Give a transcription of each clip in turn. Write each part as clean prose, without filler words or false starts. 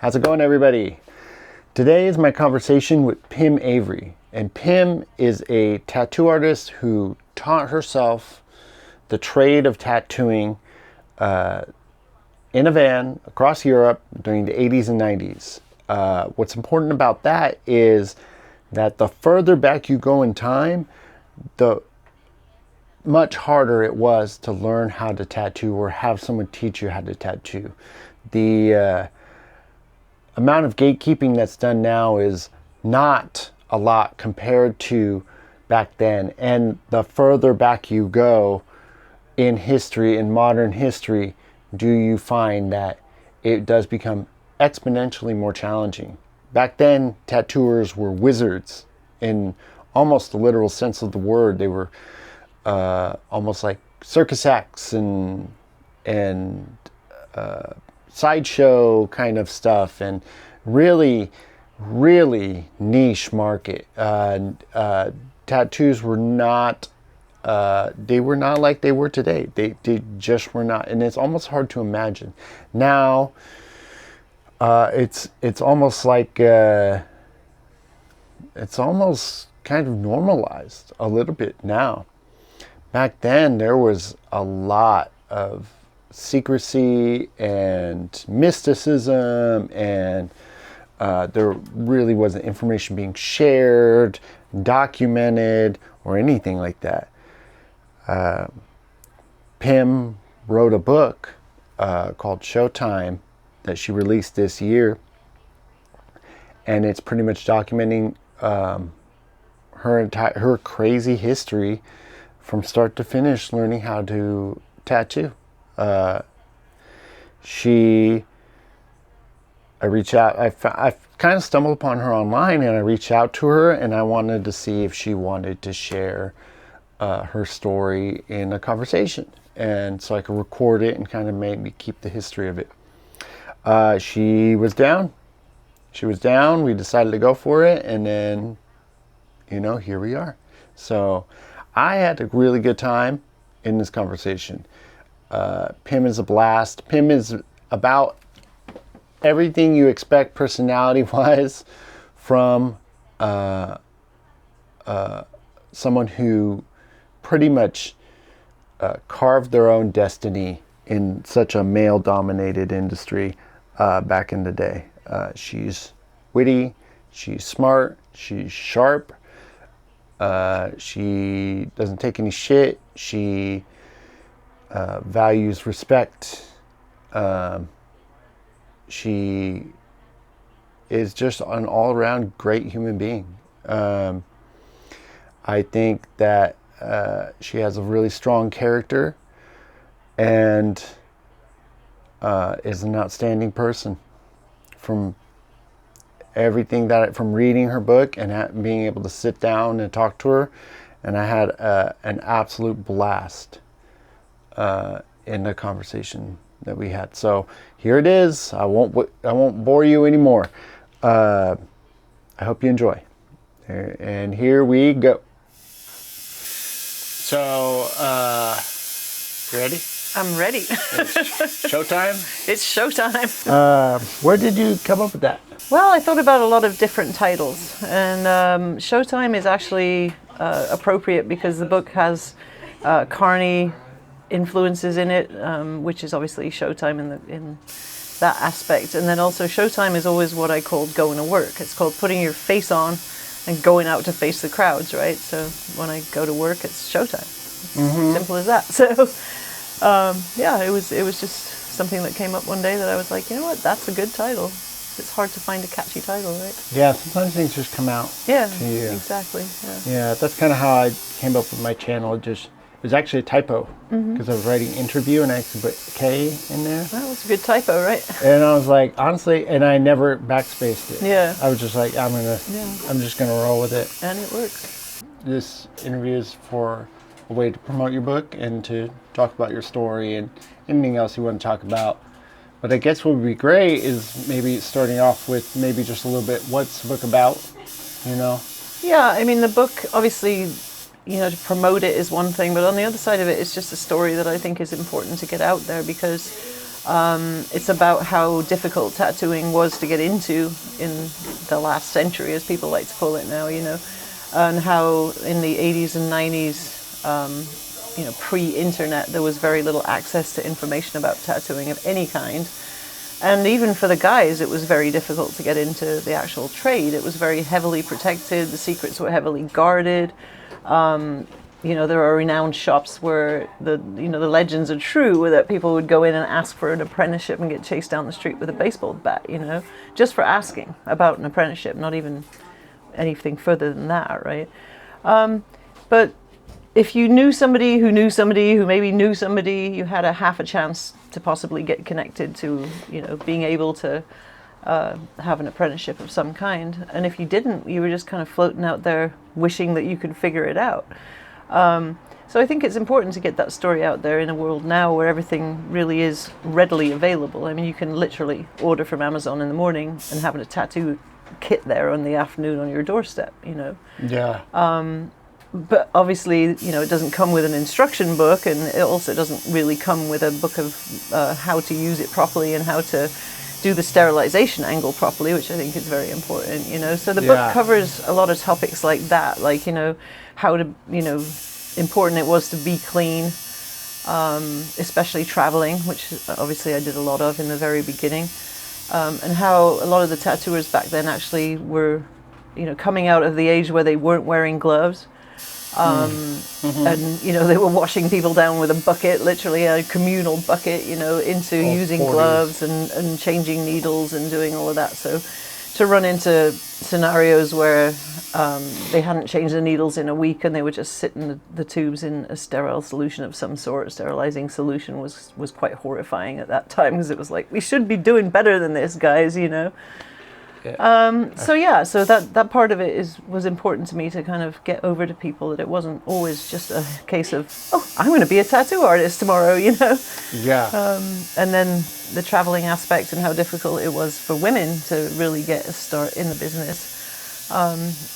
How's it going, everybody? Today is my conversation with Pym Avery. And Pym is a tattoo artist who taught herself the trade of tattooing in a van across Europe during the 80s and 90s. What's important about that is that the further back you go in time, the much harder it was to learn how to tattoo or have someone teach you how to tattoo. The amount of gatekeeping that's done now is not a lot compared to back then. And the further back you go in history, in modern history, do you find that it does become exponentially more challenging. Back then, tattooers were wizards in almost the literal sense of the word. They were almost like circus acts and sideshow kind of stuff, and really niche market. Tattoos were not they were not like they were today. They just were not, and it's almost hard to imagine. Now it's almost like it's almost kind of normalized a little bit now. Back then there was a lot of secrecy and mysticism, and there really wasn't information being shared, documented, or anything like that. Pym wrote a book called Showtime that she released this year, and it's pretty much documenting her crazy history from start to finish, learning how to tattoo. I reached out, I kind of stumbled upon her online, and I reached out to her, and I wanted to see if she wanted to share her story in a conversation, and so I could record it and kind of maybe keep the history of it. She was down. We decided to go for it, and then, here we are. So I had a really good time in this conversation. Pym is a blast. Pym is about everything you expect personality-wise from someone who pretty much carved their own destiny in such a male-dominated industry back in the day. She's witty, she's smart, she's sharp, she doesn't take any shit, she values respect. She is just an all-around great human being. I think that she has a really strong character and is an outstanding person. From everything from reading her book and being able to sit down and talk to her, and I had an absolute blast in the conversation that we had. So here it is. I won't bore you anymore. I hope you enjoy. And here we go. So, you ready? I'm ready. It's showtime? It's showtime. Where did you come up with that? Well, I thought about a lot of different titles, and Showtime is actually appropriate because the book has carny influences in it, which is obviously Showtime in that aspect. And then also Showtime is always what I called going to work. It's called putting your face on and going out to face the crowds, right? So when I go to work, it's Showtime. Mm-hmm. Simple as that. So it was just something that came up one day that I was like, you know what, that's a good title. It's hard to find a catchy title, right? Yeah, sometimes things just come out to you. Exactly. Yeah, that's kind of how I came up with my channel. It was actually a typo because I was writing Inkterview and I actually put K in there. Well, it's a good typo, right? And I was like, honestly, and I never backspaced it. Yeah. I was just like, I'm just gonna roll with it. And it works. This interview is for a way to promote your book and to talk about your story and anything else you want to talk about. But I guess what would be great is maybe starting off with maybe just a little bit, what's the book about, Yeah, I mean, the book, obviously, to promote it is one thing, but on the other side of it, it's just a story that I think is important to get out there because It's about how difficult tattooing was to get into in the last century, as people like to call it now, and how in the 80s and 90s, pre-internet, there was very little access to information about tattooing of any kind. And even for the guys, it was very difficult to get into the actual trade. It was very heavily protected. The secrets were heavily guarded. There are renowned shops where the legends are true, that people would go in and ask for an apprenticeship and get chased down the street with a baseball bat, just for asking about an apprenticeship, not even anything further than that, right? But if you knew somebody who knew somebody who maybe knew somebody, you had a half a chance to possibly get connected to, being able to have an apprenticeship of some kind. And if you didn't, you were just kind of floating out there wishing that you could figure it out. So I think it's important to get that story out there in a world now where everything really is readily available. I mean, you can literally order from Amazon in the morning and have a tattoo kit there in the afternoon on your doorstep, Yeah. But obviously, it doesn't come with an instruction book, and it also doesn't really come with a book of how to use it properly and how to do the sterilization angle properly, which I think is very important, So the book covers a lot of topics like that, like, how to, important it was to be clean, especially traveling, which obviously I did a lot of in the very beginning, and how a lot of the tattooers back then actually were, coming out of the age where they weren't wearing gloves. And they were washing people down with a bucket, literally a communal bucket, into using 40s. gloves and changing needles and doing all of that. So to run into scenarios where they hadn't changed the needles in a week and they were just sitting the tubes in a sterile solution of some sort, a sterilizing solution, was quite horrifying at that time, because it was like, we should be doing better than this, guys, Yeah. So that part of it was important to me, to kind of get over to people that it wasn't always just a case of, oh, I'm going to be a tattoo artist tomorrow, Yeah. And then the traveling aspect and how difficult it was for women to really get a start in the business,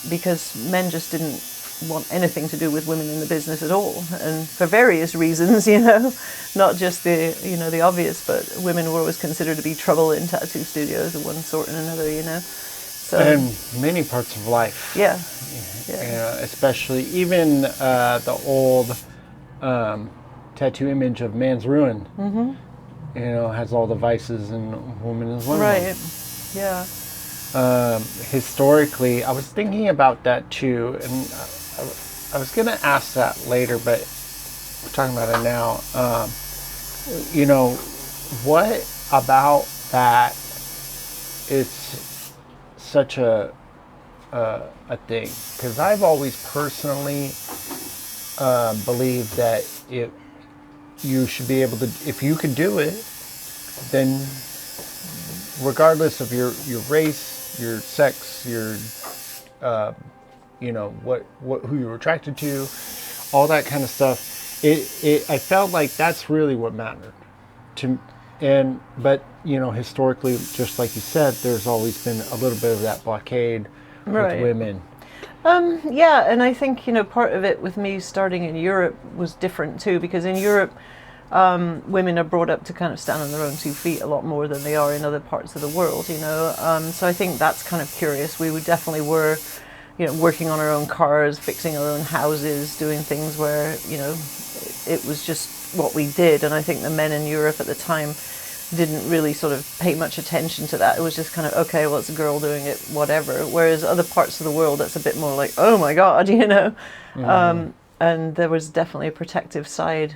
because men just didn't want anything to do with women in the business at all, and for various reasons, not just the obvious, but women were always considered to be trouble in tattoo studios of one sort and another, So, and many parts of life. Yeah. Especially even the old tattoo image of man's ruin. Has all the vices, and woman is one of them. Right. Yeah. Historically, I was thinking about that too, and I was going to ask that later, but we're talking about it now. What about that is such a thing? Because I've always personally believed that you should be able to, if you could do it, then regardless of your race, your sex, your who you're attracted to, all that kind of stuff. I felt like that's really what mattered but historically, just like you said, there's always been a little bit of that blockade with women. Yeah, and I think part of it with me starting in Europe was different too, because in Europe, women are brought up to kind of stand on their own 2 feet a lot more than they are in other parts of the world. So I think that's kind of curious. We definitely were, working on our own cars, fixing our own houses, doing things where it was just what we did. And I think the men in Europe at the time didn't really sort of pay much attention to that. It was just kind of, okay, well, it's a girl doing it, whatever. Whereas other parts of the world, that's a bit more like, oh my God, and there was definitely a protective side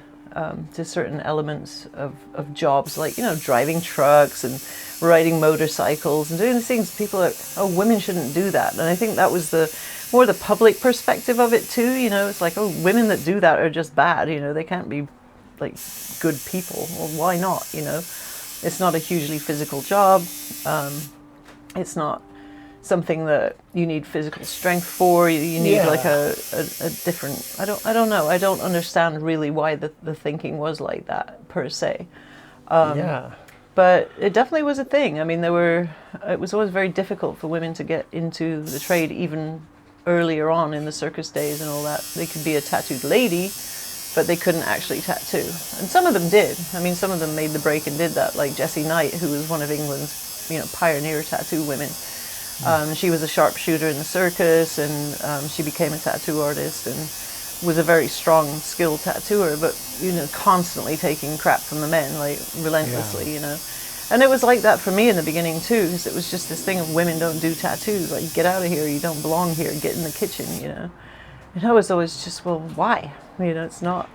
to certain elements of jobs, like, driving trucks and riding motorcycles and doing these things. People are, oh, women shouldn't do that. And I think that was more the public perspective of it too. It's like, oh, women that do that are just bad. They can't be like good people. Well, why not? It's not a hugely physical job. It's not something that you need physical strength for. You need like a different, I don't know. I don't understand really why the thinking was like that per se. But it definitely was a thing. I mean, it was always very difficult for women to get into the trade, even earlier on in the circus days and all that. They could be a tattooed lady, but they couldn't actually tattoo. And some of them did. I mean, some of them made the break and did that, like Jessie Knight, who was one of England's, pioneer tattoo women. She was a sharpshooter in the circus, and she became a tattoo artist and was a very strong, skilled tattooer, but, constantly taking crap from the men, like, relentlessly, And it was like that for me in the beginning, too, because it was just this thing of women don't do tattoos. Like, get out of here, you don't belong here, get in the kitchen, And I was always just, well, why? It's not,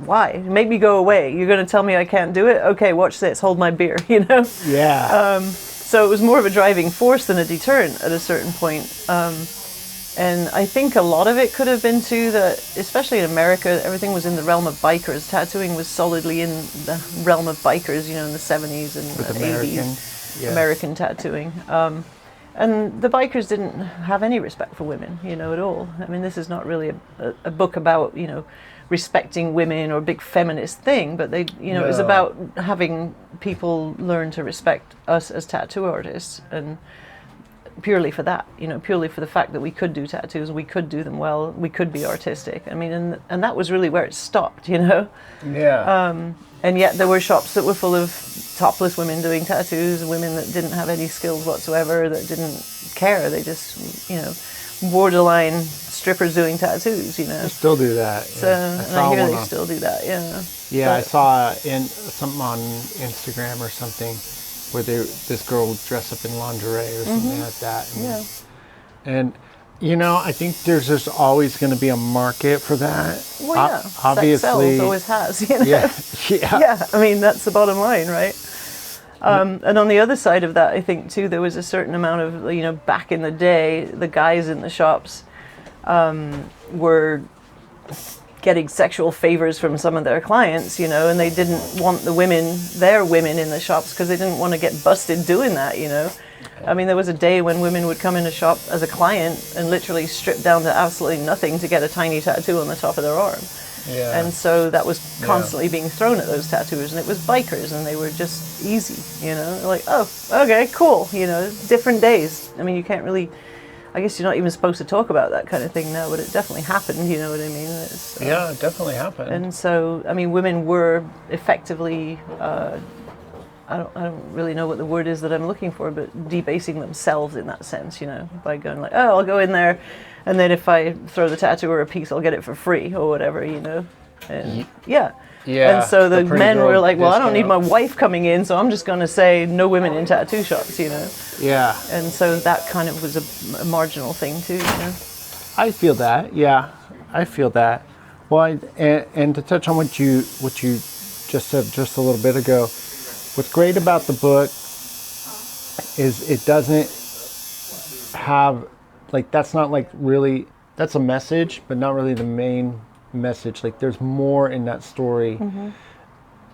why? Make me go away. You're going to tell me I can't do it? Okay, watch this, hold my beer, Yeah. So it was more of a driving force than a deterrent at a certain point. And I think a lot of it could have been too that, especially in America, everything was in the realm of bikers. Tattooing was solidly in the realm of bikers, in the 70s and the 80s. American tattooing. And the bikers didn't have any respect for women, at all. I mean, this is not really a book about, respecting women or a big feminist thing, but it was about having people learn to respect us as tattoo artists, and purely for that, purely for the fact that we could do tattoos, we could do them well, we could be artistic. I mean, and that was really where it stopped, Yeah. And yet there were shops that were full of topless women doing tattoos, women that didn't have any skills whatsoever, that didn't care. They just, borderline strippers doing tattoos, They still do that. So, and I hear they still do that, yeah. Yeah, I saw something on Instagram or something where this girl would dress up in lingerie or something like that. And I think there's just always going to be a market for that. Well, yeah, obviously, sex sells, always has. Yeah. Yeah. I mean, that's the bottom line, right? And on the other side of that, I think too, there was a certain amount of, back in the day, the guys in the shops were getting sexual favors from some of their clients, and they didn't want their women in the shops because they didn't want to get busted doing that, I mean, there was a day when women would come in a shop as a client and literally strip down to absolutely nothing to get a tiny tattoo on the top of their arm. Yeah. And so that was constantly being thrown at those tattooers, and it was bikers, and they were just easy, like, oh, okay, cool, different days. I mean, you can't really, I guess you're not even supposed to talk about that kind of thing now, but it definitely happened, you know what I mean? Yeah, it definitely happened. And so, I mean, women were effectively, I don't really know what the word is that I'm looking for, but debasing themselves in that sense, by going like, oh, I'll go in there, and then if I throw the tattooer a piece, I'll get it for free or whatever, And Yeah. And so the men were like, well, I don't need my discount. wife coming in, so I'm just going to say no women in tattoo shops, Yeah. And so that kind of was a marginal thing too, I feel that. Yeah, I feel that. Well, and to touch on what you just said just a little bit ago, what's great about the book is it doesn't have, like, that's not like really, that's a message, but not really the main message. Like, there's more in that story,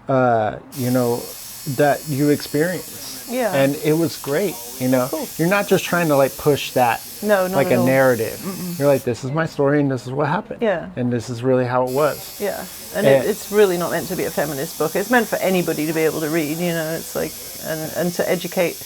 that you experience. Yeah. And it was great, Cool. You're not just trying to like push that, No, not like at a all. narrative. You're like, this is my story and this is what happened. Yeah. And this is really how it was. Yeah, and And- it's really not meant to be a feminist book. It's meant for anybody to be able to read, it's like, and to educate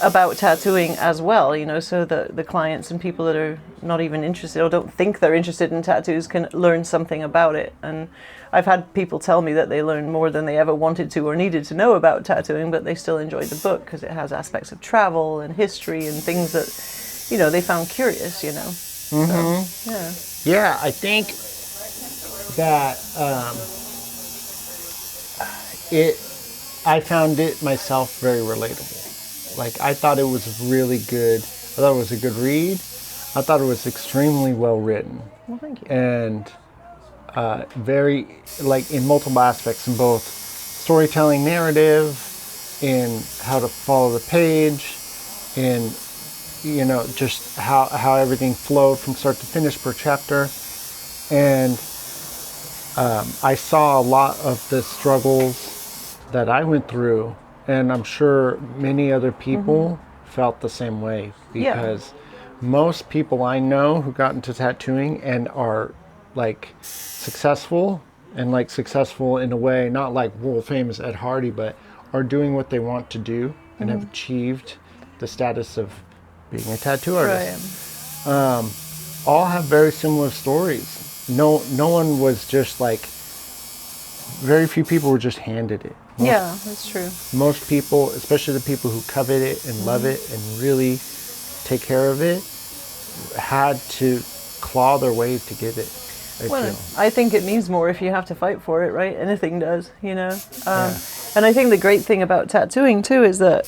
about tattooing as well, so that the clients and people that are not even interested or don't think they're interested in tattoos can learn something about it. And I've had people tell me that they learned more than they ever wanted to or needed to know about tattooing, but they still enjoyed the book because it has aspects of travel and history and things that, they found curious, So, yeah. Yeah, I think that I found it myself very relatable. Like, I thought it was really good. I thought it was a good read. I thought it was extremely well written. Well, thank you. And very, like, in multiple aspects, in both storytelling, narrative, in how to follow the page, in, just how everything flowed from start to finish per chapter. And I saw a lot of the struggles that I went through, and I'm sure many other people felt the same way, because most people I know who got into tattooing and are like successful, and like successful in a way, not like world famous Ed Hardy, but are doing what they want to do and have achieved the status of being a tattoo artist. Right. All have very similar stories. No one was just like very few people were just handed it. Yeah, that's true. Most people, especially the people who covet it and love it and really take care of it, had to claw their way to get it. Well, I think it means more if you have to fight for it, right? Anything does, you know. And I think the great thing about tattooing too is that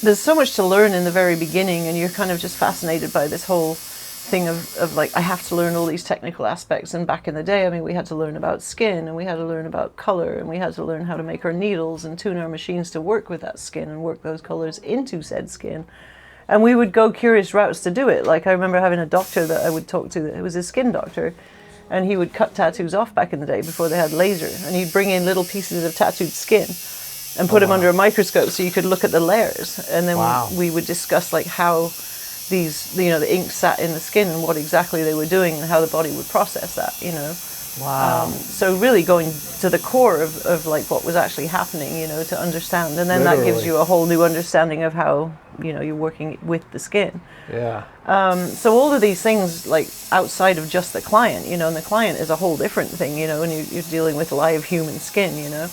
there's so much to learn in the very beginning, and you're kind of just fascinated by this whole thing of like, I have to learn all these technical aspects. And back in the day, I mean, we had to learn about skin, and we had to learn about color, and we had to learn how to make our needles and tune our machines to work with that skin and work those colors into said skin. And we would go curious routes to do it. Like, I remember having a doctor that I would talk to, that was a skin doctor, and he would cut tattoos off back in the day before they had laser, and he'd bring in little pieces of tattooed skin and put them under a microscope so you could look at the layers. And then we would discuss like how these, you know, the ink sat in the skin and what exactly they were doing and how the body would process that, you know. Wow. So really going to the core of like what was actually happening, you know, to understand. And then that gives you a whole new understanding of how, you know, you're working with the skin. Yeah. So all of these things, like outside of just the client, you know, and the client is a whole different thing, you know, and you're dealing with live human skin, you know.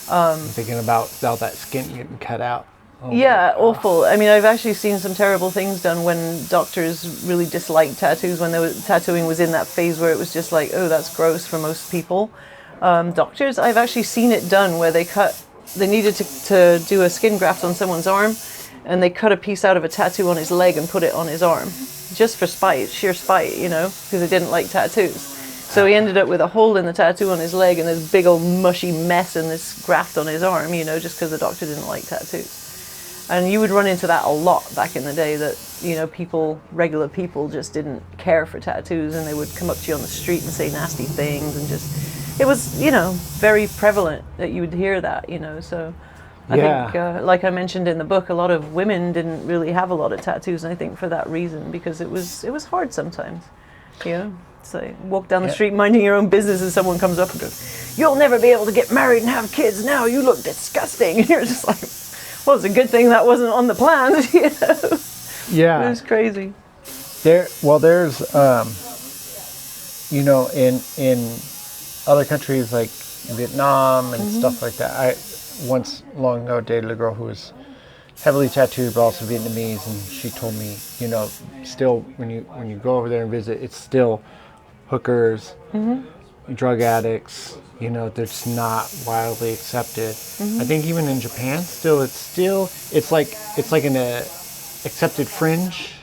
I'm thinking about that skin getting cut out. Oh yeah, awful. I mean, I've actually seen some terrible things done when doctors really disliked tattoos, when tattooing was in that phase where it was just like, oh, that's gross for most people. Doctors, I've actually seen it done where they needed to do a skin graft on someone's arm, and they cut a piece out of a tattoo on his leg and put it on his arm, just for spite, sheer spite, you know, because they didn't like tattoos. So he ended up with a hole in the tattoo on his leg and this big old mushy mess and this graft on his arm, you know, just because the doctor didn't like tattoos. And you would run into that a lot back in the day, that, you know, regular people just didn't care for tattoos, and they would come up to you on the street and say nasty things, and just, it was, you know, very prevalent that you would hear that, you know. So I think, like I mentioned in the book, a lot of women didn't really have a lot of tattoos, and I think for that reason, because it was hard sometimes, you know. So walk down the street minding your own business, and someone comes up and goes, "You'll never be able to get married and have kids now, you look disgusting." And you're just like, well, it's a good thing that wasn't on the plans, you know. Yeah. It was crazy. There's you know, in other countries like Vietnam and stuff like that, I once long ago dated a girl who was heavily tattooed but also Vietnamese, and she told me, you know, still when you go over there and visit, it's still hookers, drug addicts, you know, that's not widely accepted. I think even in Japan it's like an accepted fringe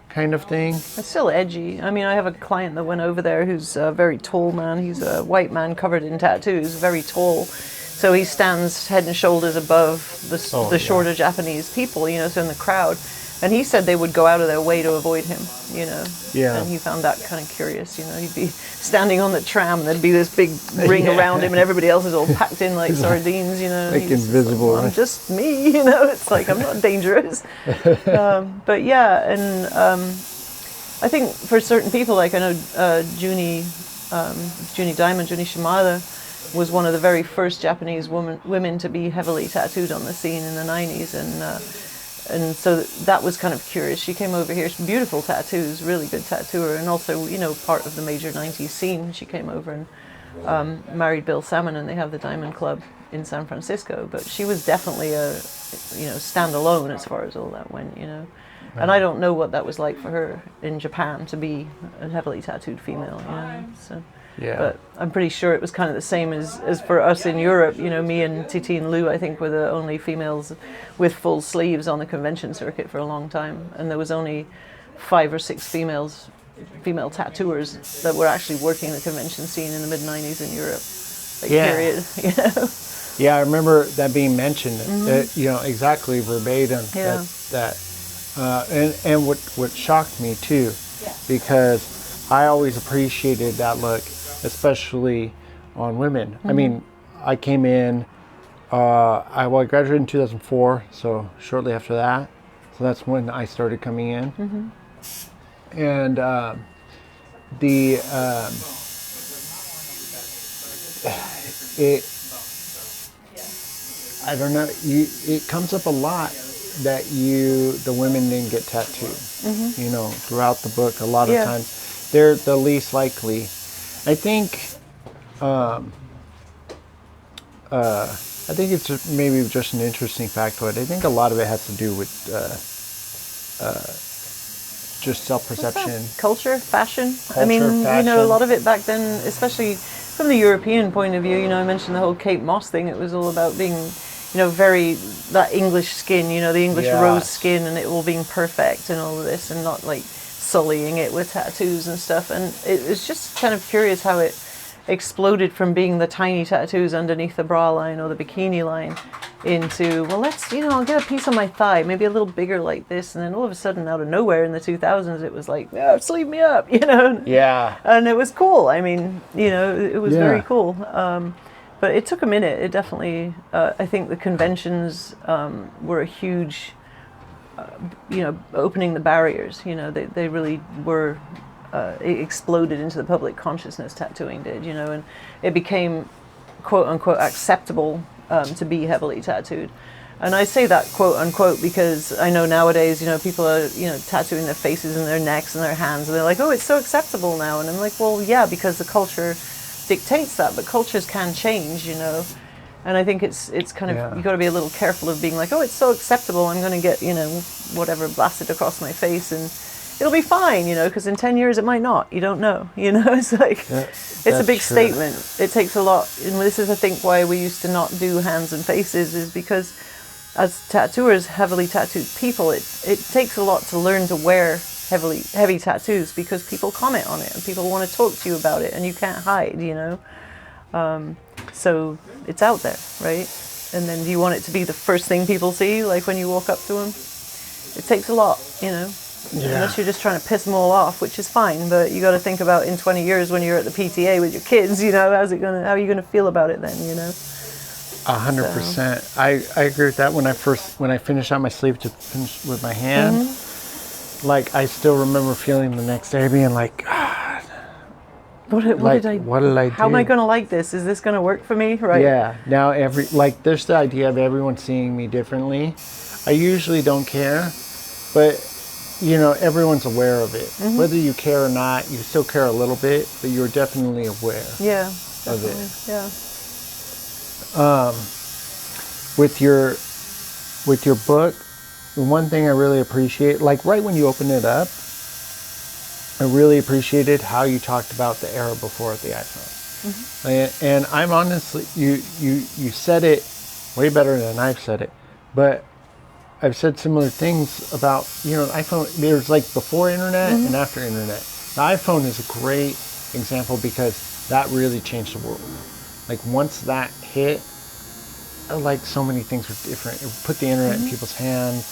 kind of thing. It's still edgy. I mean, I have a client that went over there who's a very tall man. He's a white man covered in tattoos, very tall. So he stands head and shoulders above the shorter Japanese people, you know, so in the crowd. And he said they would go out of their way to avoid him, you know. Yeah. And he found that kind of curious, you know. He'd be standing on the tram and there'd be this big ring around him, and everybody else is all packed in like sardines, you know. Like invisible. Like, well, I'm just me, you know. It's like, I'm not dangerous. But yeah, and I think for certain people, like I know Junie Diamond, Junie Shimada, was one of the very first Japanese women to be heavily tattooed on the scene in the 90s, and so that was kind of curious. She came over here, beautiful tattoos, really good tattooer, and also, you know, part of the major 90s scene. She came over and married Bill Salmon, and they have the Diamond Club in San Francisco, but she was definitely a, you know, standalone as far as all that went, you know. Right. And I don't know what that was like for her in Japan to be a heavily tattooed female, you know, so. Yeah. But I'm pretty sure it was kind of the same as for us in Europe. You know, me and Titi and Lou, I think, were the only females with full sleeves on the convention circuit for a long time. And there was only 5 or 6 female tattooers that were actually working the convention scene in the mid-90s in Europe. Like, period, you know? Yeah, I remember that being mentioned, you know, exactly verbatim. Yeah. And what shocked me, too, because I always appreciated that look, especially on women. I mean, I came in, I graduated in 2004, so shortly after that. So that's when I started coming in. And I don't know, it comes up a lot that the women didn't get tattooed. You know, throughout the book, a lot of times they're the least likely. I think I think it's maybe just an interesting factoid. I think a lot of it has to do with just self-perception. Culture, fashion. I Culture, mean, you know, a fashion. lot of it back then, especially from the European point of view, you know, I mentioned the whole Kate Moss thing. It was all about being, you know, very, that English skin, you know, the English rose Yes. skin, and it all being perfect and all of this, and not like sullying it with tattoos and stuff. And it was just kind of curious how it exploded from being the tiny tattoos underneath the bra line or the bikini line into, well, let's, you know, I'll get a piece on my thigh, maybe a little bigger like this. And then all of a sudden, out of nowhere in the 2000s, it was like, oh, sleeve me up, you know? Yeah. And it was cool. I mean, you know, it was very Yeah. cool. But it took a minute. It definitely, I think the conventions were a huge, you know, opening the barriers. You know, they really were, it exploded into the public consciousness, tattooing did, you know, and it became quote unquote acceptable to be heavily tattooed. And I say that quote unquote because I know nowadays, you know, people are, you know, tattooing their faces and their necks and their hands, and they're like, oh, it's so acceptable now. And I'm like, well, yeah, because the culture dictates that, but cultures can change, you know. And I think it's kind of, Yeah. you got to be a little careful of being like, oh, it's so acceptable, I'm going to get, you know, whatever blasted across my face and it'll be fine, you know, because in 10 years it might not. You don't know, you know. It's like, it's a that's big true. statement. It takes a lot. And this is, I think, why we used to not do hands and faces, is because as tattooers, heavily tattooed people, it takes a lot to learn to wear heavy tattoos, because people comment on it and people want to talk to you about it, and you can't hide, you know. So it's out there, right? And then do you want it to be the first thing people see, like when you walk up to them? It takes a lot, you know. Yeah. Unless you're just trying to piss them all off, which is fine, but you got to think about in 20 years when you're at the PTA with your kids, you know, how are you gonna feel about it then, you know? 100%. I agree with that. When I finished out my sleeve to finish with my hand, like I still remember feeling the next day being like, What like, did I? what did I do? How am I gonna like this? Is this gonna work for me? Right? Yeah. Now there's the idea of everyone seeing me differently. I usually don't care, but you know, everyone's aware of it. Whether you care or not, you still care a little bit, but you're definitely aware Yeah. of Definitely. it. Yeah. With your book, the one thing I really appreciate, like right when you open it up, I really appreciated how you talked about the era before the iPhone. And I'm honestly, you said it way better than I've said it, but I've said similar things about, you know, the iPhone. There's like before internet and after internet. The iPhone is a great example because that really changed the world. Like once that hit, like so many things were different. It put the internet in people's hands.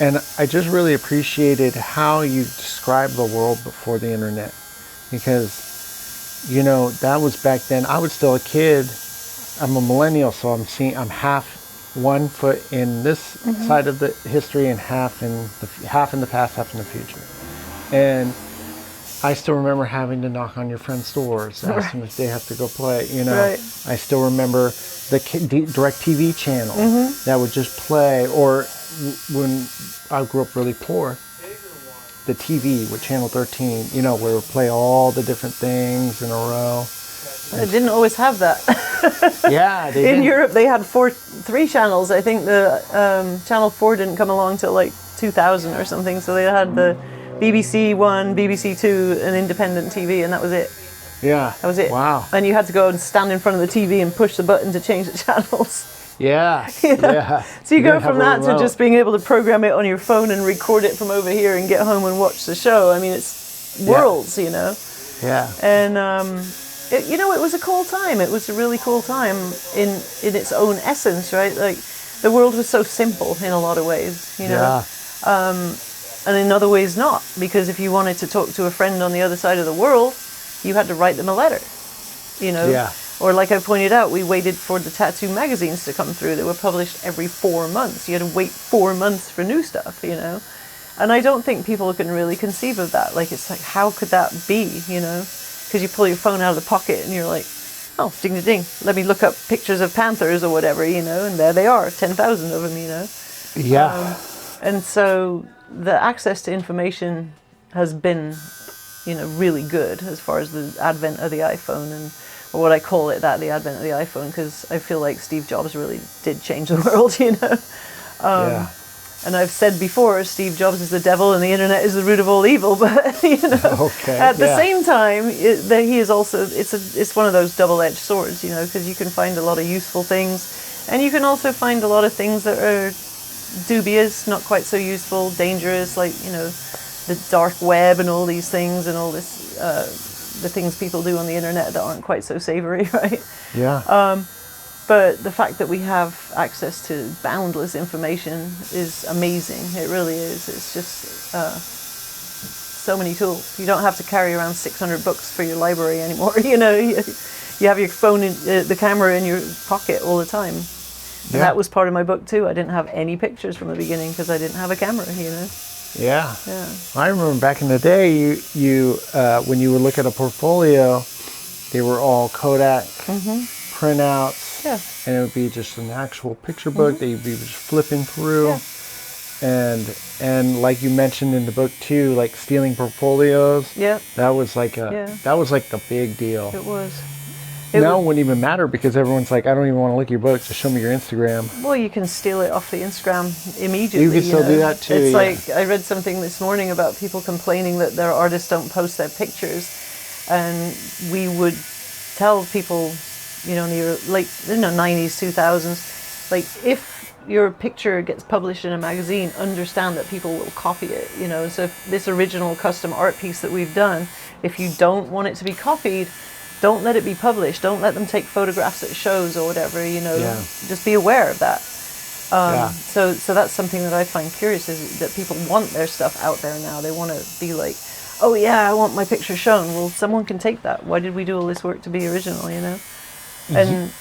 And I just really appreciated how you described the world before the internet, because, you know, that was back then. I was still a kid. I'm a millennial, so I'm half one foot in this side of the history and half in the past, half in the future. And I still remember having to knock on your friends' doors, ask them if they have to go play. You know, Right. I still remember the direct TV channel that would just play, or when I grew up really poor, the TV with Channel 13. You know, where it would play all the different things in a row. I didn't always have that. Yeah, they In did. Europe, they had three channels. I think the Channel 4 didn't come along till like 2000 or something. So they had the BBC One, BBC Two, and independent TV, and that was it. Yeah, That was it. Wow. And you had to go and stand in front of the TV and push the button to change the channels. Yeah, You know? yeah. So you go didn't have from a that to remote. just being able to program it on your phone and record it from over here and get home and watch the show. I mean, it's worlds, you know. Yeah. And you know, it was a cool time. It was a really cool time in its own essence, right? Like the world was so simple in a lot of ways, you know. Yeah. And in other ways not, because if you wanted to talk to a friend on the other side of the world, you had to write them a letter, you know. Yeah. Or like I pointed out, we waited for the tattoo magazines to come through. They were published every 4 months. You had to wait 4 months for new stuff, you know. And I don't think people can really conceive of that. Like, it's like, how could that be, you know? Because you pull your phone out of the pocket and you're like, oh, ding-a-ding, let me look up pictures of panthers or whatever, you know, and there they are, 10,000 of them, you know. Yeah. And so the access to information has been really good as far as the advent of the iPhone, and or what I call it, that the advent of the iPhone, because I feel like Steve Jobs really did change the world, Yeah. And I've said before, Steve Jobs is the devil and the internet is the root of all evil. But Okay, at the yeah. same time, he is also it's one of those double-edged swords, because you can find a lot of useful things, and you can also find a lot of things that are dubious, not quite so useful, dangerous, like the dark web and all these things and all this the things people do on the internet that aren't quite so savory, right? Yeah. But the fact that we have access to boundless information is amazing. It really is. It's just so many tools. You don't have to carry around 600 books for your library anymore. You have your phone, the camera in your pocket all the time. And that was part of my book too. I didn't have any pictures from the beginning because I didn't have a camera. Yeah. Yeah. I remember back in the day, you when you would look at a portfolio, they were all Kodak printouts. Yeah. And it would be just an actual picture book that you'd be just flipping through. Yeah. And like you mentioned in the book too, like stealing portfolios. Yeah. That was like the big deal. It was. Now it wouldn't even matter because everyone's like, I don't even want to look at your book, just show me your Instagram. Well, you can steal it off the Instagram immediately. You can still do that too. It's like, I read something this morning about people complaining that their artists don't post their pictures, and we would tell people, in the late 90s, 2000s, like, if your picture gets published in a magazine, understand that people will copy it, So if this original custom art piece that we've done, if you don't want it to be copied, don't let it be published. Don't let them take photographs at shows or whatever, Just be aware of that. So that's something that I find curious, is that people want their stuff out there now. They want to be like, oh yeah, I want my picture shown. Well, someone can take that. Why did we do all this work to be original, And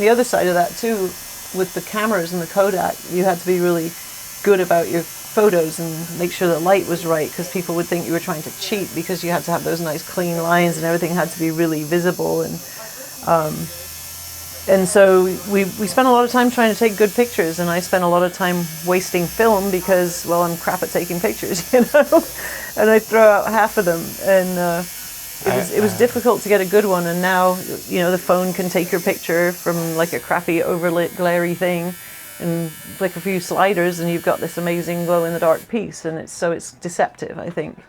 the other side of that too, with the cameras and the Kodak, you had to be really good about your photos and make sure the light was right, because people would think you were trying to cheat because you had to have those nice clean lines and everything had to be really visible, and so we spent a lot of time trying to take good pictures, and I spent a lot of time wasting film because, well, I'm crap at taking pictures, and I throw out half of them, and it was difficult to get a good one. And now, the phone can take your picture from like a crappy overlit glary thing and flick a few sliders and you've got this amazing glow in the dark piece, and it's deceptive, I think.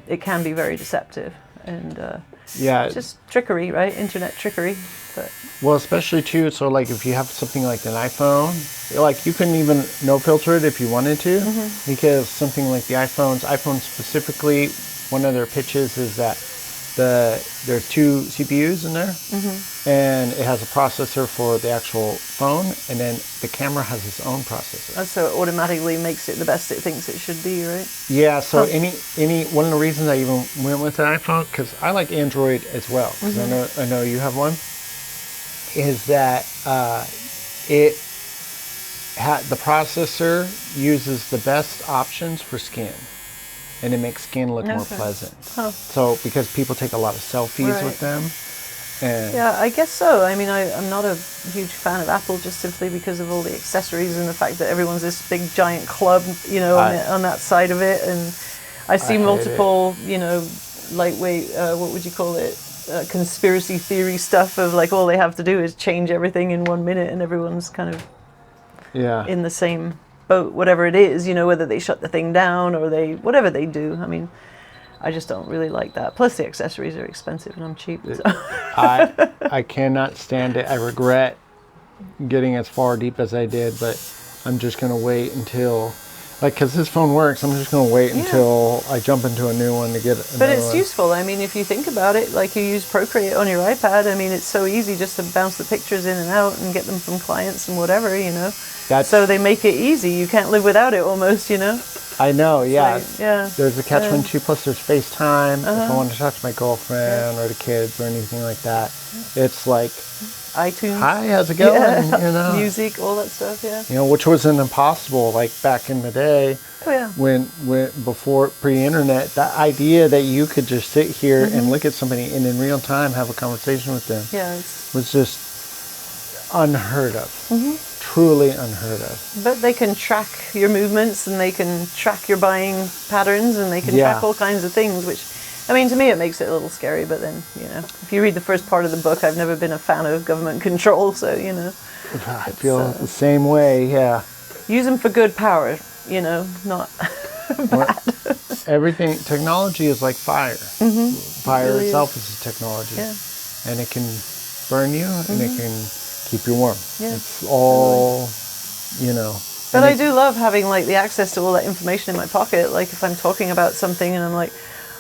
It can be very deceptive, and it's just trickery, right? Internet trickery. But well, especially too, so like if you have something like an iPhone, like you couldn't even no filter it if you wanted to, because something like the iPhone specifically, one of their pitches is that there's two CPUs in there, and it has a processor for the actual phone, and then the camera has its own processor. So it automatically makes it the best it thinks it should be, right? Yeah. So any one of the reasons I even went with an iPhone, because I like Android as well, because I know you have one, is that the processor uses the best options for skin. And it makes skin look more pleasant. Huh. So because people take a lot of selfies with them. And yeah, I guess so. I mean, I'm not a huge fan of Apple just simply because of all the accessories and the fact that everyone's this big giant club, on that side of it. And I see multiple, lightweight, what would you call it? Conspiracy theory stuff of like all they have to do is change everything in 1 minute and everyone's kind of in the same boat, whatever it is, whether they shut the thing down or whatever they do. I mean, I just don't really like that. Plus the accessories are expensive and I'm cheap. So. I cannot stand it. I regret getting as far deep as I did, but I'm just going to wait until, because this phone works, I'm just going to wait until I jump into a new one to get another But it's one. useful. I mean, if you think about it, like you use Procreate on your iPad, I mean, it's so easy just to bounce the pictures in and out and get them from clients and whatever, So they make it easy. You can't live without it almost, I know, yeah. Like, there's a catch-22, plus there's FaceTime. If I want to talk to my girlfriend or the kids or anything like that, it's like, iTunes. hi, how's it going? Music, all that stuff, which wasn't impossible, like back in the day. Oh, yeah. When before pre-internet, that idea that you could just sit here and look at somebody and in real time have a conversation with them Yeah, was just unheard of. truly unheard of. But they can track your movements, and they can track your buying patterns, and they can Yeah. track all kinds of things, which, I mean, to me it makes it a little scary, but then, you know, if you read the first part of the book, I've never been a fan of government control, so, you know. I feel the same way, yeah. Use them for good power, you know, not bad. Everything, technology is like fire. Fire really itself is a technology. Yeah. And it can burn you, and it can keep you warm. Yeah. It's all, you know. But I do love having like the access to all that information in my pocket. Like if I'm talking about something and I'm like,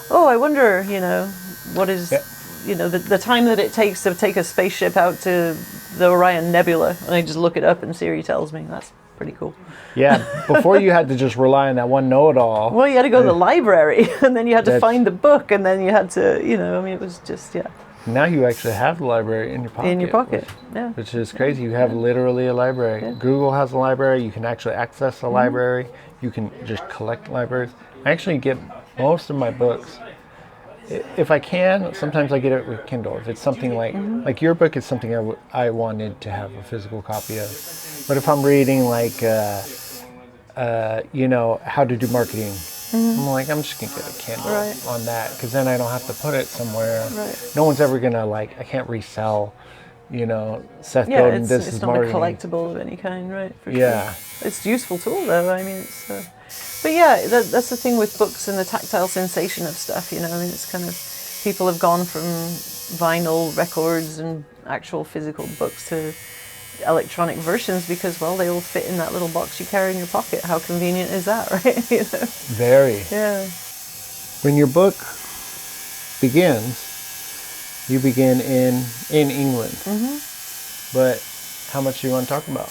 oh, I wonder, you know, what is, you know, the time that it takes to take a spaceship out to the Orion Nebula, and I just look it up and Siri tells me. That's pretty cool. Yeah, before you had to just rely on that one know-it-all. Well, you had to go to the library, and then you had to find the book, and then you had to, you know, I mean, it was just, yeah. Now you actually have the library in your pocket. In your pocket, yeah. Which is crazy. You have literally a library. Yeah. Google has a library. You can actually access a library. You can just collect libraries. I actually get most of my books. If I can, sometimes I get it with Kindle. If it's something like your book is something I wanted to have a physical copy of. But if I'm reading like, you know, how to do marketing, I'm like, I'm just going to get a Kindle on that, because then I don't have to put it somewhere. Right. No one's ever going to, like, I can't resell, you know, Seth Godin, this is marketing. It's not a collectible of any kind, right? For Yeah. Sure. It's a useful tool, though. I mean, it's... But yeah, that's the thing with books and the tactile sensation of stuff, you know. I mean, it's kind of... People have gone from vinyl records and actual physical books to electronic versions because, well, they all fit in that little box you carry in your pocket. How convenient is that, right? You know? Very. Yeah. When your book begins, you begin in England. But how much do you want to talk about?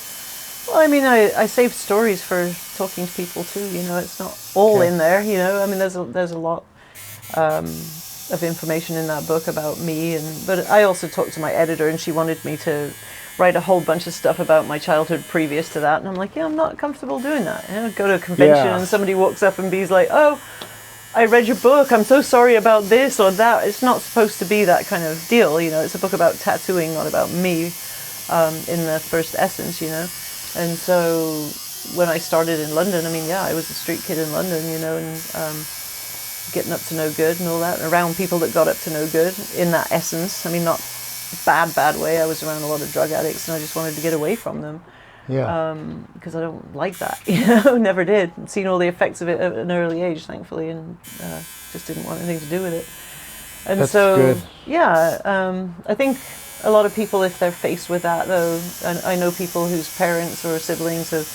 Well, I mean, I saved stories for talking to people too. You know, it's not all in there. You know, I mean, there's a lot of information in that book about me, but I also talked to my editor, and she wanted me to write a whole bunch of stuff about my childhood previous to that, and I'm like, yeah, I'm not comfortable doing that. You know, go to a convention and somebody walks up and be's like, oh, I read your book, I'm so sorry about this or that. It's not supposed to be that kind of deal. You know, it's a book about tattooing, not about me in the first essence, you know. And so when I started in London, I mean, yeah, I was a street kid in London, you know, and getting up to no good and all that, and around people that got up to no good in that essence. I mean, not bad way. I was around a lot of drug addicts, and I just wanted to get away from them. Yeah. Because I don't like that, you know, never did. Seen all the effects of it at an early age, thankfully, and just didn't want anything to do with it. And That's so, good. yeah, I think a lot of people, if they're faced with that, though, and I know people whose parents or siblings have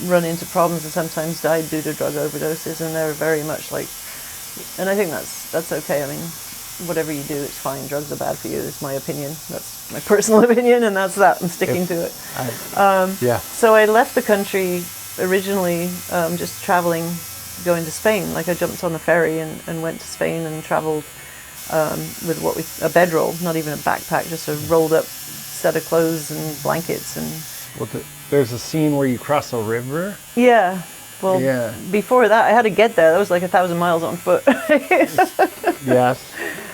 run into problems and sometimes died due to drug overdoses, and they're very much like, and I think that's okay. I mean, whatever you do, it's fine. Drugs are bad for you. It's my opinion. That's my personal opinion, and that's that. I'm sticking to it. Yeah. So I left the country originally, just traveling, going to Spain. Like I jumped on the ferry and went to Spain and traveled with a bedroll, not even a backpack, just a rolled up set of clothes and blankets. And Well, there's a scene where you cross a river. yeah. Well, before that, I had to get there. That was like 1,000 miles on foot. Yes.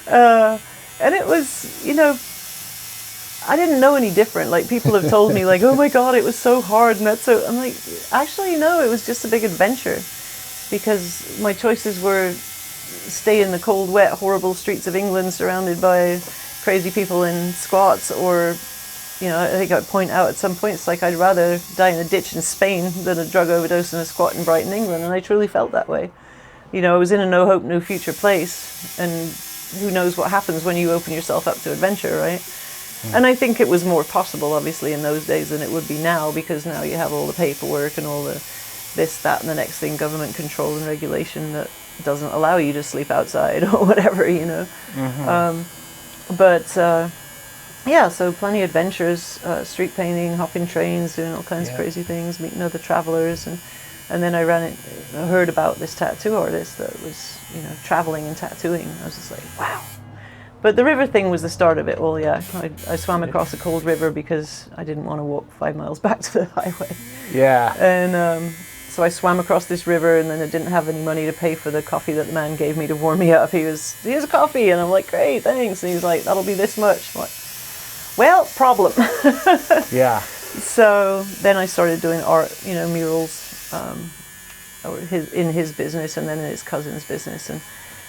And it was, you know, I didn't know any different. Like, people have told me, like, oh my God, it was so hard. And that's so, I'm like, actually, no, it was just a big adventure. Because my choices were stay in the cold, wet, horrible streets of England surrounded by crazy people in squats, or, you know, I think I point out at some points, like, I'd rather die in a ditch in Spain than a drug overdose in a squat in Brighton, England, and I truly felt that way. You know, I was in a no hope, no future place, and who knows what happens when you open yourself up to adventure, right? And I think it was more possible, obviously, in those days than it would be now, because now you have all the paperwork and all the this, that, and the next thing, government control and regulation that doesn't allow you to sleep outside or whatever, you know. Yeah, so plenty of adventures, street painting, hopping trains, doing all kinds of crazy things, meeting other travelers, and then I heard about this tattoo artist that was, you know, traveling and tattooing. I was just like, wow. But the river thing was the start of it all, yeah. I swam across a cold river because I didn't want to walk 5 miles back to the highway. Yeah. And so I swam across this river, and then I didn't have any money to pay for the coffee that the man gave me to warm me up. He was, here's a coffee, and I'm like, great, thanks. And he's like, that'll be this much. I'm like, well, problem. Yeah. So then I started doing art, murals, in his business, and then in his cousin's business. And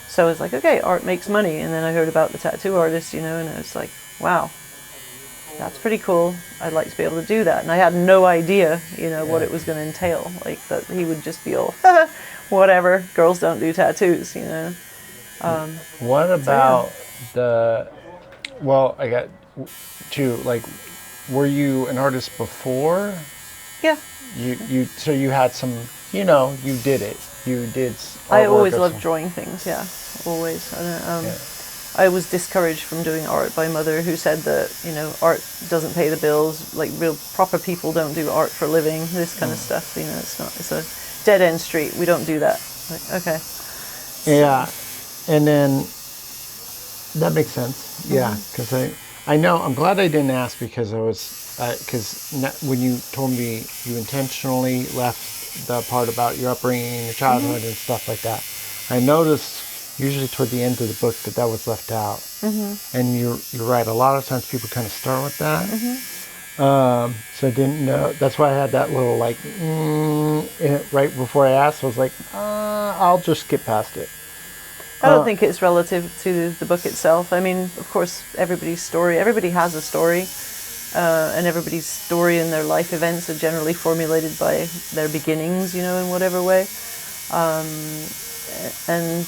so I was like, okay, art makes money. And then I heard about the tattoo artist, and I was like, wow, that's pretty cool. I'd like to be able to do that. And I had no idea, what it was going to entail. Like that he would just be all, whatever, girls don't do tattoos, What about I got two, like, were you an artist before? Yeah. So you had some, you did it. You did I artwork always or loved some- drawing things, yeah, always. I was discouraged from doing art by mother, who said that, art doesn't pay the bills, like real proper people don't do art for a living, this kind of stuff, it's a dead end street, we don't do that. Like, okay. Yeah, and then that makes sense. Yeah, because I know, I'm glad I didn't ask, because when you told me you intentionally left the part about your upbringing, your childhood, and stuff like that, I noticed usually toward the end of the book that was left out. And you're right, a lot of times people kind of start with that. So I didn't know, that's why I had that little like, right before I asked, I was like, I'll just skip past it. I don't think it's relative to the book itself. I mean, of course, everybody has a story, and everybody's story and their life events are generally formulated by their beginnings, in whatever way. And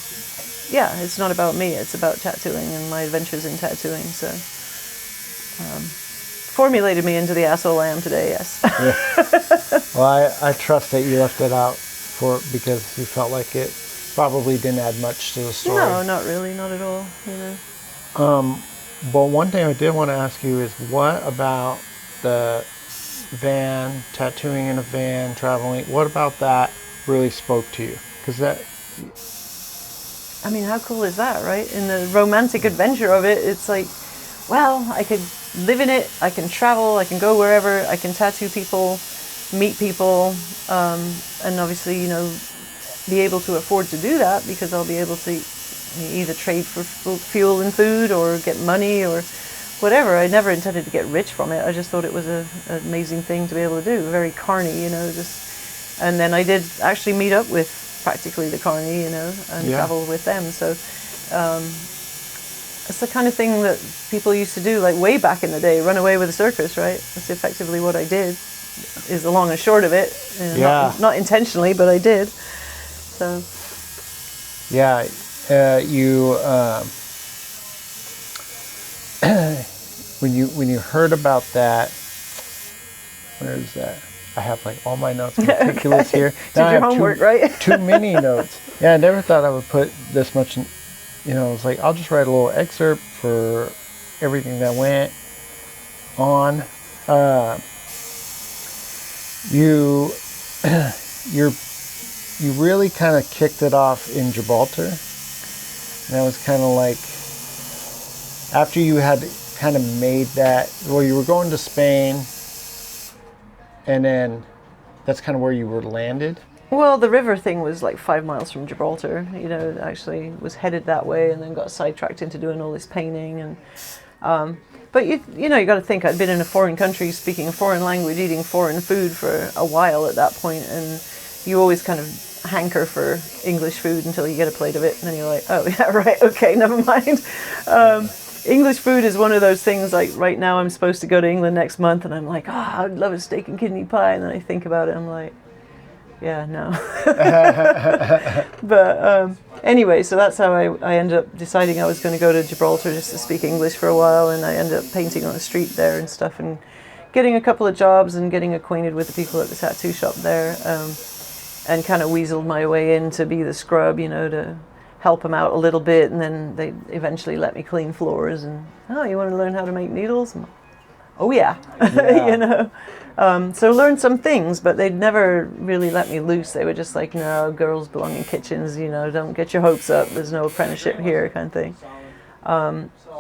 yeah, it's not about me, it's about tattooing and my adventures in tattooing, so formulated me into the asshole I am today, yes. Yeah. Well, I trust that you left it out because you felt like it probably didn't add much to the story. No, not really, not at all, But one thing I did want to ask you is, what about the van, tattooing in a van, traveling, what about that really spoke to you? Because I mean, how cool is that, right? In the romantic adventure of it, it's like, well, I could live in it, I can travel, I can go wherever, I can tattoo people, meet people, and obviously, be able to afford to do that, because I'll be able to either trade for fuel and food or get money or whatever. I never intended to get rich from it. I just thought it was an amazing thing to be able to do. Very carny, and then I did actually meet up with practically the carny, and travel with them. So it's the kind of thing that people used to do, like way back in the day, run away with a circus, right? That's effectively what I did, is the long and short of it. Not intentionally, but I did. So. Yeah, you when you heard about that, where is that? I have like all my notes meticulous here. Did your homework, right? Too many notes. Yeah, I never thought I would put this much. I was like, I'll just write a little excerpt for everything that went on. You really kind of kicked it off in Gibraltar. And that was kind of like, after you had kind of made that, well, you were going to Spain, and then that's kind of where you were landed. Well, the river thing was like 5 miles from Gibraltar. Actually was headed that way, and then got sidetracked into doing all this painting. And but you got to think, I'd been in a foreign country, speaking a foreign language, eating foreign food for a while at that point, and you always kind of hanker for English food until you get a plate of it, and then you're like, oh yeah, right, okay, never mind. English food is one of those things, like right now I'm supposed to go to England next month, and I'm like, I'd love a steak and kidney pie, and then I think about it, I'm like, yeah, no. But anyway, so that's how I ended up deciding I was going to go to Gibraltar just to speak English for a while, and I ended up painting on the street there and stuff, and getting a couple of jobs and getting acquainted with the people at the tattoo shop there, and kind of weaseled my way in to be the scrub, to help them out a little bit, and then they eventually let me clean floors, and, you want to learn how to make needles? Oh yeah, so learned some things, but they'd never really let me loose. They were just like, no, girls belong in kitchens, don't get your hopes up, there's no apprenticeship here, kind of thing.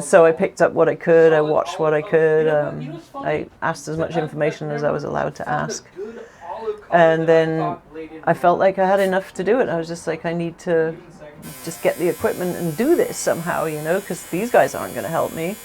So I picked up what I could, I watched what I could, I asked as much information as I was allowed to ask. And then I felt like I had enough to do it. I was just like, I need to just get the equipment and do this somehow, because these guys aren't going to help me.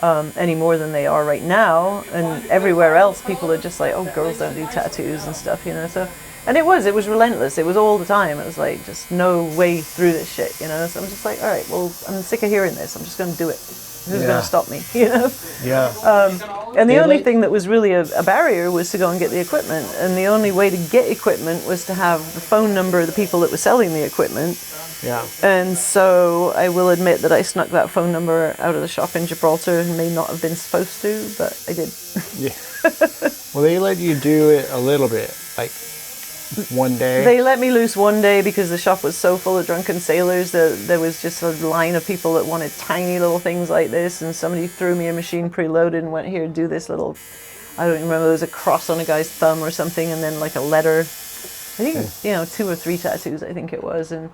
any more than they are right now. And everywhere else, people are just like, oh, girls don't do tattoos and stuff, you know. So, and it was relentless. It was all the time. It was like just no way through this shit, you know. So I'm just like, all right, well, I'm sick of hearing this. I'm just going to do it. Who's going to stop me, you know? Yeah. And the only thing that was really a barrier was to go and get the equipment. And the only way to get equipment was to have the phone number of the people that were selling the equipment. Yeah. And so I will admit that I snuck that phone number out of the shop in Gibraltar and may not have been supposed to, but I did. Yeah. Well, they let you do it a little bit, like one day. They let me loose one day because the shop was so full of drunken sailors that there was just a line of people that wanted tiny little things like this, and somebody threw me a machine preloaded and went, here, do this little, I don't remember, there was a cross on a guy's thumb or something, and then like a letter. I think, you know, 2 or 3 tattoos, I think it was. And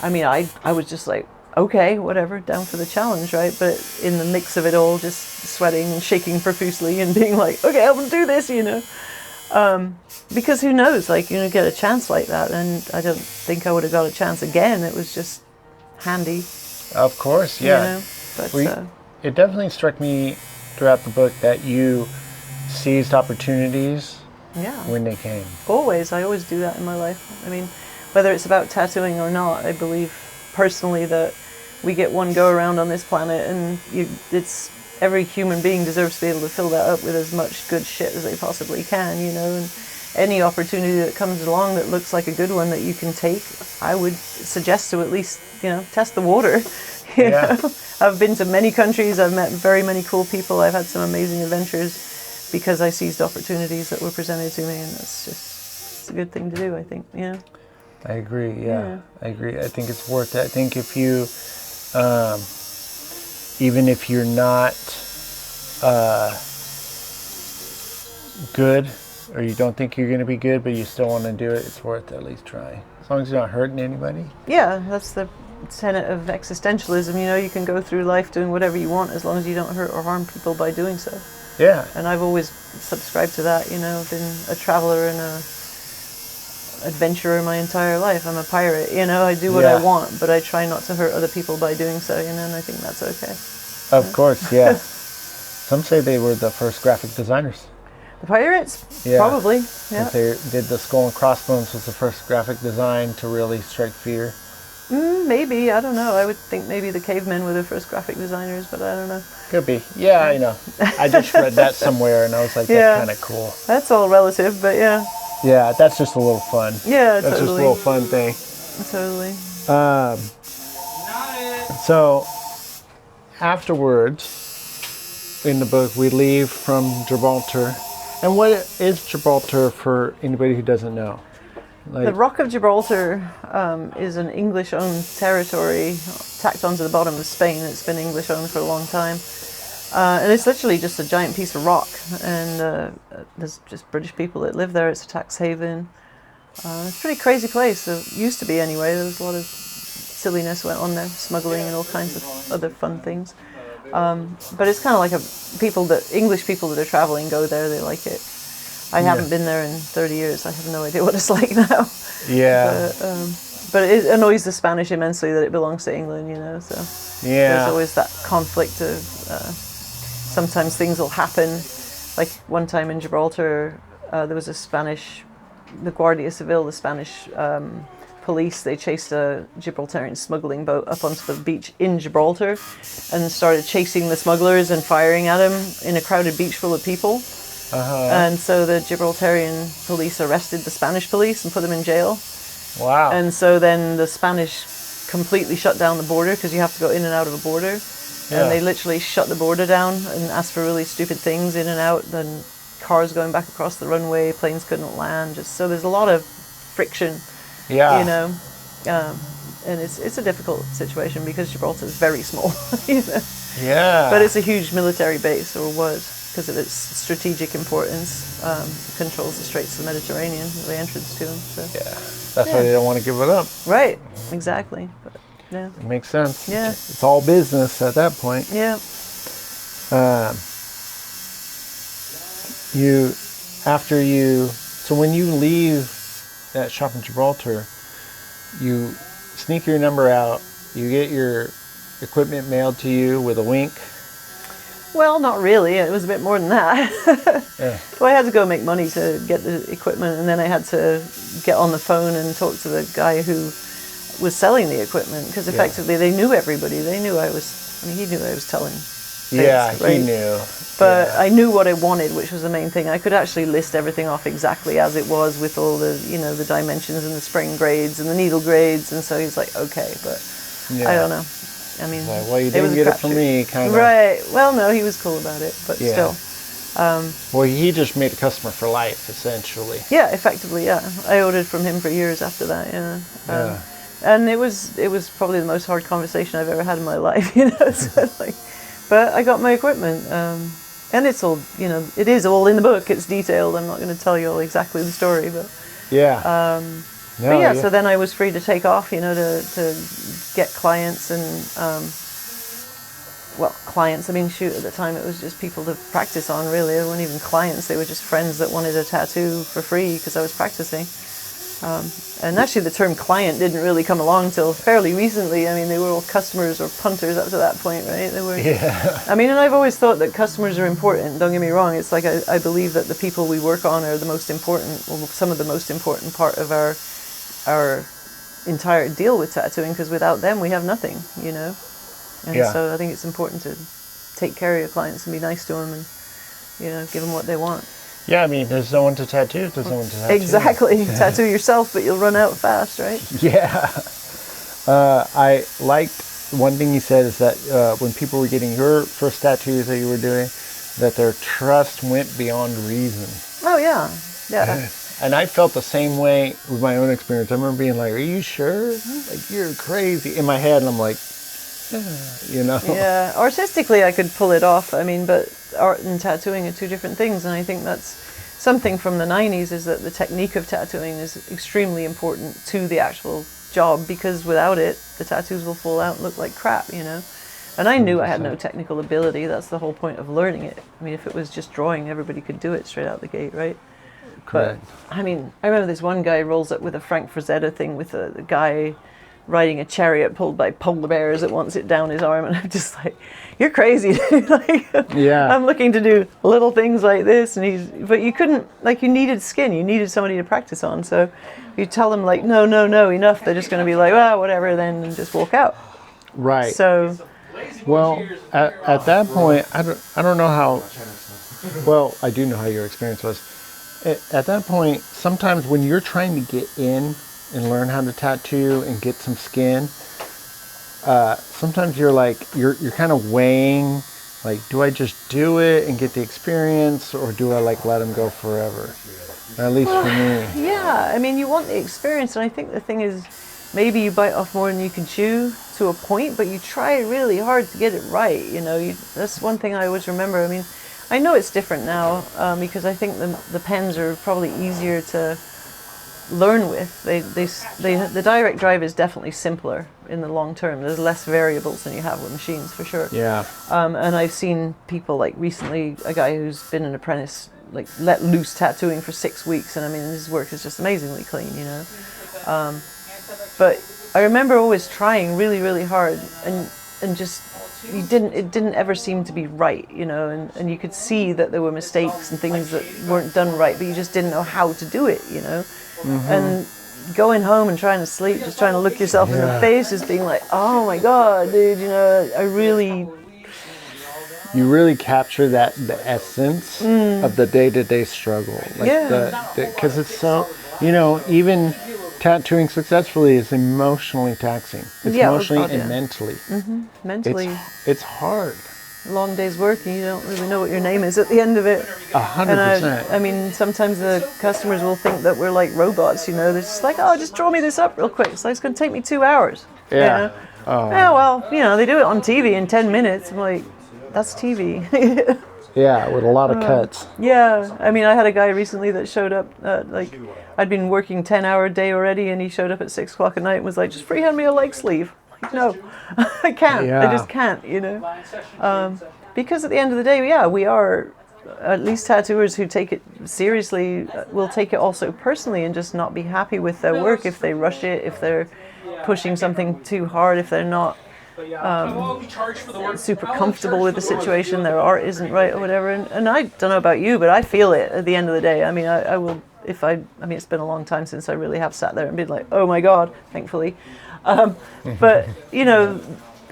I mean, I was just like, okay, whatever, down for the challenge, right? But in the mix of it all, just sweating and shaking profusely and being like, okay, I'm gonna do this, you know. Because who knows, like, you know, get a chance like that, and I don't think I would have got a chance again. It was just handy. Of course, yeah. You know? But, it definitely struck me throughout the book that you seized opportunities when they came. Always. I always do that in my life. I mean, whether it's about tattooing or not, I believe personally that we get one go around on this planet, and every human being deserves to be able to fill that up with as much good shit as they possibly can, you know. And any opportunity that comes along that looks like a good one that you can take, I would suggest to at least, you know, test the water. You know? I've been to many countries, I've met very many cool people, I've had some amazing adventures because I seized opportunities that were presented to me, and it's a good thing to do, I think, you know. I agree, yeah. I agree. I think it's worth it. I think if you, even if you're not good, or you don't think you're going to be good, but you still want to do it, it's worth at least trying. As long as you're not hurting anybody. Yeah, that's the tenet of existentialism. You know, you can go through life doing whatever you want as long as you don't hurt or harm people by doing so. Yeah. And I've always subscribed to that, you know. I've been a traveler and a adventurer my entire life. I'm a pirate, you know. I do what I want, but I try not to hurt other people by doing so, you know, and I think that's okay. Of course, yeah. Some say they were the first graphic designers. The pirates? Yeah. Probably, yeah. They did the skull and crossbones was the first graphic design to really strike fear. Maybe, I don't know. I would think maybe the cavemen were the first graphic designers, but I don't know. Could be. Yeah, I know. I just read that somewhere and I was like, that's kind of cool. That's all relative, but yeah. Yeah, that's just a little fun. Yeah, that's totally. Just a little fun thing. Totally. So, afterwards, in the book, we leave from Gibraltar. And what is Gibraltar for anybody who doesn't know? Like, the Rock of Gibraltar is an English-owned territory tacked onto the bottom of Spain. It's been English-owned for a long time. And it's literally just a giant piece of rock. And there's just British people that live there. It's a tax haven. It's a pretty crazy place. It used to be anyway. There was a lot of silliness went on there, smuggling and all kinds of other fun things. But it's kind of like English people that are traveling go there. They like it. I haven't been there in 30 years. I have no idea what it's like now. Yeah. But it annoys the Spanish immensely that it belongs to England, you know. So there's always that conflict of sometimes things will happen. Like one time in Gibraltar, there was the Guardia Civil, the Spanish police, they chased a Gibraltarian smuggling boat up onto the beach in Gibraltar and started chasing the smugglers and firing at them in a crowded beach full of people. And so the Gibraltarian police arrested the Spanish police and put them in jail. Wow. And so then the Spanish completely shut down the border because you have to go in and out of a border. And they literally shut the border down and asked for really stupid things in and out. Then cars going back across the runway, planes couldn't land. So there's a lot of friction, you know. And it's a difficult situation because Gibraltar is very small, you know. Yeah. But it's a huge military base, or was, because of its strategic importance. Controls the Straits of the Mediterranean, the entrance to them. So. Yeah, that's why they don't want to give it up. Right, exactly. But, yeah. It makes sense. Yeah. It's all business at that point. Yeah. So when you leave that shop in Gibraltar, you sneak your number out, you get your equipment mailed to you with a link. Well, not really. It was a bit more than that. Yeah. Well, I had to go make money to get the equipment, and then I had to get on the phone and talk to the guy who was selling the equipment, because effectively they knew everybody. They knew he knew I was telling things, Yeah, right? he knew. But Yeah. I knew what I wanted, which was the main thing. I could actually list everything off exactly as it was, with all the, the dimensions and the spring grades and the needle grades. And so he's like, okay, but I don't know. I mean, Like, well, you it was didn't a get it from crapshoot. me, kind of. Right. Well, no, he was cool about it, but Yeah. still. Well, he just made a customer for life, essentially. Yeah, effectively, yeah. I ordered from him for years after that, yeah. Yeah. And it was probably the most hard conversation I've ever had in my life, So, like, but I got my equipment, and it's all, it is all in the book. It's detailed. I'm not going to tell you all exactly the story, but Yeah. but yeah. So then I was free to take off, to get clients and. Clients, I mean, shoot, at the time it was just people to practice on, really. They weren't even clients, they were just friends that wanted a tattoo for free because I was practicing. And actually the term client didn't really come along till fairly recently. I mean, they were all customers or punters up to that point, right? They were. Yeah. I mean, and I've always thought that customers are important, don't get me wrong. It's like I believe that the people we work on are the most important, or some of the most important part of our entire deal with tattooing, because without them we have nothing, And Yeah. so I think it's important to take care of your clients and be nice to them and, give them what they want. Yeah, I mean, there's no one to tattoo. There's no one to tattoo. Exactly. Tattoo yourself, but you'll run out fast, right? Yeah. I liked one thing you said is that when people were getting your first tattoos that you were doing, that their trust went beyond reason. Oh, yeah. Yeah. And I felt the same way with my own experience. I remember being like, are you sure? Like, you're crazy. In my head, and I'm like, Yeah, artistically I could pull it off. I mean, but art and tattooing are two different things, and I think that's something from the 90s, is that the technique of tattooing is extremely important to the actual job, because without it, the tattoos will fall out and look like crap, And I knew I had no technical ability. That's the whole point of learning it. I mean, if it was just drawing, everybody could do it straight out the gate, right? Correct. But, I mean, I remember this one guy rolls up with a Frank Frazetta thing with a guy riding a chariot pulled by polar bears that wants it down his arm, and I'm just like, you're crazy, dude. Yeah. I'm looking to do little things like this, and but you couldn't, you needed skin, you needed somebody to practice on, so you tell them no, enough, they're just going to be like, well, whatever, then, and just walk out. Right. So, well, at that point, I don't know how, well, I do know how your experience was. At that point, sometimes when you're trying to get in and learn how to tattoo and get some skin, sometimes you're kind of weighing, do I just do it and get the experience, or do I let them go forever? At least for me. Yeah, I mean, you want the experience, and I think the thing is, maybe you bite off more than you can chew to a point, but you try really hard to get it right, that's one thing I always remember. I mean, I know it's different now, because I think the pens are probably easier to learn with. The direct drive is definitely simpler in the long term. There's less variables than you have with machines, for sure. Yeah. And I've seen people, recently, a guy who's been an apprentice, let loose tattooing for 6 weeks, and I mean, his work is just amazingly clean, But I remember always trying really, really hard, and just it didn't ever seem to be right, and you could see that there were mistakes and things that weren't done right, but you just didn't know how to do it, Mm-hmm. And going home and trying to sleep, just trying to look yourself in the face, just being like, oh my God, dude, You really capture the essence of the day-to-day struggle. Because it's so, even tattooing successfully is emotionally taxing. It's emotionally and mentally. Mm-hmm. Mentally. It's hard. Long day's work, and you don't really know what your name is at the end of it. 100%. I mean, sometimes the customers will think that we're like robots, They're just like, oh, just draw me this up real quick. So it's going to take me 2 hours. Yeah. Oh. Yeah, well, they do it on TV in 10 minutes. I'm like, that's TV. Yeah, with a lot of cuts. Yeah. I mean, I had a guy recently that showed up, I'd been working 10-hour day already, and he showed up at 6 o'clock at night and was like, just freehand me a leg sleeve. No, I can't. Yeah. I just can't, because at the end of the day, we are, at least tattooers who take it seriously, will take it also personally and just not be happy with their work if they rush it, if they're pushing something too hard, if they're not super comfortable with the situation, their art isn't right or whatever. And I don't know about you, but I feel it at the end of the day. I mean, I will, I mean, it's been a long time since I really have sat there and been like, oh my God, thankfully. But, you know,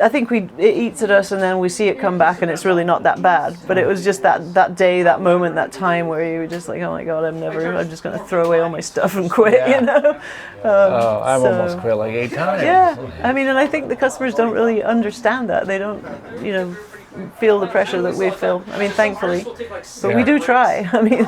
I think it eats at us and then we see it come back and it's really not that bad. But it was just that day, that moment, that time where you were just like, oh my God, I'm just going to throw away all my stuff and quit, you know? I've almost quit like 8 times. Yeah, I mean, and I think the customers don't really understand that. They don't, you know, feel the pressure that we feel. I mean, thankfully, but we do try. I mean,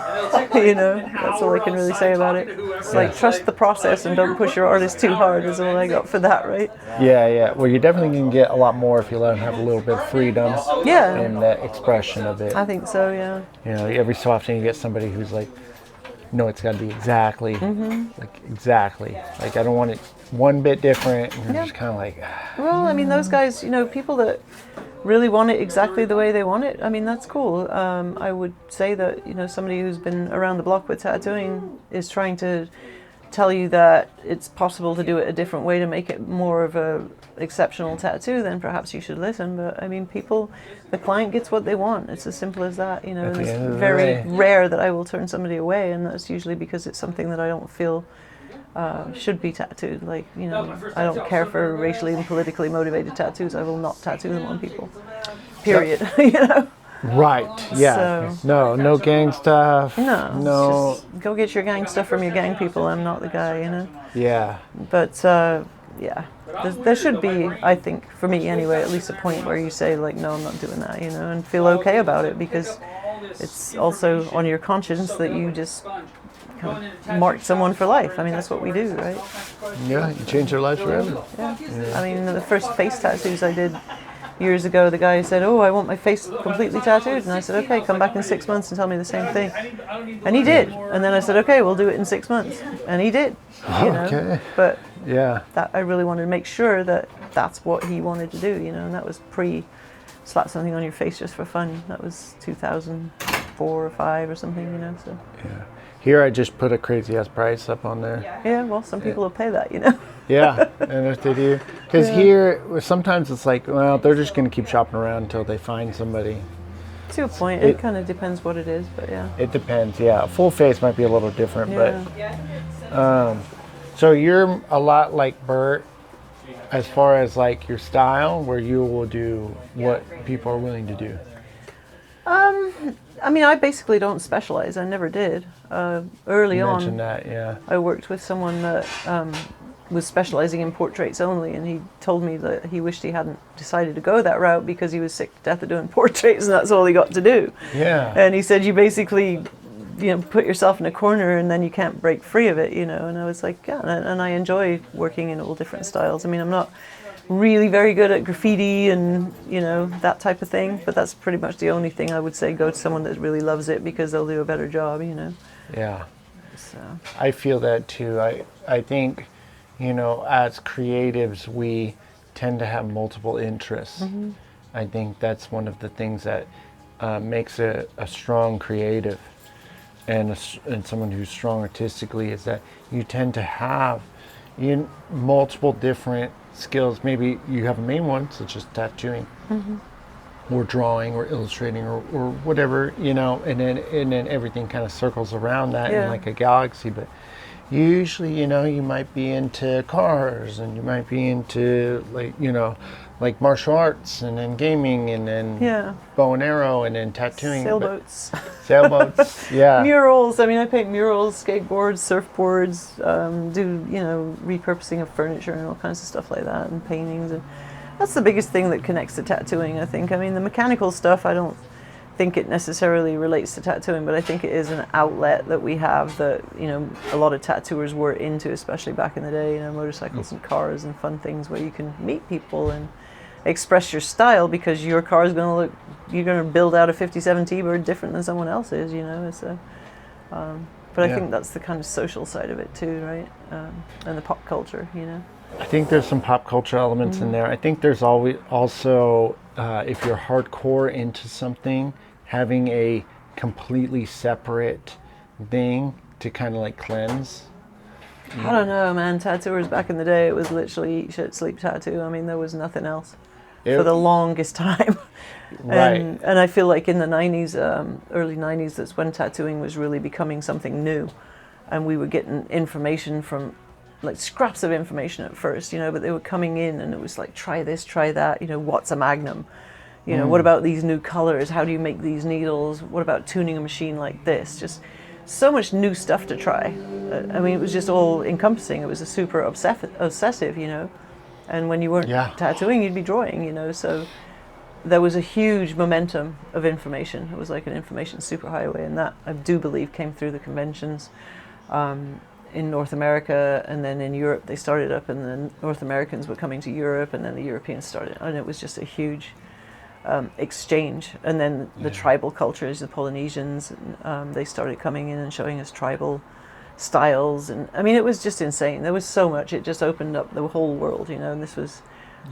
you know, that's all I can really say about it. It's like trust the process and don't push your artist too hard is all I got for that, right? Yeah. Well, you're definitely going to get a lot more if you let them have a little bit of freedom. Yeah. And that expression of it. I think so. Yeah. You know, every so often you get somebody who's like, no, it's got to be exactly, like exactly. Like I don't want it one bit different. And you're just kind of like. Well, I mean, those guys, you know, people that really want it exactly the way they want it, I mean, that's cool. I would say that, you know, somebody who's been around the block with tattooing is trying to tell you that it's possible to do it a different way to make it more of a exceptional tattoo, then perhaps you should listen. But I mean, the client gets what they want. It's as simple as that, you know. And it's very rare that I will turn somebody away, and that's usually because it's something that I don't feel should be tattooed. Like, you know, I don't care for racially and politically motivated tattoos. I will not tattoo them on people. Period. You know. Right. Yeah. So, no gang stuff. No. Just go get your gang stuff from your gang people. I'm not the guy, you know. Yeah. But yeah, there should be, I think, for me anyway, at least a point where you say like, no, I'm not doing that, you know, and feel okay about it, because it's also on your conscience that you just kind of marked someone for life. I mean, that's what we do, right? Yeah, you change their life forever. Yeah. I mean, the first face tattoos I did years ago, the guy said, oh, I want my face completely tattooed. And I said, okay, come back in 6 months and tell me the same thing. And he did. And then I said, okay, we'll do it in 6 months. And he did. You know? But that I really wanted to make sure that that's what he wanted to do, you know, and that was slap something on your face just for fun. That was 2004 or 5 or something, you know. So. Yeah. Here I just put a crazy ass price up on there. Yeah, well, some people will pay that, you know. Yeah, and if they do, because here sometimes it's like, well, they're just going to keep shopping around until they find somebody. To a point, it kind of depends what it is, but yeah. It depends, yeah. A full face might be a little different, but so you're a lot like Bert as far as like your style, where you will do what people are willing to do. I mean, I basically don't specialize. I never did. Early you on, mentioned that, yeah. I worked with someone that was specializing in portraits only, and he told me that he wished he hadn't decided to go that route because he was sick to death of doing portraits, and that's all he got to do. Yeah. And he said, you basically, you know, put yourself in a corner and then you can't break free of it, you know. And I was like, yeah, and I enjoy working in all different styles. I mean, I'm not really very good at graffiti and, you know, that type of thing, but that's pretty much the only thing I would say go to someone that really loves it, because they'll do a better job, you know. Yeah. So I feel that too. I think, you know, as creatives, we tend to have multiple interests. Mm-hmm. I think that's one of the things that makes a strong creative and someone who's strong artistically, is that you tend to have multiple different skills. Maybe you have a main one, such as tattooing, or drawing, or illustrating, or whatever, you know, and then everything kind of circles around that in like a galaxy. But usually, you know, you might be into cars, and you might be into, like, you know, like martial arts, and then gaming, and then bow and arrow, and then tattooing. Sailboats, yeah. Murals. I mean, I paint murals, skateboards, surfboards, do, you know, repurposing of furniture and all kinds of stuff like that, and paintings. And that's the biggest thing that connects to tattooing, I think. I mean, the mechanical stuff, I don't think it necessarily relates to tattooing, but I think it is an outlet that we have that, you know, a lot of tattooers were into, especially back in the day, you know, motorcycles and cars and fun things where you can meet people and express your style, because your car is going to you're going to build out a 57 T-Bird different than someone else's, you know. So, but I think that's the kind of social side of it too, right? And the pop culture, you know. I think there's some pop culture elements in there. I think there's always also, if you're hardcore into something, having a completely separate thing to kind of like cleanse. I don't know, man. Tattooers back in the day, it was literally eat, shit, sleep, tattoo. I mean, there was nothing else. for the longest time. Right. And I feel like in the 90s, early 90s, that's when tattooing was really becoming something new. And we were getting information from, like, scraps of information at first, you know, but they were coming in and it was like, try this, try that, you know, what's a magnum? You know, what about these new colors? How do you make these needles? What about tuning a machine like this? Just so much new stuff to try. I mean, it was just all encompassing. It was a super obsessive, you know. And when you weren't tattooing, you'd be drawing, you know, so there was a huge momentum of information. It was like an information superhighway, and that, I do believe, came through the conventions in North America, and then in Europe they started up, and then North Americans were coming to Europe, and then the Europeans started, and it was just a huge exchange. And then the tribal cultures, the Polynesians, they started coming in and showing us tribal styles, and I mean, it was just insane. There was so much. It just opened up the whole world, you know, and this was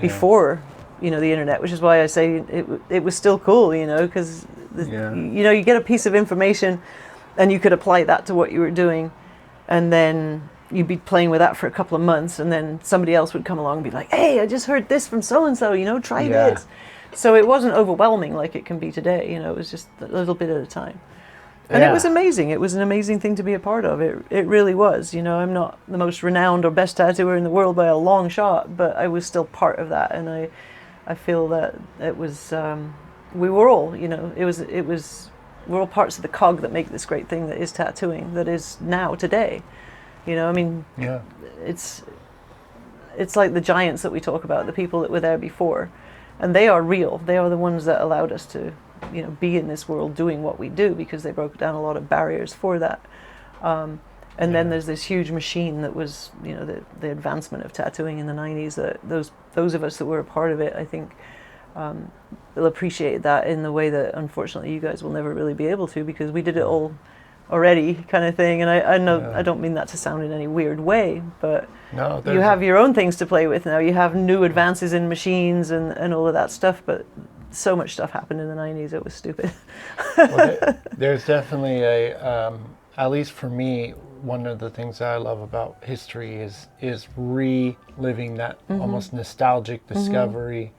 before, you know, the internet, which is why I say it was still cool, you know, because you know, you get a piece of information and you could apply that to what you were doing, and then you'd be playing with that for a couple of months, and then somebody else would come along and be like, hey, I just heard this from so and so, you know, try this. So it wasn't overwhelming like it can be today, you know. It was just a little bit at a time. And it was amazing. It was an amazing thing to be a part of. It really was. You know, I'm not the most renowned or best tattooer in the world by a long shot, but I was still part of that, and I feel that it was, we were all, you know, we're all parts of the cog that make this great thing that is tattooing, that is now, today. You know, I mean, it's like the giants that we talk about, the people that were there before, and they are real. They are the ones that allowed us to, you know, be in this world doing what we do, because they broke down a lot of barriers for that. And then there's this huge machine that was, you know, the advancement of tattooing in the 90s, that those of us that were a part of it, I think, will appreciate that in the way that unfortunately you guys will never really be able to, because we did it all already, kind of thing. And I know I don't mean that to sound in any weird way, but you have your own things to play with now. You have new advances in machines and all of that stuff, but so much stuff happened in the 90s, it was stupid. Well, there's definitely at least for me, one of the things that I love about history is reliving that almost nostalgic discovery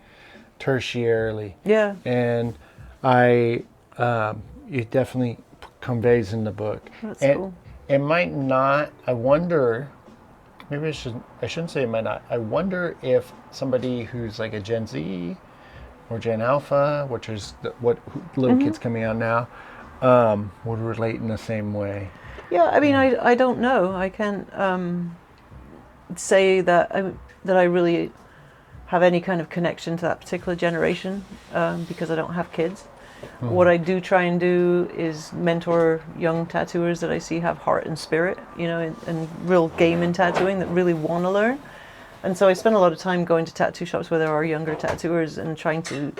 tertiarily. Yeah. And it definitely conveys in the book. That's cool. It might not, I wonder, maybe I shouldn't say it might not. I wonder if somebody who's like a Gen Z or Gen Alpha, which is what little kids coming out now, would relate in the same way. Yeah, I mean, I don't know. I can't say that I really have any kind of connection to that particular generation, because I don't have kids. What I do try and do is mentor young tattooers that I see have heart and spirit, you know, and real game in tattooing, that really want to learn. And so I spend a lot of time going to tattoo shops where there are younger tattooers and trying to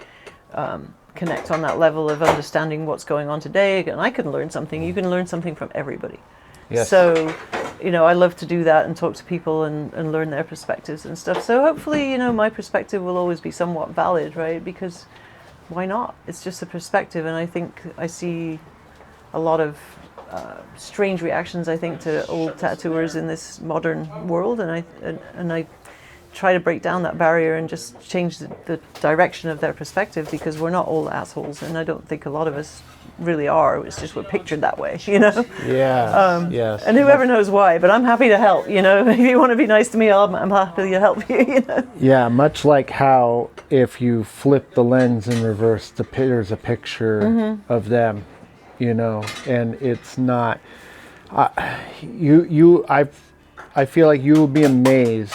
connect on that level of understanding what's going on today. And I can learn something. You can learn something from everybody. Yes. So, you know, I love to do that and talk to people and learn their perspectives and stuff. So hopefully, you know, my perspective will always be somewhat valid, right? Because why not? It's just a perspective. And I think I see a lot of strange reactions, I think, to old tattooers in this modern world. And I try to break down that barrier and just change the direction of their perspective, because we're not all assholes, and I don't think a lot of us really are. It's just we're pictured that way, you know? Yeah. Yes. And whoever knows why, but I'm happy to help, you know? If you want to be nice to me, I'm happy to help you, you know? Yeah, much like how if you flip the lens in reverse, there's a picture of them, you know, and it's not... I feel like you will be amazed.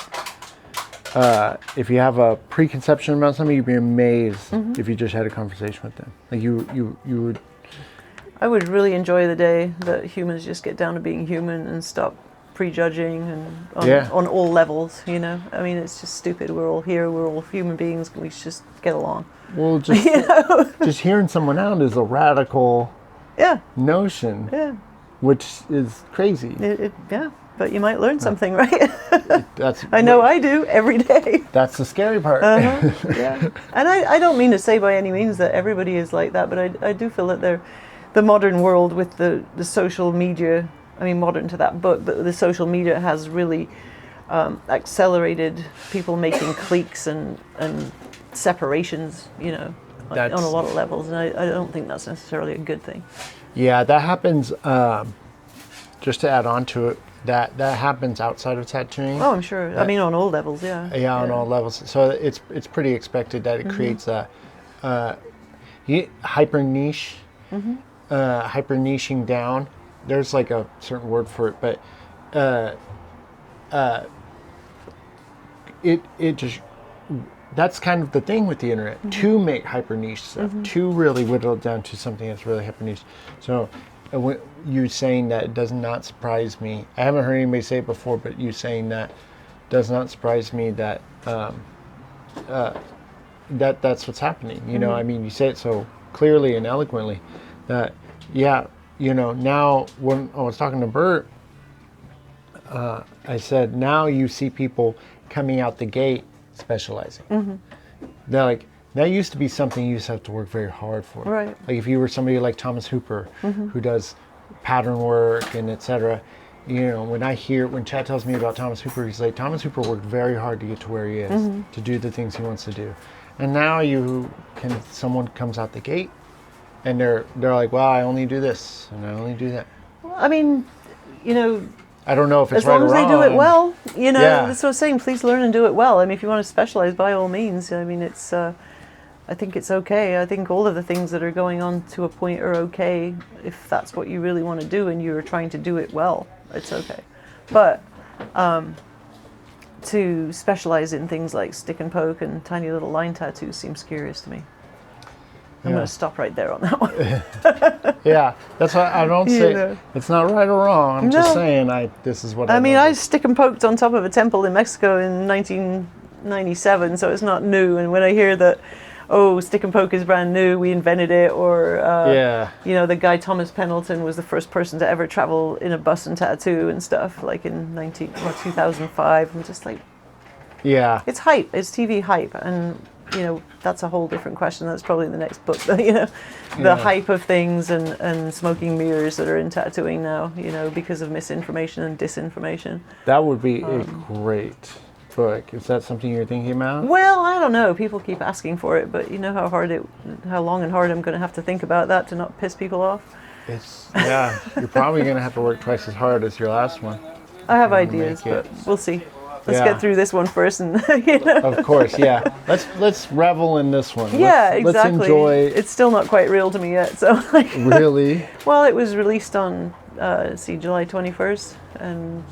If you have a preconception about something, you'd be amazed if you just had a conversation with them. Like you would. I would really enjoy the day that humans just get down to being human and stop prejudging and on all levels. You know, I mean, it's just stupid. We're all here. We're all human beings. We should just get along. Well, just just hearing someone out is a radical notion. Yeah. Which is crazy. Yeah. But you might learn something, right? I know I do every day. That's the scary part. Yeah. And I don't mean to say by any means that everybody is like that, but I do feel that the modern world with the social media, I mean, modern to that book, but the social media has really accelerated people making cliques and separations, you know, on a lot of levels, and I don't think that's necessarily a good thing. Yeah, that happens. Just to add on to it, that happens outside of tattooing. Oh, I'm sure. I mean, on all levels, yeah. Yeah, on all levels. So it's pretty expected that it creates a hyper niche, hyper niching down. There's like a certain word for it, but it just, that's kind of the thing with the internet, to make hyper niche stuff, to really whittle it down to something that's really hyper niche. So you saying that, it does not surprise me. I haven't heard anybody say it before, but you saying that does not surprise me that that's what's happening. You know, I mean, you say it so clearly and eloquently that, yeah, you know, now when I was talking to Bert, I said, now you see people coming out the gate specializing. They're like, that used to be something you used to have to work very hard for. Right. Like if you were somebody like Thomas Hooper, who does pattern work and etc. You know, when Chad tells me about Thomas Hooper, he's like, Thomas Hooper worked very hard to get to where he is, to do the things he wants to do. And now someone comes out the gate and they're like, well, I only do this and I only do that. Well, I mean, you know, I don't know if it's as long as they do it well, you know, Yeah. that's what I'm saying. Please learn and do it well. I mean, if you want to specialize, by all means. I mean, it's. I think it's okay. I think all of the things that are going on to a point are okay if that's what you really want to do and you're trying to do it well. It's okay, but to specialize in things like stick and poke and tiny little line tattoos seems curious to me. I'm going to stop right there on that one. Yeah, that's why I don't say know. It's not right or wrong. I'm just saying this is what I mean, know. I stick and poked on top of a temple in Mexico in 1997, so it's not new. And when I hear that, oh, stick and poke is brand new, we invented it, or you know, the guy Thomas Pendleton was the first person to ever travel in a bus and tattoo and stuff, like in 2005. I'm just like, yeah, it's hype. It's TV hype, and you know, that's a whole different question. That's probably the next book. You know, the hype of things and smoking mirrors that are in tattooing now. You know, because of misinformation and disinformation. That would be a great book. Is that something you're thinking about? Well, I don't know. People keep asking for it, but you know how long and hard I'm going to have to think about that to not piss people off. Yeah, you're probably going to have to work twice as hard as your last one. I have ideas, but we'll see. Let's get through this one first, and you know. Of course, yeah. Let's revel in this one. Yeah, exactly. Let's enjoy. It's still not quite real to me yet, so like. Really? Well, it was released on July 21st, and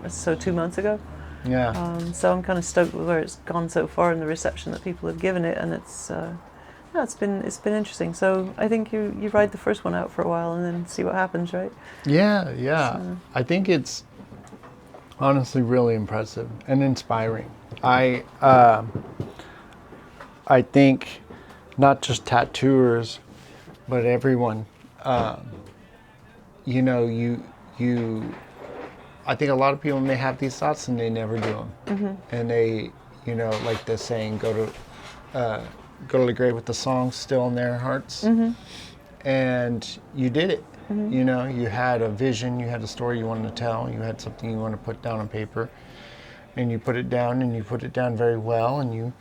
so 2 months ago. Yeah. So I'm kind of stoked with where it's gone so far and the reception that people have given it, and it's been interesting. So I think you ride the first one out for a while and then see what happens, right? Yeah. So. I think it's honestly really impressive and inspiring. I think not just tattooers, but everyone. You know, I think a lot of people may have these thoughts and they never do them. And they, you know, like the saying, go to the grave with the songs still in their hearts. And you did it. You know, you had a vision, you had a story you wanted to tell, you had something you wanted to put down on paper, and you put it down, and you put it down very well, and you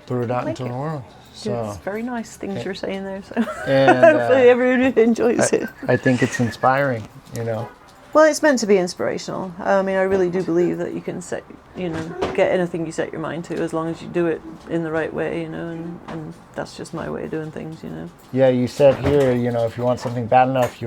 threw it out into the world. So it's very nice things you're saying there. So and, hopefully everyone enjoys it. I think it's inspiring, you know. Well, it's meant to be inspirational. I mean, I really do believe that you can get anything you set your mind to, as long as you do it in the right way, you know, and that's just my way of doing things, you know. Yeah, you said here, you know, if you want something bad enough,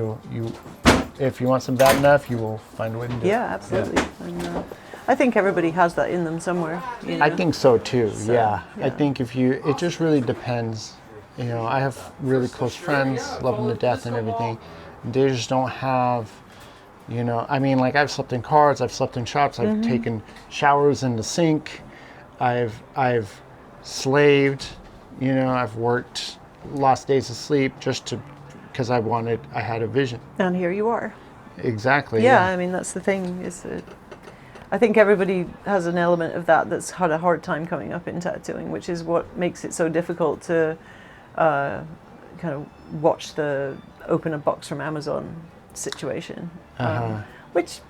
if you want something bad enough, you will find a way to do it. Yeah, absolutely. Yeah. And I think everybody has that in them somewhere. You know? I think so too. So, yeah. I think it just really depends. You know, I have really close friends, love them to death and everything. They just don't have. You know, I mean, like I've slept in cars, I've slept in shops, I've taken showers in the sink, I've slaved, you know, I've worked, lost days of sleep just because I had a vision. And here you are. Exactly. Yeah, I mean, that's the thing. I think everybody has an element of that's had a hard time coming up in tattooing, which is what makes it so difficult to kind of watch the open a box from Amazon situation. Which,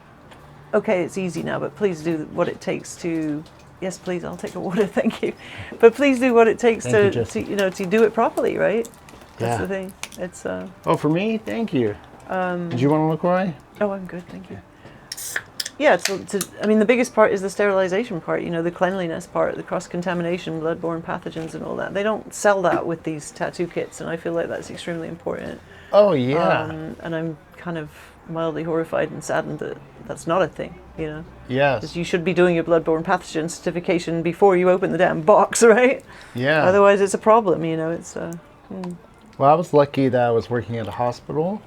okay, it's easy now, but please do what it takes to Yes, please. I'll take a water. Thank you. But please do what it takes Thank you, to Jesse. to do it properly, right? That's Yeah. the thing. It's Oh, for me, thank you. Did you want to look, Roy? oh, I'm good. Thank you. Yeah, I mean, the biggest part is the sterilization part, the cleanliness part, the cross-contamination, bloodborne pathogens and all that. They don't sell that with these tattoo kits, and I feel like that's extremely important. Oh, yeah. And I'm kind of mildly horrified and saddened that that's not a thing, Yes. Because you should be doing your bloodborne pathogen certification before you open the damn box, right? Yeah. Otherwise, it's a problem, it's... Well, I was lucky that I was working at a hospital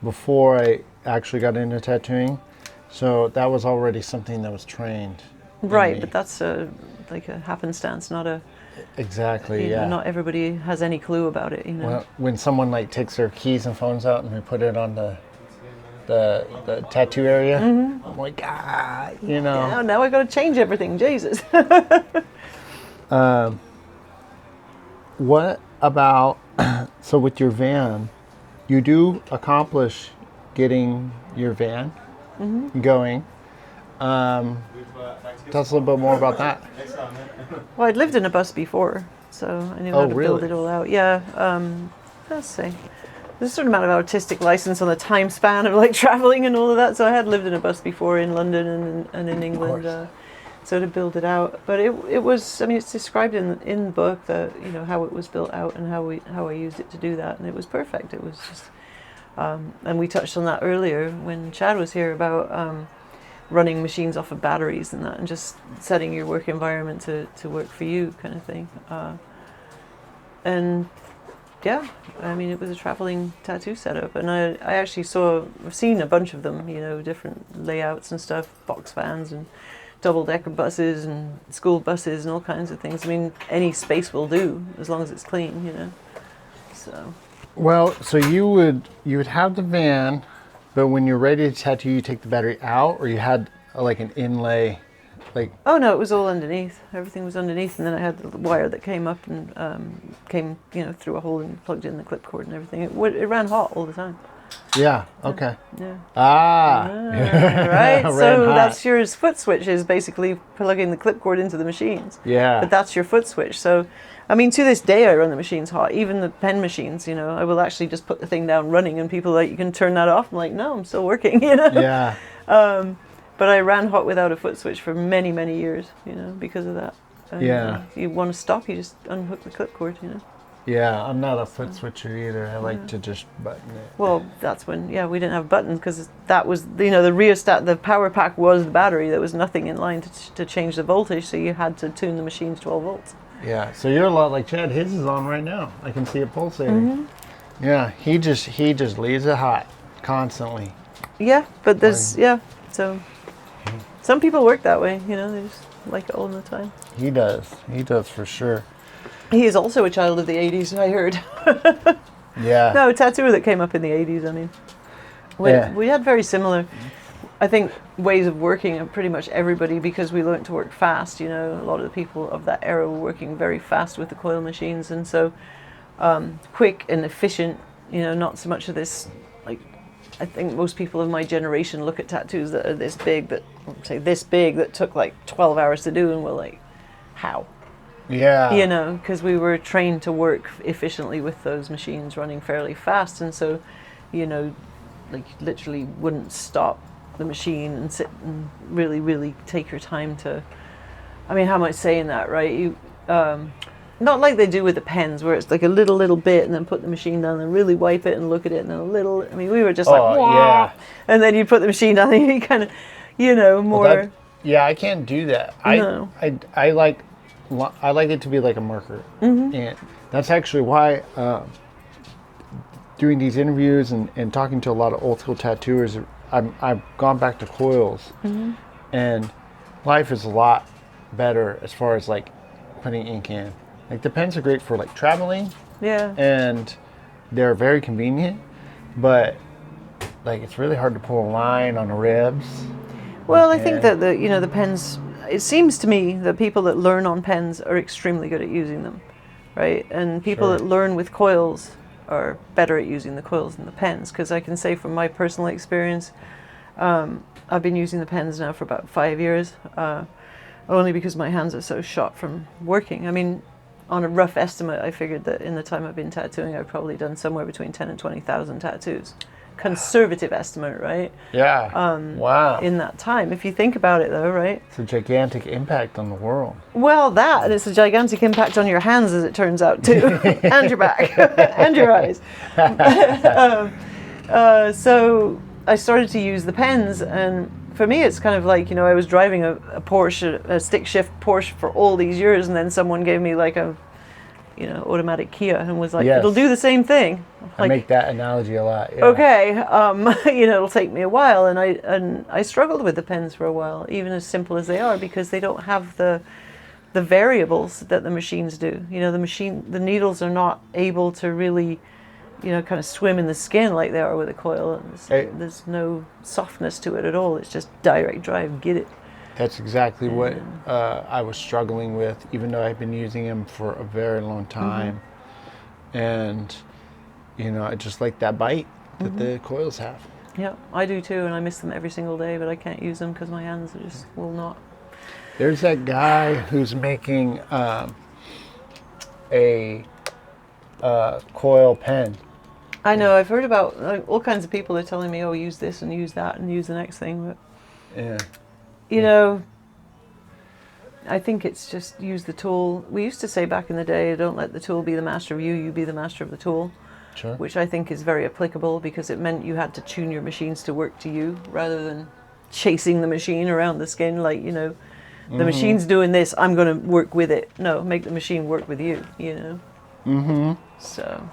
before I actually got into tattooing. So that was already something that was trained. in Right, me. but that's like a happenstance, not a... Exactly, Not everybody has any clue about it, Well, when someone like takes their keys and phones out and we put it on the tattoo area, I'm like, Yeah, now I got to change everything, Jesus. What about, so with your van, you do accomplish getting your van going. Tell us a little bit more about that. Well, I'd lived in a bus before, so I knew how to build really? it all out. Yeah, let's see. There's a certain amount of artistic license on the time span of like traveling and all of that. So I had lived in a bus before in London and in England, so to build it out. But it was, I mean, it's described in the book that how it was built out and how I used it to do that, and it was perfect. It was just, and we touched on that earlier when Chad was here about running machines off of batteries and that, and just setting your work environment to work for you, kind of thing. And yeah, I mean, it was a traveling tattoo setup, and I actually I've seen a bunch of them, different layouts and stuff, box vans and double-decker buses and school buses and all kinds of things. I mean, any space will do as long as it's clean, So. Well, so you would have the van, but when you're ready to tattoo, you take the battery out, or you had like an inlay, like... Oh no, it was all underneath. Everything was underneath, and then I had the wire that came up and came, through a hole and plugged in the clip cord and everything. It ran hot all the time. Yeah. Okay. Yeah. Right. So hot. that's your foot switch, is basically plugging the clip cord into the machines. Yeah. But that's your foot switch. So, I mean, to this day, I run the machines hot. Even the pen machines, I will actually just put the thing down running, and people are like, you can turn that off. I'm like, no, I'm still working. Yeah. But I ran hot without a foot switch for many, many years, because of that. And, Yeah. You want to stop, you just unhook the clip cord, Yeah, I'm not a foot switcher either. I like to just button it. Well, that's when, we didn't have buttons, because that was, the rheostat, the power pack was the battery. There was nothing in line to change the voltage, so you had to tune the machine to 12 volts. Yeah, so you're a lot like Chad. His is on right now. I can see it pulsating. Yeah, he just leaves it hot constantly. Yeah, but there's, so some people work that way, they just like it all the time. He does for sure. He is also a child of the 80s, I heard. Yeah. No, a tattooer that came up in the 80s, I mean. We had very similar, I think, ways of working of pretty much everybody, because we learned to work fast, A lot of the people of that era were working very fast with the coil machines, and so quick and efficient, not so much of this, like, I think most people of my generation look at tattoos that are this big, that took like 12 hours to do, and we're like, how? Yeah. Because we were trained to work efficiently with those machines running fairly fast, and so, like, literally wouldn't stop the machine and sit and really, really take your time to, I mean, how am I saying that, right? You, not like they do with the pens, where it's like a little bit, and then put the machine down and really wipe it and look at it, and then a little, I mean, we were just like, wah! Yeah. And then you put the machine down and you kind of, more. Well, yeah, I can't do that. No. I like it to be like a marker, and that's actually why doing these interviews and talking to a lot of old school tattooers, I've gone back to coils, and life is a lot better as far as like putting ink in. Like, the pens are great for like traveling, and they're very convenient, but like it's really hard to pull a line on the ribs. Well, I think that the pens, it seems to me that people that learn on pens are extremely good at using them, right? And people that learn with coils are better at using the coils than the pens, because I can say from my personal experience, I've been using the pens now for about 5 years. A only because my hands are so shot from working. I mean, on a rough estimate, I figured that in the time I've been tattooing, I've probably done somewhere between 10 and 20,000 tattoos. Conservative estimate, right? Yeah. Wow. In that time. If you think about it, though, right? It's a gigantic impact on the world. Well, and it's a gigantic impact on your hands, as it turns out, too. And your back. And your eyes. So I started to use the pens, and for me, it's kind of like, I was driving a Porsche, a stick shift Porsche for all these years, and then someone gave me like a, automatic Kia, and was like, Yes. It'll do the same thing. I make that analogy a lot. Yeah. Okay, it'll take me a while, and I struggled with the pens for a while, even as simple as they are, because they don't have the variables that the machines do. The needles are not able to really, kind of swim in the skin like they are with a coil. There's no softness to it at all. It's just direct drive, get it. That's exactly what I was struggling with, even though I've been using them for a very long time. And, I just like that bite that the coils have. Yeah, I do too, and I miss them every single day, but I can't use them because my hands just will not. There's that guy who's making a coil pen. I know, I've heard about all kinds of people are telling me, use this and use that and use the next thing, but I think it's just use the tool. We used to say back in the day, don't let the tool be the master of you, you be the master of the tool. Sure. Which I think is very applicable, because it meant you had to tune your machines to work to you rather than chasing the machine around the skin like, the machine's doing this, I'm going to work with it. No, make the machine work with you, So,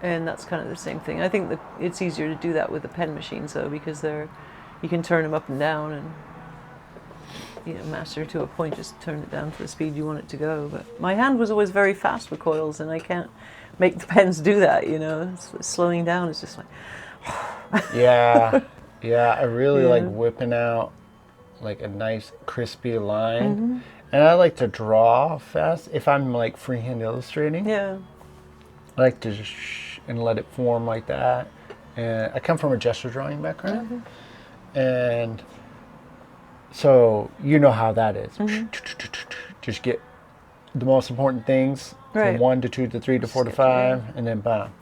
and that's kind of the same thing. I think that it's easier to do that with the pen machines, though, because you can turn them up and down, and master to a point, just turn it down to the speed you want it to go. But my hand was always very fast with coils, and I can't make the pens do that. Slowing down is just like yeah I really like whipping out like a nice crispy line, and I like to draw fast if I'm like freehand illustrating. I like to just and let it form like that. And I come from a gesture drawing background, and so you know how that is. Just get the most important things from 1 to 2 to 3 to 4 to 5, and then bam.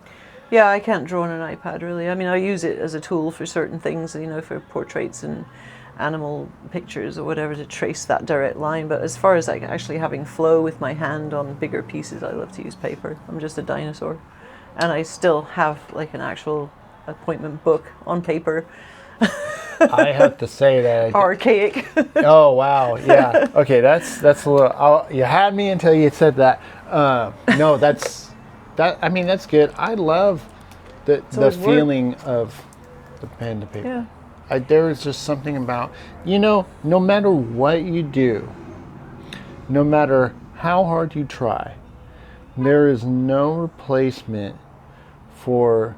Yeah, I can't draw on an iPad really. I mean, I use it as a tool for certain things, for portraits and animal pictures or whatever, to trace that direct line. But as far as like actually having flow with my hand on bigger pieces, I love to use paper. I'm just a dinosaur. And I still have like an actual appointment book on paper. I have to say that archaic. Oh wow, yeah. Okay, that's a little. You had me until you said that. No, that's good. I love the feeling of the pen to paper. Yeah. There is just something about no matter what you do, no matter how hard you try, there is no replacement for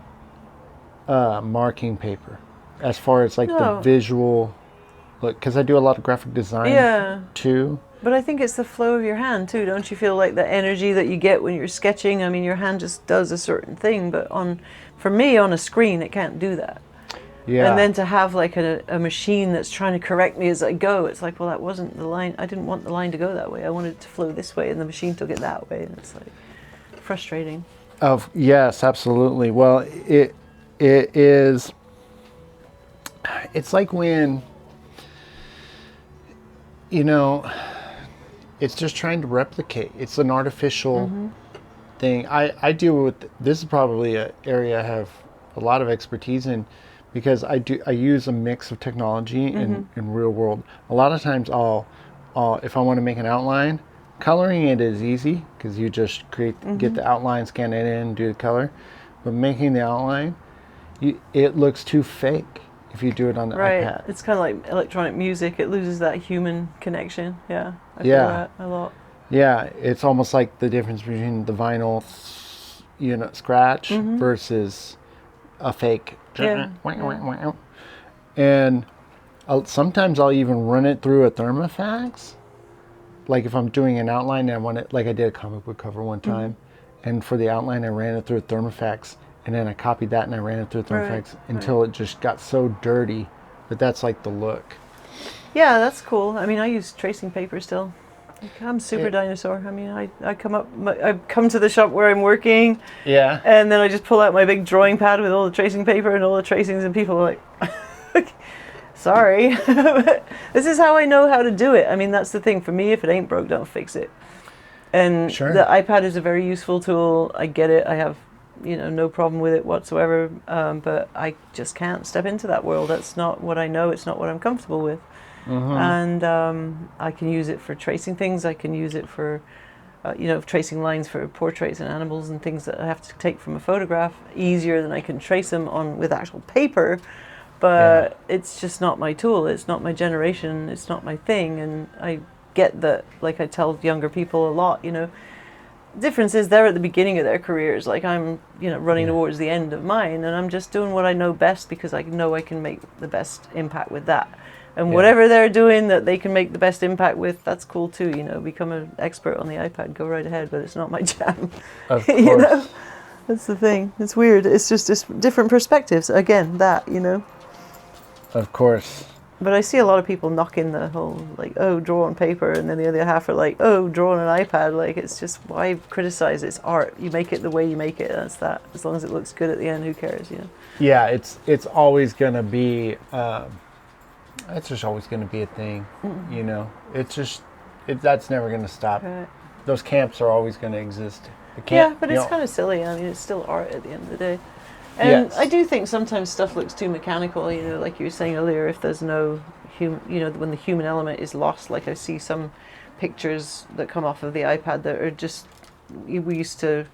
marking paper. As far as like the visual look, because I do a lot of graphic design too. But I think it's the flow of your hand too. Don't you feel like the energy that you get when you're sketching? I mean, your hand just does a certain thing, but for me on a screen, it can't do that. Yeah. And then to have like a machine that's trying to correct me as I go, it's like, well, that wasn't the line. I didn't want the line to go that way. I wanted it to flow this way, and the machine took it that way, and it's like frustrating. Yes, absolutely. Well, it is. It's like when, it's just trying to replicate. It's an artificial thing. I deal with, this is probably an area I have a lot of expertise in, because I use a mix of technology and real world. A lot of times I'll if I want to make an outline, coloring it is easy because you just get the outline, scan it in, do the color. But making the outline, it looks too fake if you do it on the iPad. It's kind of like electronic music. It loses that human connection. Yeah, I feel that a lot. Yeah, it's almost like the difference between the vinyl, scratch versus a fake. And sometimes I'll even run it through a thermofax. Like if I'm doing an outline and I want it, like I did a comic book cover one time, and for the outline I ran it through a thermofax, and then I copied that and I ran it through a thermofax until it just got so dirty. But that's like the look. Yeah, that's cool. I mean, I use tracing paper still. Like, I'm super dinosaur. I mean, I come to the shop where I'm working, Yeah. and then I just pull out my big drawing pad with all the tracing paper and all the tracings, and people are like, sorry. This is how I know how to do it. I mean, that's the thing. For me, if it ain't broke, don't fix it. And Sure. the iPad is a very useful tool. I get it. I have, no problem with it whatsoever. But I just can't step into that world. That's not what I know. It's not what I'm comfortable with. And I can use it for tracing things. I can use it for, tracing lines for portraits and animals and things that I have to take from a photograph easier than I can trace them on with actual paper. But it's just not my tool. It's not my generation. It's not my thing. And I get that, like I tell younger people a lot, difference is they're at the beginning of their careers. Like I'm, running towards the end of mine, and I'm just doing what I know best because I know I can make the best impact with that. And whatever they're doing that they can make the best impact with, that's cool too. Become an expert on the iPad, go right ahead. But it's not my jam. Of course. That's the thing. It's weird. It's just different perspectives. Again, that. Of course. But I see a lot of people knocking the whole, like, oh, draw on paper, and then the other half are like, oh, draw on an iPad. Like, it's just, why criticize? It's art. You make it the way you make it. That's that. As long as it looks good at the end, who cares? Yeah, it's always gonna be. It's just always gonna be a thing. It's just that's never gonna stop. Right. Those camps are always gonna exist. Yeah, but it's kind of silly. I mean, it's still art at the end of the day. And Yes. I do think sometimes stuff looks too mechanical, like you were saying earlier, if there's no when the human element is lost. Like I see some pictures that come off of the iPad that are just, we used to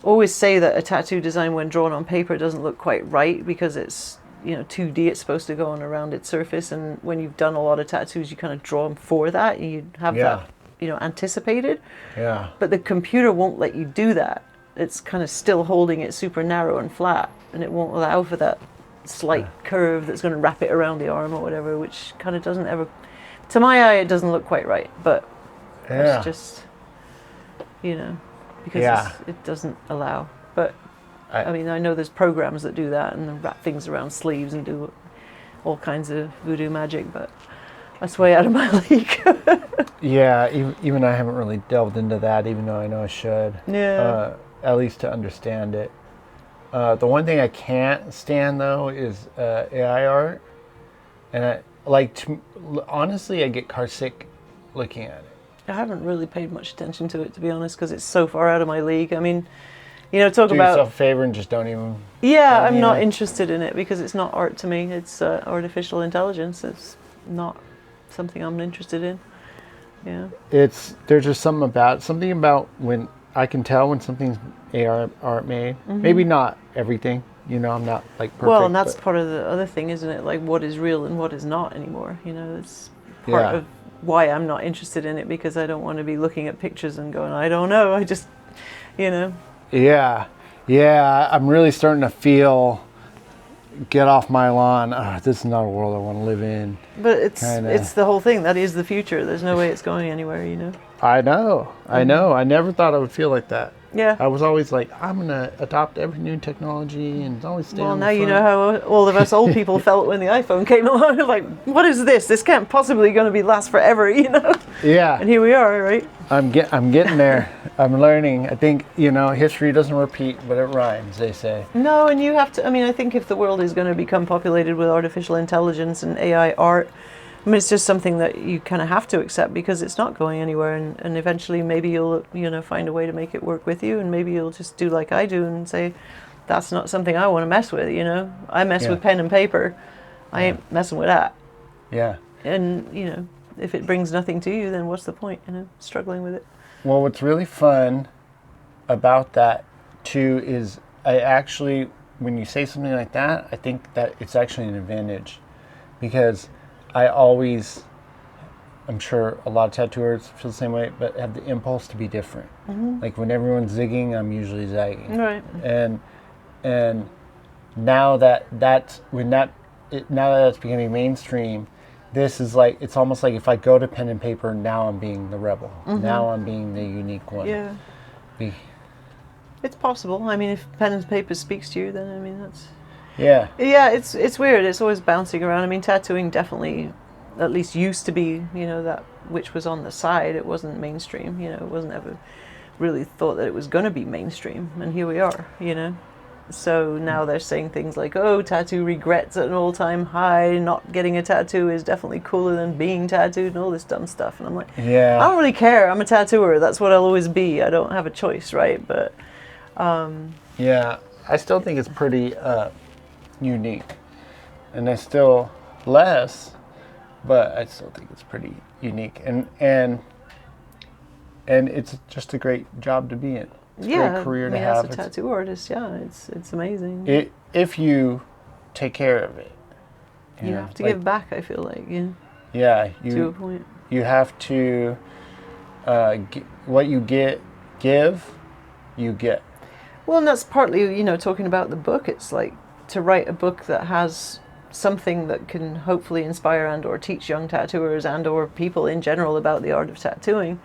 always say that a tattoo design when drawn on paper doesn't look quite right because it's, 2D, it's supposed to go on a rounded surface. And when you've done a lot of tattoos, you kind of draw them for that. And you have that, anticipated. Yeah. But the computer won't let you do that. It's kind of still holding it super narrow and flat, and it won't allow for that slight curve that's going to wrap it around the arm or whatever, which kind of doesn't ever, to my eye, it doesn't look quite right. But it's just, because it doesn't allow. But I mean, I know there's programs that do that and wrap things around sleeves and do all kinds of voodoo magic, but that's way out of my league. Yeah, even I haven't really delved into that, even though I know I should. Yeah. At least to understand it. The one thing I can't stand though is AI art, and honestly, I get car sick looking at it. I haven't really paid much attention to it, to be honest, because it's so far out of my league. I mean, talk Do about yourself a favor and just don't even. Yeah, I'm not interested in it because it's not art to me. It's artificial intelligence. It's not something I'm interested in. Yeah. There's just something about when I can tell when something's AR art made. Maybe not everything. I'm not like perfect. Well, and that's part of the other thing, isn't it? Like what is real and what is not anymore. It's part of why I'm not interested in it, because I don't want to be looking at pictures and going, I don't know. I just, Yeah. I'm really starting to feel. Get off my lawn. This is not a world I want to live in. But it's the whole thing. That is the future. There's no way it's going anywhere, I know. I never thought I would feel like that. Yeah. I was always like, I'm going to adopt every new technology and always stay on the now you front. know how all of us old people felt when the iPhone came along. Like, what is this? This can't possibly going to be last forever, Yeah. And here we are, right? I'm getting there. I'm learning. I think, history doesn't repeat, but it rhymes, they say. No, and you have to, I think if the world is going to become populated with artificial intelligence and AI art, it's just something that you kind of have to accept because it's not going anywhere. And eventually maybe you'll, find a way to make it work with you. And maybe you'll just do like I do and say, that's not something I want to mess with, I mess with pen and paper. I ain't messing with that. Yeah. And, if it brings nothing to you, then what's the point, struggling with it? Well, what's really fun about that too is when you say something like that, I think that it's actually an advantage, because I'm sure a lot of tattooers feel the same way, but have the impulse to be different. Like when everyone's zigging, I'm usually zagging. Right. And now that's becoming mainstream, this is like, it's almost like if I go to pen and paper, now I'm being the rebel. Now I'm being the unique one. Yeah. It's possible. If pen and paper speaks to you, then that's... Yeah. Yeah, it's weird. It's always bouncing around. Tattooing definitely at least used to be, that which was on the side. It wasn't mainstream, it wasn't ever really thought that it was going to be mainstream, and here we are, So now they're saying things like, oh, tattoo regrets at an all-time high, not getting a tattoo is definitely cooler than being tattooed, and all this dumb stuff. And I'm like, Yeah. I don't really care. I'm a tattooer. That's what I'll always be. I don't have a choice, right? But yeah, I still think it's pretty unique. And it's still less, but I still think it's pretty unique. And it's just a great job to be in. It's a great career to have. As a tattoo artist, it's amazing. If you take care of it. You have to give back, I feel like. Yeah. To a point. You have to, what you give, you get. Well, and that's partly, talking about the book. It's like to write a book that has something that can hopefully inspire and or teach young tattooers and or people in general about the art of tattooing.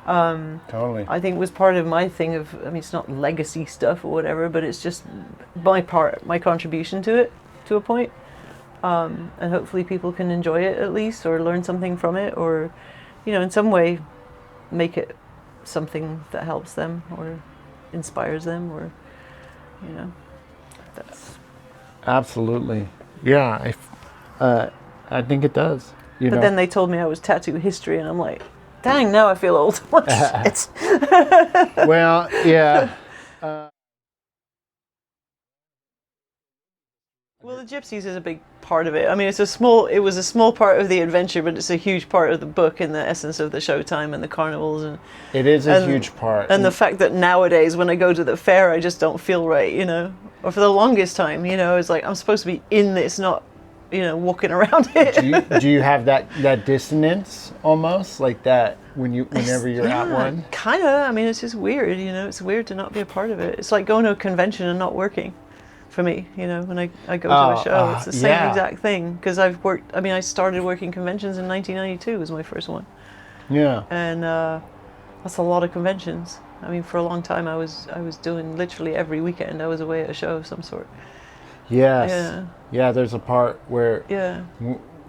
Totally. I think was part of my thing of, it's not legacy stuff or whatever, but it's just my contribution to it, to a point. And hopefully people can enjoy it at least, or learn something from it, or, in some way make it something that helps them or inspires them, or, that's... Absolutely. Yeah, I think it does. But then they told me I was tattoo history, and I'm like, dang, now I feel old. Shit. Well, yeah. Well, the gypsies is a big part of it. It was a small part of the adventure, but it's a huge part of the book and the essence of the Showtime and the carnivals. And it is a huge part. And the fact that nowadays when I go to the fair, I just don't feel right, Or for the longest time, it's like I'm supposed to be in this, not, walking around it. Do you have that dissonance almost like that whenever you're at one? Kind of. It's just weird, It's weird to not be a part of it. It's like going to a convention and not working. For me, when I go to a show, it's the same exact thing. Because I've worked. I started working conventions in 1992. Was my first one. Yeah. And that's a lot of conventions. For a long time, I was doing literally every weekend. I was away at a show of some sort. Yes. Yeah. Yeah. There's a part where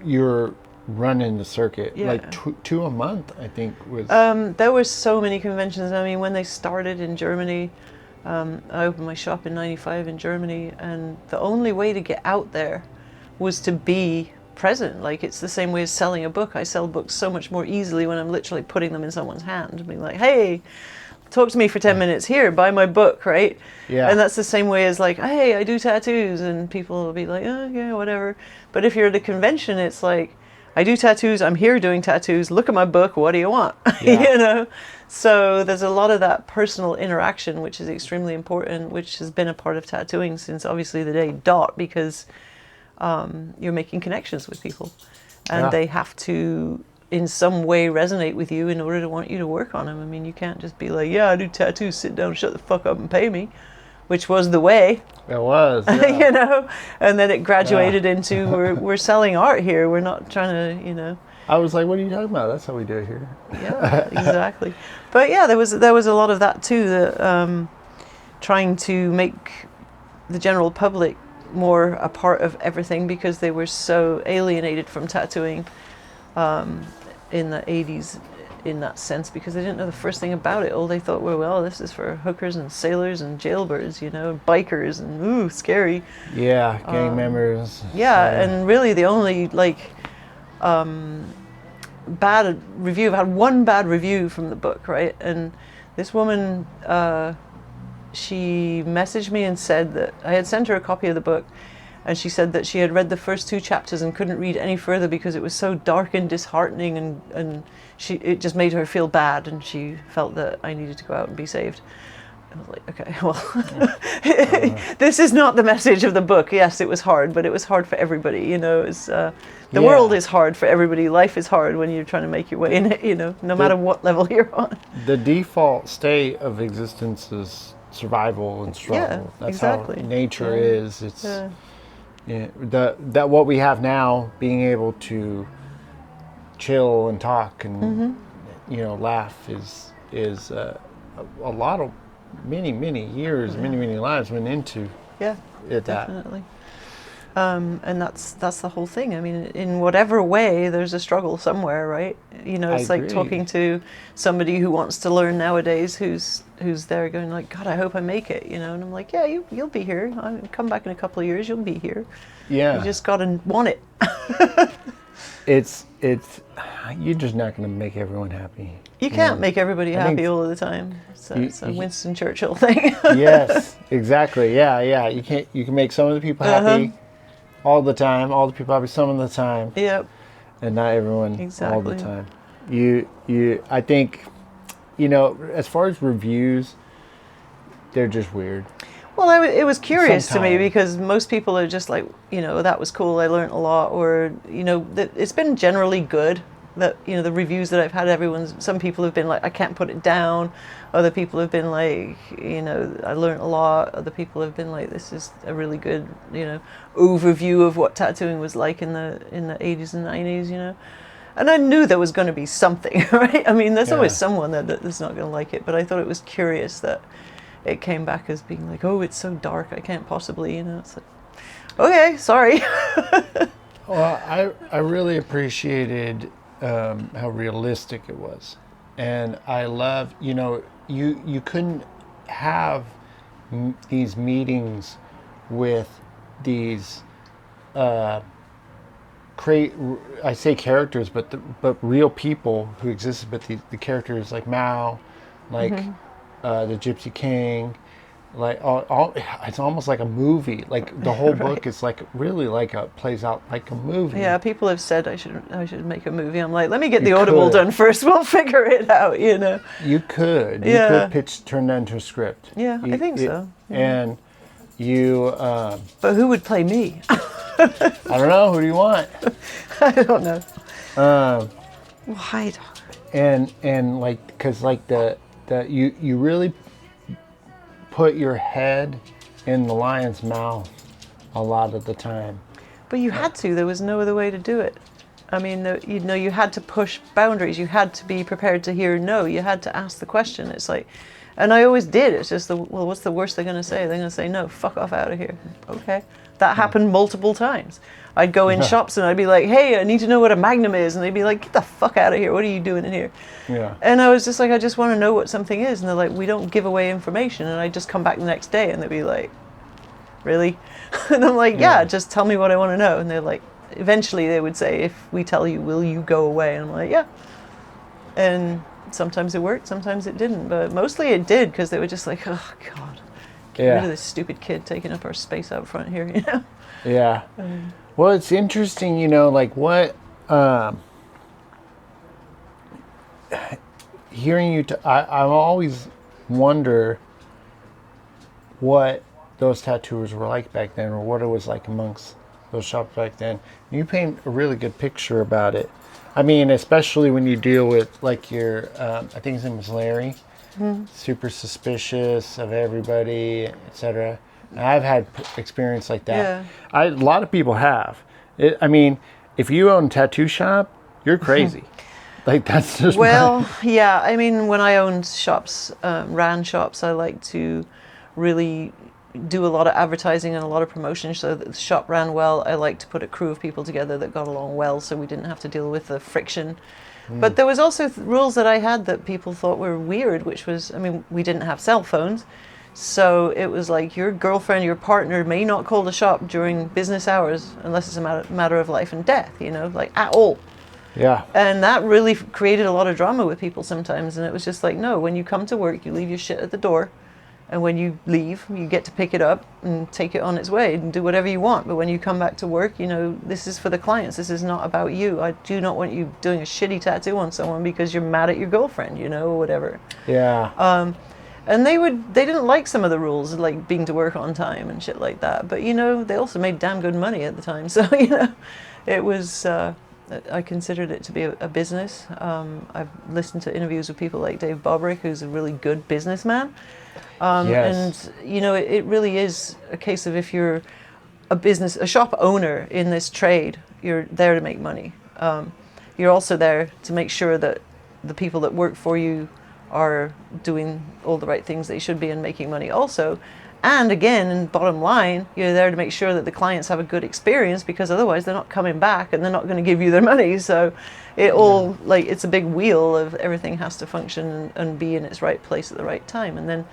you're running the circuit, like two a month. I think was. There were so many conventions. When they started in Germany. I opened my shop in '95 in Germany, and the only way to get out there was to be present. Like, it's the same way as selling a book. I sell books so much more easily when I'm literally putting them in someone's hand, being like, hey, talk to me for 10 minutes, here, buy my book, right? Yeah. And that's the same way as like, hey, I do tattoos, and people will be like, oh, yeah, whatever. But if you're at a convention, it's like, I do tattoos, I'm here doing tattoos, look at my book, what do you want? Yeah. So there's a lot of that personal interaction, which is extremely important, which has been a part of tattooing since obviously the day dot, because you're making connections with people, and they have to in some way resonate with you in order to want you to work on them. You can't just be like, yeah, I do tattoos, sit down, shut the fuck up and pay me, which was the way. It was, yeah. And then it graduated into we're selling art here. We're not trying to, I was like, what are you talking about? That's how we do it here. Yeah, exactly. But yeah, there was a lot of that too. That trying to make the general public more a part of everything, because they were so alienated from tattooing in the 80s. In that sense, because they didn't know the first thing about it. All they thought were, well, this is for hookers and sailors and jailbirds, bikers, and ooh, scary. Yeah, gang members. Yeah, and really the only bad review. I've had one bad review from the book, right? And this woman, she messaged me and said that I had sent her a copy of the book, and she said that she had read the first 2 chapters and couldn't read any further because it was so dark and disheartening, and it just made her feel bad, and she felt that I needed to go out and be saved. I was like, okay, well, this is not the message of the book. Yes, it was hard, but it was hard for everybody, It's, the world is hard for everybody. Life is hard when you're trying to make your way in it, no matter what level you're on. The default state of existence is survival and struggle. Yeah, That's exactly. how nature is. It's that what we have now, being able to chill and talk and laugh is a lot of many years, many lives went into Yeah, it. definitely. And that's the whole thing. I mean, in whatever way, there's a struggle somewhere, right? You know, I it's like agree. talking to somebody who wants to learn nowadays, who's there going like, God, I hope I make it, you know. And I'm like, yeah, you'll be here. I'll come back in a couple of years, you'll be here. Yeah. You just gotta want it. It's you're just not going to make everyone happy. You can't make everybody I think happy all of the time. So it's a you- Winston Churchill thing. Yes, exactly. Yeah. You can make some of the people happy all the time, all the people happy some of the time, Yep. and not everyone all Exactly. the time. I think, as far as reviews, they're just weird. Well, it was curious to me Sometimes. because most people are just like, you know, that was cool, I learned a lot, or, you know, it's been generally good. That, you know, the reviews that I've had, some people have been like, I can't put it down. Other people have been like, you know, I learned a lot. Other people have been like, this is a really good, you know, overview of what tattooing was like in the 80s and 90s, you know. And I knew there was going to be something, right? I mean, there's always Yeah. someone that's not going to like it, but I thought it was curious that it came back as being like, oh, it's so dark, I can't possibly, you know. It's like, okay, sorry. Well, I really appreciated how realistic it was, and I love, you couldn't have these meetings with these I say characters, but real people who existed, but the characters like Mao, like the Gypsy King, like all it's almost like a movie. Like the whole book is like really like plays out like a movie. Yeah, people have said I should make a movie. I'm like, let me get the You Audible could. done first. We'll figure it out, you know. You could Yeah. turn that into a script. Yeah, I think so. And you, But who would play me? I don't know, who do you want? I don't know. Why? And like, because like you really put your head in the lion's mouth a lot of the time. But you had to. There was no other way to do it. I mean, you had to push boundaries. You had to be prepared to hear no. You had to ask the question. It's like, and I always did. It's just, well, what's the worst they're going to say? They're going to say, no, fuck off out of here. Okay. That happened multiple times. I'd go in shops and I'd be like, hey, I need to know what a Magnum is. And they'd be like, get the fuck out of here. What are you doing in here? Yeah. And I was just like, I just want to know what something is. And they're like, we don't give away information. And I just come back the next day and they'd be like, really? And I'm like, yeah, just tell me what I want to know. And they're like, eventually they would say, if we tell you, will you go away? And I'm like, yeah. And sometimes it worked, sometimes it didn't. But mostly it did, because they were just like, oh, God, get rid of this stupid kid taking up our space out front here, you know? Yeah. Well, it's interesting, like what, hearing you, I always wonder what those tattooers were like back then, or what it was like amongst those shops back then. You paint a really good picture about it. I mean, especially when you deal with like your, I think his name was Larry, super suspicious of everybody, etc. I've had experience like that. Yeah. A lot of people have. I mean, if you own a tattoo shop, you're crazy. Like that's just Well, yeah. I mean, when I owned shops, ran shops, I like to really do a lot of advertising and a lot of promotion so that the shop ran well. I like to put a crew of people together that got along well, so we didn't have to deal with the friction. But there was also rules that I had that people thought were weird, which was, I mean, we didn't have cell phones. So it was like your girlfriend, your partner may not call the shop during business hours unless it's a matter of life and death, like at all. Yeah. And that really created a lot of drama with people sometimes. And it was just like, no, when you come to work, you leave your shit at the door. And when you leave, you get to pick it up and take it on its way and do whatever you want. But when you come back to work, this is for the clients. This is not about you. I do not want you doing a shitty tattoo on someone because you're mad at your girlfriend, or whatever. Yeah. And they didn't like some of the rules, like being to work on time and shit like that. But, they also made damn good money at the time. So, it was, I considered it to be a business. I've listened to interviews with people like Dave Bobrick, who's a really good businessman. Yes. And, it really is a case of if you're a shop owner in this trade, you're there to make money. You're also there to make sure that the people that work for you are doing all the right things they should be and making money also. And again, bottom line, you're there to make sure that the clients have a good experience, because otherwise they're not coming back and they're not going to give you their money. So it all, like, it's a big wheel of everything has to function and be in its right place at the right time. And then,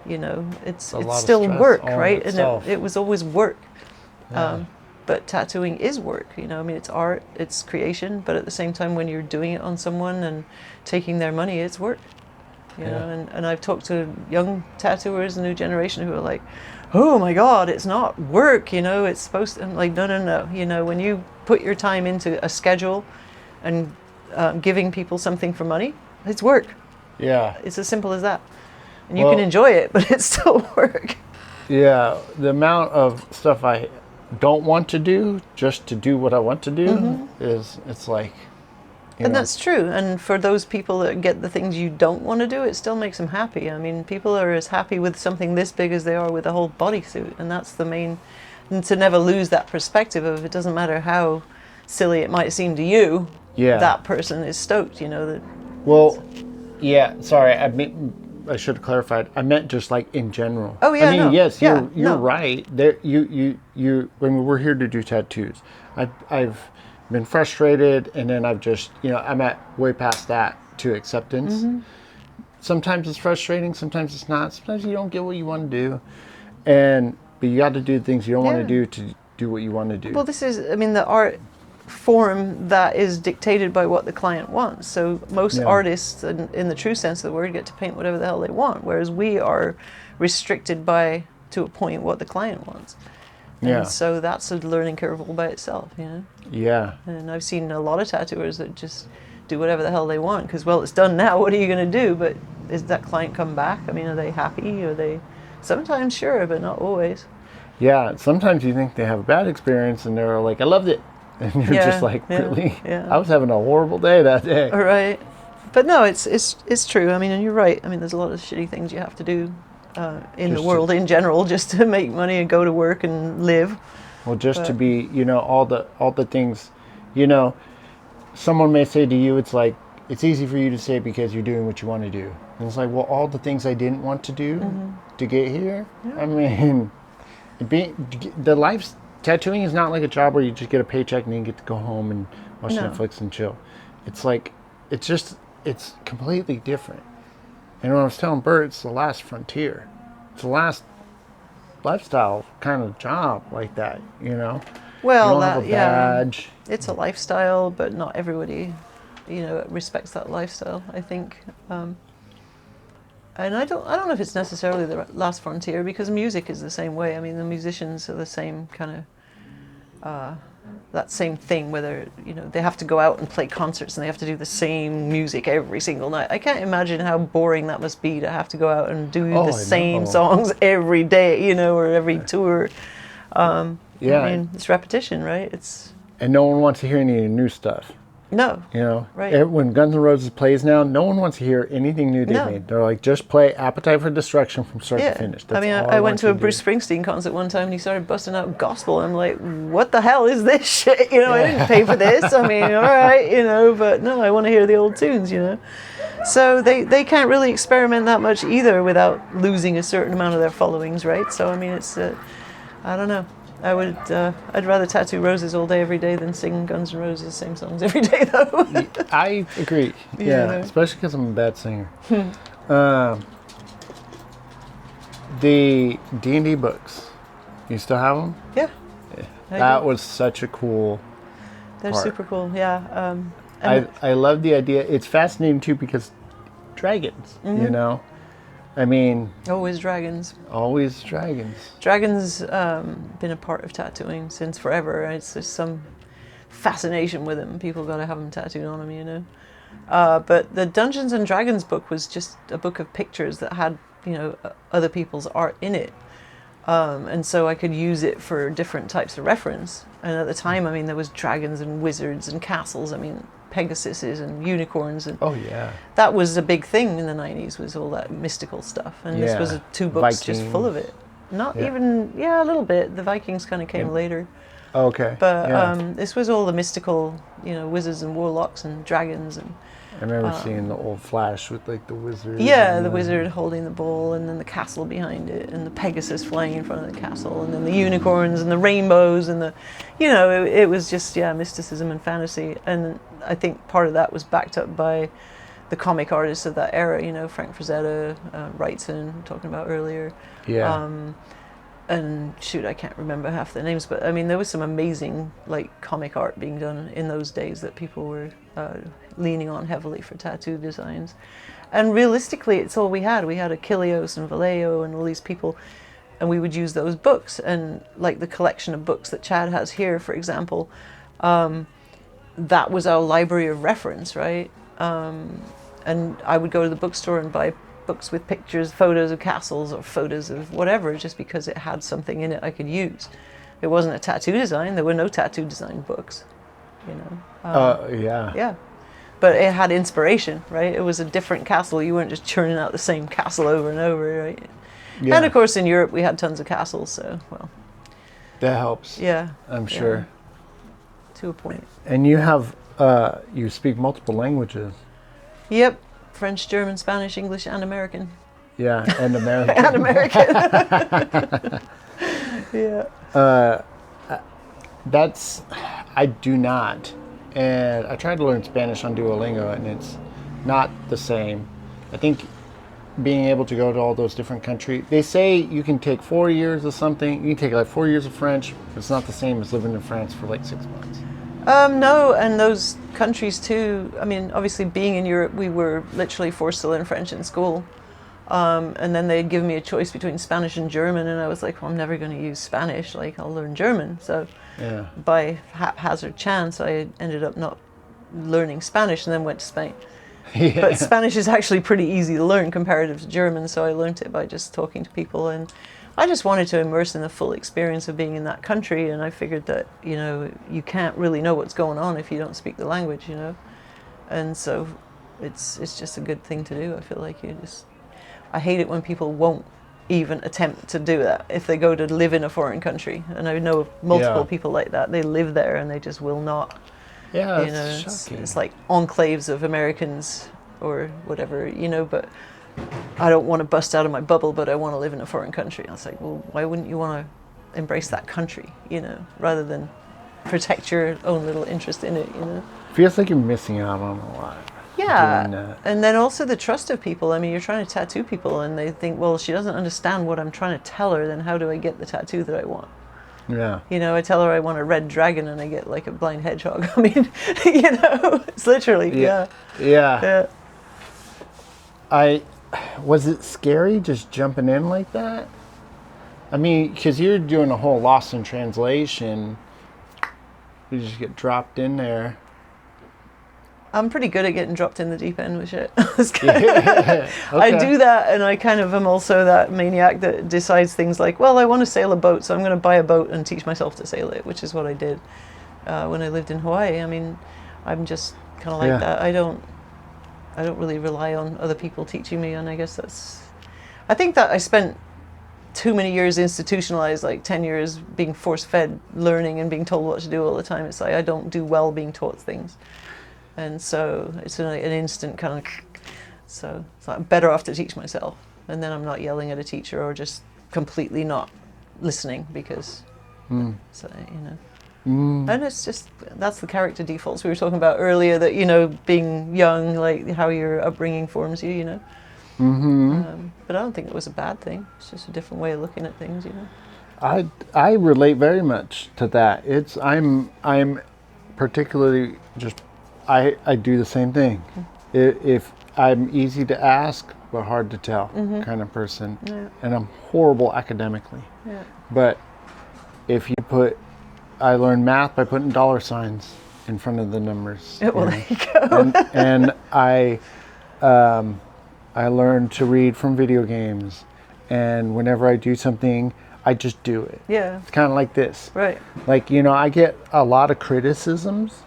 you know, it's still work, right? And it was always work. Yeah. But tattooing is work, you know. I mean, it's art, it's creation, but at the same time, when you're doing it on someone and taking their money, it's work. You know, and I've talked to young tattooers, the new generation, who are like, oh my God, it's not work, you know, it's supposed to. I'm like, no. You know, when you put your time into a schedule and giving people something for money, it's work. Yeah. It's as simple as that. And you can enjoy it, but it's still work. Yeah. The amount of stuff I don't want to do just to do what I want to do it's like, and that's true. And for those people that get the things you don't want to do, it still makes them happy. I mean, people are as happy with something this big as they are with a whole bodysuit, and that's the main. And to never lose that perspective of, it doesn't matter how silly it might seem to you. Yeah. That person is stoked. You know that. Well, yeah. Sorry, I should have clarified. I meant just like in general. Oh yeah. I mean, no. yes, yeah, you're right. There, you. When we're here to do tattoos, I've been frustrated, and then I've just, you know, I'm at way past that to acceptance. Sometimes it's frustrating, sometimes it's not. Sometimes you don't get what you want to do, but you got to do things you don't want to do to do what you want to do. Well, this is, I mean, the art form that is dictated by what the client wants. So most artists, in the true sense of the word, get to paint whatever the hell they want, whereas we are restricted by, to a point, what the client wants. And so that's a learning curve all by itself, you know? Yeah. And I've seen a lot of tattooers that just do whatever the hell they want, because, well, it's done now, what are you going to do? But is that client come back? I mean, are they happy? Are they... Sometimes, sure, but not always. Yeah, sometimes you think they have a bad experience, and they're like, I loved it. And you're just like, really? Yeah. I was having a horrible day that day. All right. But no, it's true. I mean, and you're right. I mean, there's a lot of shitty things you have to do in the world in general, just to make money and go to work and live. Well, just to be, you know, all the things, you know, someone may say to you, it's like, it's easy for you to say because you're doing what you want to do. And it's like, well, all the things I didn't want to do to get here. I mean, tattooing is not like a job where you just get a paycheck and then you get to go home and watch Netflix and chill. It's like, it's completely different. And when I was telling Bert, it's the last frontier. It's the last lifestyle kind of job like that, you know? Well, you don't have a badge. It's a lifestyle, but not everybody, you know, respects that lifestyle, I think. And I don't know if it's necessarily the last frontier, because music is the same way. I mean, the musicians are the same kind of, that same thing, whether, you know, they have to go out and play concerts and they have to do the same music every single night. I can't imagine how boring that must be, to have to go out and do the same songs every day, you know, or every tour. I mean, it's repetition, right? And no one wants to hear any new stuff. No. You know, right. When Guns N' Roses plays now, no one wants to hear anything new they made. They're like, just play Appetite for Destruction from start to finish. That's I mean, I went to a Bruce Springsteen concert one time and he started busting out gospel. I'm like, what the hell is this shit? You know, I didn't pay for this. I mean, all right, you know, but no, I want to hear the old tunes, you know. So they can't really experiment that much either without losing a certain amount of their followings, right? So, I mean, it's, I don't know. I'd rather tattoo roses all day, every day, than sing Guns N' Roses same songs every day, though. I agree. Yeah, especially because I'm a bad singer. The D&D books, you still have them? Yeah. That was such a cool They're part. super cool, yeah. I love the idea. It's fascinating, too, because dragons, you know? I mean... Always dragons. Always dragons. Dragons been a part of tattooing since forever. It's just some fascination with them. People got to have them tattooed on them, you know. But the Dungeons and Dragons book was just a book of pictures that had, you know, other people's art in it. And so I could use it for different types of reference. And at the time, I mean, there was dragons and wizards and castles. I mean... Pegasuses and unicorns, and that was a big thing in the 90s, was all that mystical stuff, and this was 2 books just full of it. Not even a little bit. The Vikings kind of came later. Okay. But this was all the mystical, you know, wizards and warlocks and dragons, and I remember seeing the old Flash with like the wizard. Yeah, and the wizard holding the ball, and then the castle behind it, and the Pegasus flying in front of the castle, and then the unicorns and the rainbows, and it was just mysticism and fantasy. And I think part of that was backed up by the comic artists of that era. Frank Frazetta, Wrightson, talking about earlier. Yeah. And shoot, I can't remember half the names, but I mean, there was some amazing comic art being done in those days that people were leaning on heavily for tattoo designs. And realistically, it's all we had. We had Achilleos and Vallejo and all these people, and we would use those books. And like the collection of books that Chad has here, for example, that was our library of reference, right? And I would go to the bookstore and buy books with pictures, photos of castles or photos of whatever, just because it had something in it I could use. It wasn't a tattoo design. There were no tattoo design books, Yeah. Yeah. But it had inspiration, right? It was a different castle. You weren't just churning out the same castle over and over, right? Yeah. And of course in Europe we had tons of castles, so, well. That helps. Yeah. I'm sure. To a point. And you have, you speak multiple languages. Yep. French, German, Spanish, English, and American. Yeah, and American. And American. Yeah. I do not. And I tried to learn Spanish on Duolingo, and it's not the same. I think being able to go to all those different countries, they say you can take 4 years of something, you can take like 4 years of French, but it's not the same as living in France for like 6 months. No, and those countries too, I mean, obviously being in Europe, we were literally forced to learn French in school. And then they'd given me a choice between Spanish and German, and I was like, well, I'm never going to use Spanish, I'll learn German. So by haphazard chance, I ended up not learning Spanish and then went to Spain. Yeah. But Spanish is actually pretty easy to learn comparative to German, so I learned it by just talking to people, and I just wanted to immerse in the full experience of being in that country, and I figured that, you can't really know what's going on if you don't speak the language, and so it's just a good thing to do. I feel like I hate it when people won't even attempt to do that if they go to live in a foreign country, and I know multiple people like that. They live there and they just will not. Yeah, it's like enclaves of Americans or whatever, but I don't want to bust out of my bubble, but I want to live in a foreign country. I was like, well, why wouldn't you want to embrace that country, rather than protect your own little interest in it, Feels like you're missing out on a lot. Yeah, and then also the trust of people. I mean, you're trying to tattoo people, and they think, well, she doesn't understand what I'm trying to tell her, then how do I get the tattoo that I want? Yeah. I tell her I want a red dragon, and I get like a blind hedgehog. I mean, it's literally, Yeah. Was it scary just jumping in like that? I mean, because you're doing a whole lost in translation. You just get dropped in there. I'm pretty good at getting dropped in the deep end with shit. Okay. I do that, and I kind of am also that maniac that decides things like, well, I want to sail a boat, so I'm going to buy a boat and teach myself to sail it, which is what I did when I lived in Hawaii. I mean, I'm just kind of like that. I don't really rely on other people teaching me, and I guess I think that I spent too many years institutionalized, like 10 years being force-fed learning and being told what to do all the time. It's like I don't do well being taught things. And so it's an instant kind of, so it's like I'm better off to teach myself. And then I'm not yelling at a teacher or just completely not listening because, and it's just, that's the character defaults we were talking about earlier, that, being young, like how your upbringing forms you, But I don't think it was a bad thing. It's just a different way of looking at things, I relate very much to that. I'm particularly just, I do the same thing. If I'm easy to ask but hard to tell kind of person, and I'm horrible academically. Yeah. But if you I learned math by putting $signs in front of the numbers. Well, there you go. and I learned to read from video games, and whenever I do something, I just do it. Yeah. It's kind of like this. Right. Like, I get a lot of criticisms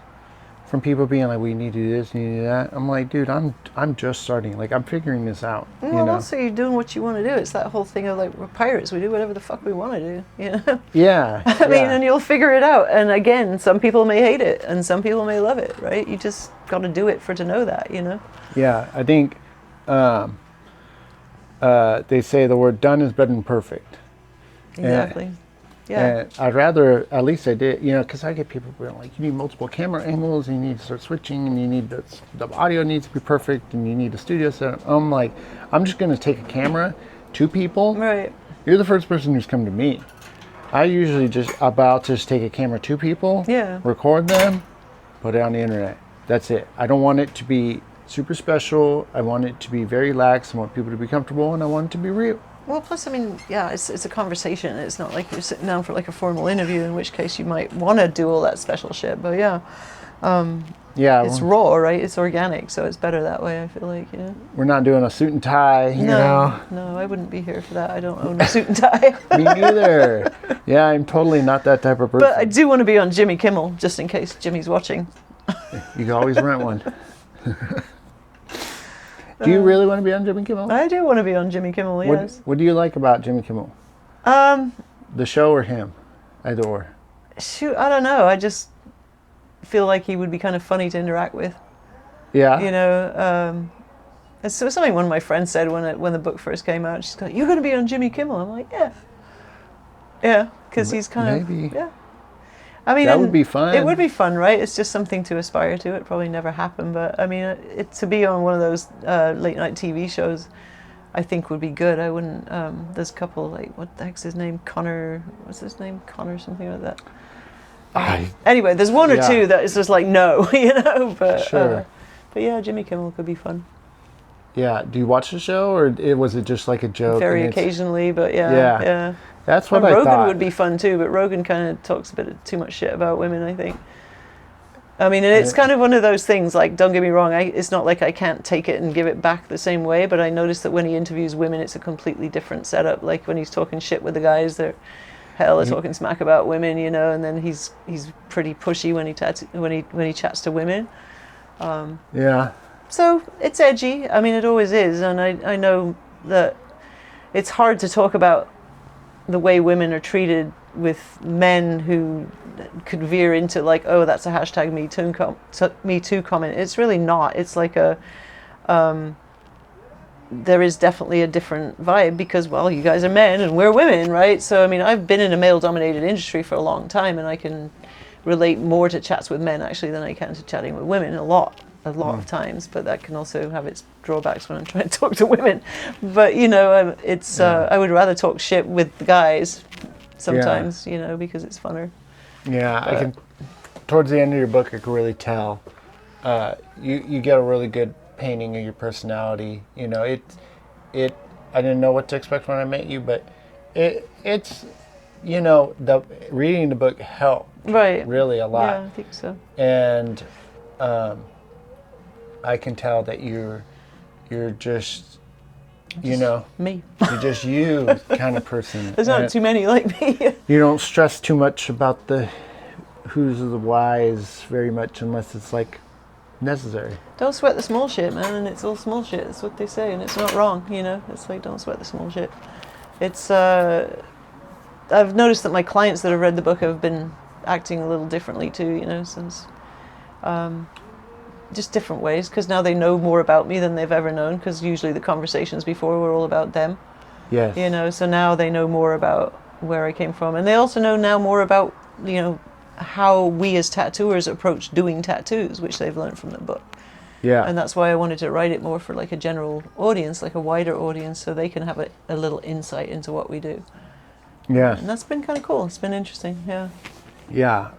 from people being like, "We need to do this, we need to do that." I'm like, dude, I'm just starting. Like, I'm figuring this out. Well, you know? also you're doing what you want to do. It's that whole thing of like, we're pirates. We do whatever the fuck we want to do. You know. Yeah. I mean, and you'll figure it out. And again, some people may hate it, and some people may love it. Right? You just got to do it to know that. You know. Yeah, I think they say the word "done" is better than perfect. Exactly. Yeah. And I'd rather, at least I did, you know, because I get people being like, you need multiple camera angles, and you need to start switching, and you need the audio needs to be perfect, and you need a studio setup. I'm like, I'm just going to take a camera, 2 people. Right. You're the first person who's come to me. I usually just take a camera, 2 people, Yeah. record them, put it on the internet. That's it. I don't want it to be super special. I want it to be very lax. I want people to be comfortable, and I want it to be real. Well, plus, I mean, yeah, it's a conversation. It's not like you're sitting down for like a formal interview, in which case you might want to do all that special shit. But yeah, it's raw, right? It's organic, so it's better that way. I feel like, you know. We're not doing a suit and tie, you know. No, I wouldn't be here for that. I don't own a suit and tie. Me neither. Yeah, I'm totally not that type of person. But I do want to be on Jimmy Kimmel, just in case Jimmy's watching. You can always rent one. Do you really want to be on Jimmy Kimmel? I do want to be on Jimmy Kimmel, yes. What do you like about Jimmy Kimmel? The show or him? Either or. Shoot, I don't know. I just feel like he would be kind of funny to interact with. Yeah. You know, it's something one of my friends said when the book first came out. She's like, "You're going to be on Jimmy Kimmel." I'm like, "Yeah." Yeah, because he's kind Maybe. of, yeah. I mean, that would be fun. It would be fun, right? It's just something to aspire to. It probably never happened, but I mean, to be on one of those late night TV shows, I think would be good. I wouldn't. There's a couple, like, what the heck's his name? Connor. What's his name? Connor something like that. Anyway, there's one or two that is just like no, you know. But sure. But yeah, Jimmy Kimmel could be fun. Yeah. Do you watch the show, or was it just like a joke? Very occasionally, but yeah. That's what Rogan thought. would be fun too, but Rogan kind of talks a bit of too much shit about women, I think. I mean, and it's kind of one of those things, like, don't get me wrong, it's not like I can't take it and give it back the same way, but I notice that when he interviews women, it's a completely different setup. Like, when he's talking shit with the guys, they're talking smack about women, you know, and then he's pretty pushy when he chats to women. Yeah. So, it's edgy. I mean, it always is, and I know that it's hard to talk about the way women are treated with men who could veer into like, oh, that's a hashtag Me Too comment. It's really not. It's like there is definitely a different vibe because, well, you guys are men and we're women, right? So, I mean, I've been in a male-dominated industry for a long time, and I can relate more to chats with men actually than I can to chatting with women a lot of times, but that can also have its drawbacks when I'm trying to talk to women. But, you know, I would rather talk shit with the guys sometimes, you know, because it's funner. Yeah, I can. Towards the end of your book, I can really tell. You get a really good painting of your personality. You know, I didn't know what to expect when I met you, but it's, you know, reading the book helped. Right. Really a lot. Yeah, I think so. And I can tell that you're just, you know, me. You're just you kind of person. There's not too many like me. You don't stress too much about the who's or the whys very much unless it's like necessary. Don't sweat the small shit, man, and it's all small shit. That's what they say, and it's not wrong, you know. It's like, don't sweat the small shit. It's I've noticed that my clients that have read the book have been acting a little differently too, you know, since just different ways, because now they know more about me than they've ever known, because usually the conversations before were all about them. Yes. You know, so now they know more about where I came from, and they also know now more about, you know, how we as tattooers approach doing tattoos, which they've learned from the book. Yeah. And that's why I wanted to write it more for like a general audience, like a wider audience, so they can have a little insight into what we do. Yeah. And that's been kind of cool. It's been interesting. Yeah. Yeah.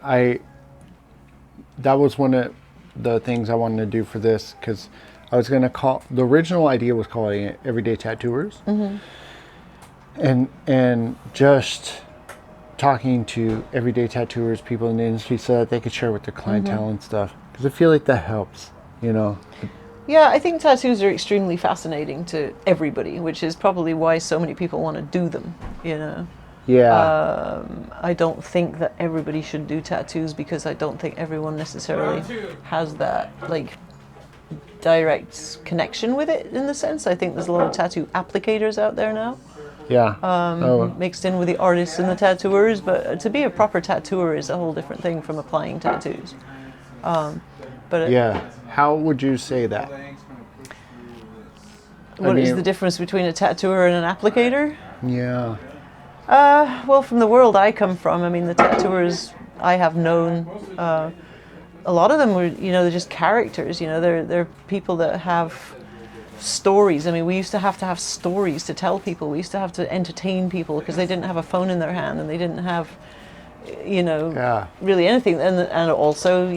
That was one of the things I wanted to do for this, because I was going to the original idea was calling it Everyday Tattooers. Mm-hmm. And just talking to everyday tattooers, people in the industry, so that they could share with their clientele and stuff. Because I feel like that helps, you know. Yeah, I think tattoos are extremely fascinating to everybody, which is probably why so many people want to do them, you know. Yeah. I don't think that everybody should do tattoos because I don't think everyone necessarily has that like direct connection with it in the sense. I think there's a lot of tattoo applicators out there now, Yeah. mixed in with the artists and the tattooers, but to be a proper tattooer is a whole different thing from applying tattoos. Yeah. How would you say that? What is the difference between a tattooer and an applicator? Yeah. Well, from the world I come from, I mean, the tattooers I have known, a lot of them were, they're just characters. They're people that have stories. I mean, we used to have stories to tell people. We used to have to entertain people because they didn't have a phone in their hand and they didn't have, really anything. And also,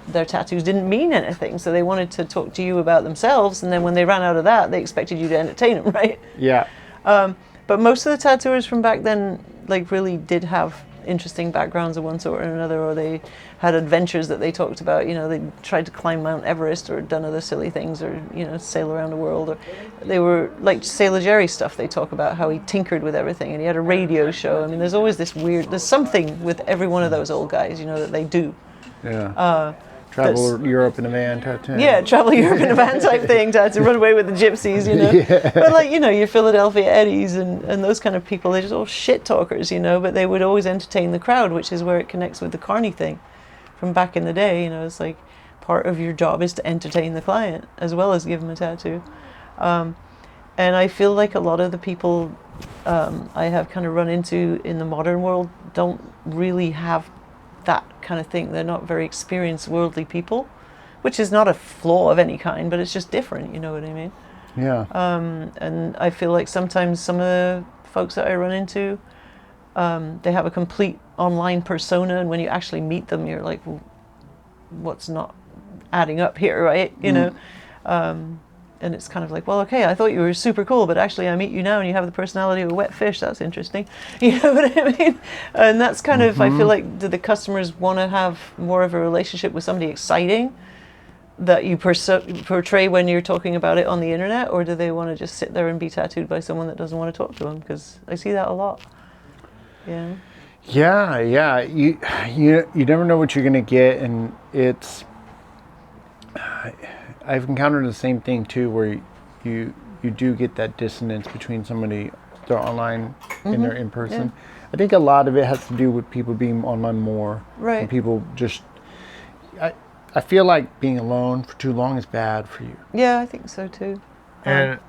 their tattoos didn't mean anything. So they wanted to talk to you about themselves. And then when they ran out of that, they expected you to entertain them, right? Yeah. But most of the tattooers from back then, like, really did have interesting backgrounds of one sort or another, or they had adventures that they talked about. They tried to climb Mount Everest or done other silly things, or sail around the world. Or they were like Sailor Jerry stuff. They talk about how he tinkered with everything, and he had a radio show. I mean, there's always there's something with every one of those old guys, that they do. Yeah. Travel Europe in a van tattoo. Yeah, travel Europe in a van type thing, to run away with the gypsies, Yeah. But like, your Philadelphia Eddies and those kind of people, they're just all shit talkers, but they would always entertain the crowd, which is where it connects with the Carney thing from back in the day. It's like part of your job is to entertain the client as well as give them a tattoo. And I feel like a lot of the people I have kind of run into in the modern world don't really have that kind of thing. They're not very experienced worldly people, which is not a flaw of any kind, but it's just different, you know what I mean? Yeah. And I feel like sometimes some of the folks that I run into, they have a complete online persona, and when you actually meet them, you're like, well, what's not adding up here, right? And it's kind of like, well, okay, I thought you were super cool, but actually I meet you now and you have the personality of a wet fish. That's interesting. You know what I mean? And that's kind of, I feel like, do the customers want to have more of a relationship with somebody exciting that you portray when you're talking about it on the internet, or do they want to just sit there and be tattooed by someone that doesn't want to talk to them? Because I see that a lot. Yeah. Yeah. You never know what you're gonna get, and it's. I've encountered the same thing too, where you do get that dissonance between somebody, they're online and they're in person. Yeah. I think a lot of it has to do with people being online more. Right. And people just, I feel like being alone for too long is bad for you. Yeah, I think so too. And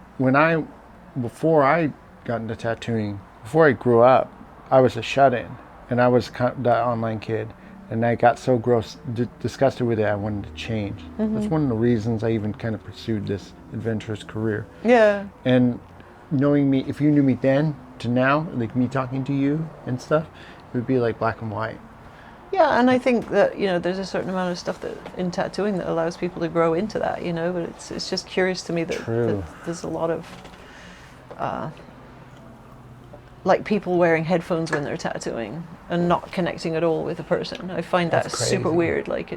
before I got into tattooing, before I grew up, I was a shut-in, and I was that online kid. And I got so disgusted with it, I wanted to change. That's one of the reasons I even kind of pursued this adventurous career. Yeah. And knowing me, if you knew me then to now, like me talking to you and stuff, it would be like black and white. Yeah, and I think that, there's a certain amount of stuff that in tattooing that allows people to grow into that, but it's just curious to me that there's a lot of, like people wearing headphones when they're tattooing and not connecting at all with the person. I find that super weird. Like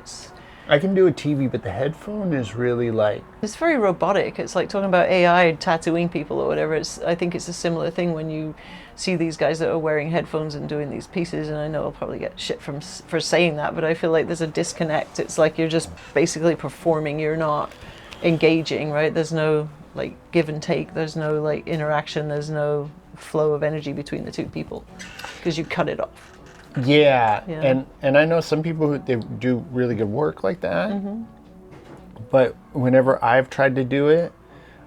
I can do a TV, but the headphone is really like... It's very robotic. It's like talking about AI tattooing people or whatever. I think it's a similar thing when you see these guys that are wearing headphones and doing these pieces, and I know I'll probably get shit for saying that, but I feel like there's a disconnect. It's like you're just basically performing. You're not engaging, right? There's no like give and take. There's no like interaction. There's no flow of energy between the two people because you cut it off. Yeah. And I know some people who they do really good work like that, but whenever I've tried to do it,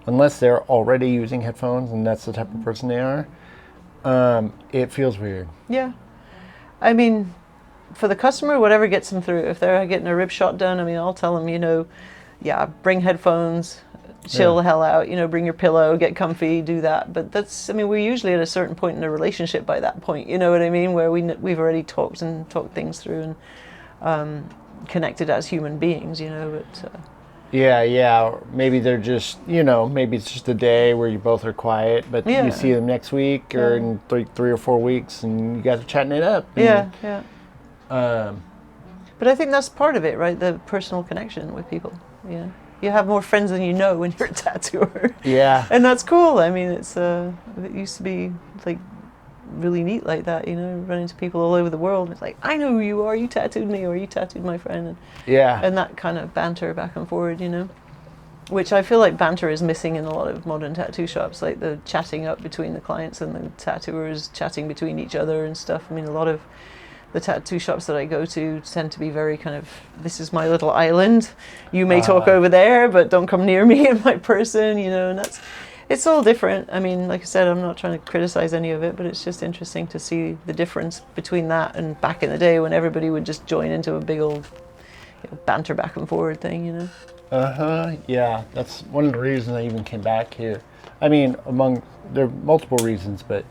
unless they're already using headphones and that's the type of person they are, it feels weird. Yeah. I mean, for the customer, whatever gets them through. If they're getting a rib shot done, I mean, I'll tell them, bring headphones, chill the hell out, bring your pillow, get comfy, do that. But we're usually at a certain point in the relationship by that point, you know what I mean? Where we've already talked things through and connected as human beings, but... Yeah. Or maybe they're just, maybe it's just a day where you both are quiet, but you see them next week or in 3 or 4 weeks and you guys are chatting it up. And, but I think that's part of it, right? The personal connection with people, yeah. You have more friends than you know when you're a tattooer. Yeah. And that's cool. I mean, it used to be like really neat like that, you know, run into people all over the world. It's like, I know who you are, you tattooed me, or you tattooed my friend. And that kind of banter back and forward, you know, which I feel like banter is missing in a lot of modern tattoo shops, like the chatting up between the clients and the tattooers chatting between each other and stuff. I mean, a lot of the tattoo shops that I go to tend to be very kind of, this is my little island. You may talk over there, but don't come near me and my person, you know, and it's all different. I mean, like I said, I'm not trying to criticize any of it, but it's just interesting to see the difference between that and back in the day when everybody would just join into a big old, you know, banter back and forward thing, you know. Yeah, that's one of the reasons I even came back here. I mean, there are multiple reasons, but,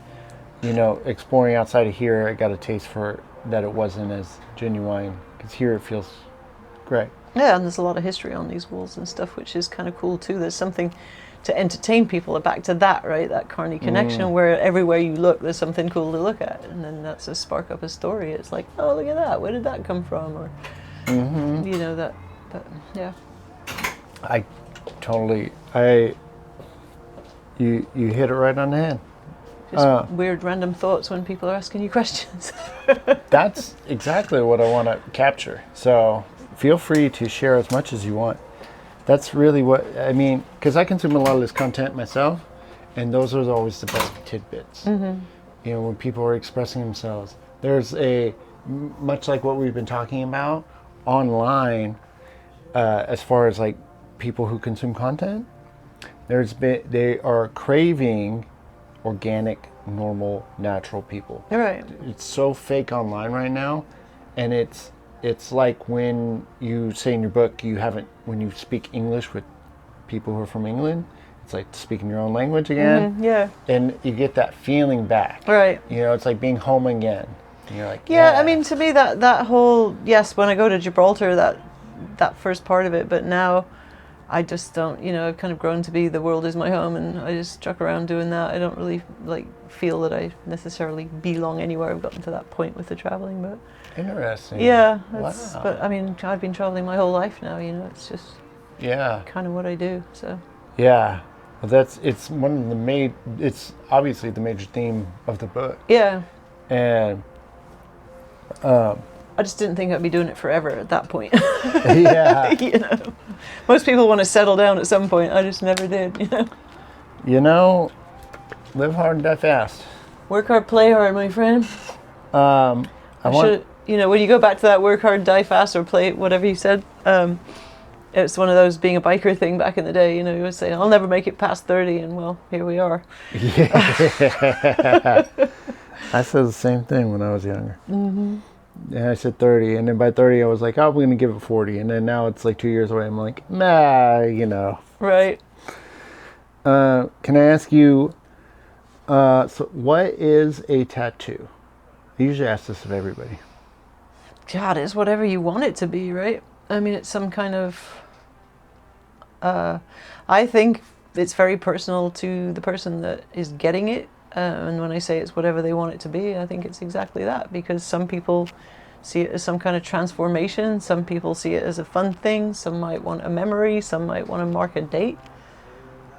you know, exploring outside of here, I got a taste for that it wasn't as genuine, because here it feels great. Yeah, and there's a lot of history on these walls and stuff, which is kind of cool too. There's something to entertain people. Back to that, right? That Carney connection, where everywhere you look, there's something cool to look at, and then that's a spark up a story. It's like, oh, look at that. Where did that come from? Or, you know, that yeah. You hit it right on the head. Just weird random thoughts when people are asking you questions. That's exactly what I want to capture. So feel free to share as much as you want. That's really what I mean, because I consume a lot of this content myself, and those are always the best tidbits. You know, when people are expressing themselves, there's much like what we've been talking about online, as far as like people who consume content, they are craving organic, normal, natural people. Right. It's so fake online right now, and it's like when you say in your book when you speak English with people who are from England, it's like speaking your own language again. Yeah. And you get that feeling back. Right. You know, it's like being home again. And you're like, yeah. I mean, to me, that whole, yes, when I go to Gibraltar, that first part of it, but now I just don't, you know, I've kind of grown to be the world is my home, and I just truck around doing that. I don't really like feel that I necessarily belong anywhere. I've gotten to that point with the traveling, but interesting. yeah, Wow. But I mean, I've been traveling my whole life now, you know, it's just kind of what I do. So yeah, well, it's obviously the major theme of the book. Yeah. And I just didn't think I'd be doing it forever at that point. Yeah. You know, most people want to settle down at some point. I just never did. You know. You know, live hard and die fast. Work hard, play hard, my friend. You know, when you go back to that work hard, die fast, or play, whatever you said, it's one of those being a biker thing back in the day. You know, you would say, I'll never make it past 30, and well, here we are. Yeah. I said the same thing when I was younger. And I said 30, and then by 30 I was like, oh, we're going to give it 40, and then now it's like 2 years away. I'm like, nah, you know. Right. Can I ask you, so what is a tattoo? I usually ask this of everybody. God, it's whatever you want it to be, right? I mean, it's some kind of, I think it's very personal to the person that is getting it. And when I say it's whatever they want it to be, I think it's exactly that, because some people see it as some kind of transformation. Some people see it as a fun thing. Some might want a memory. Some might want to mark a date.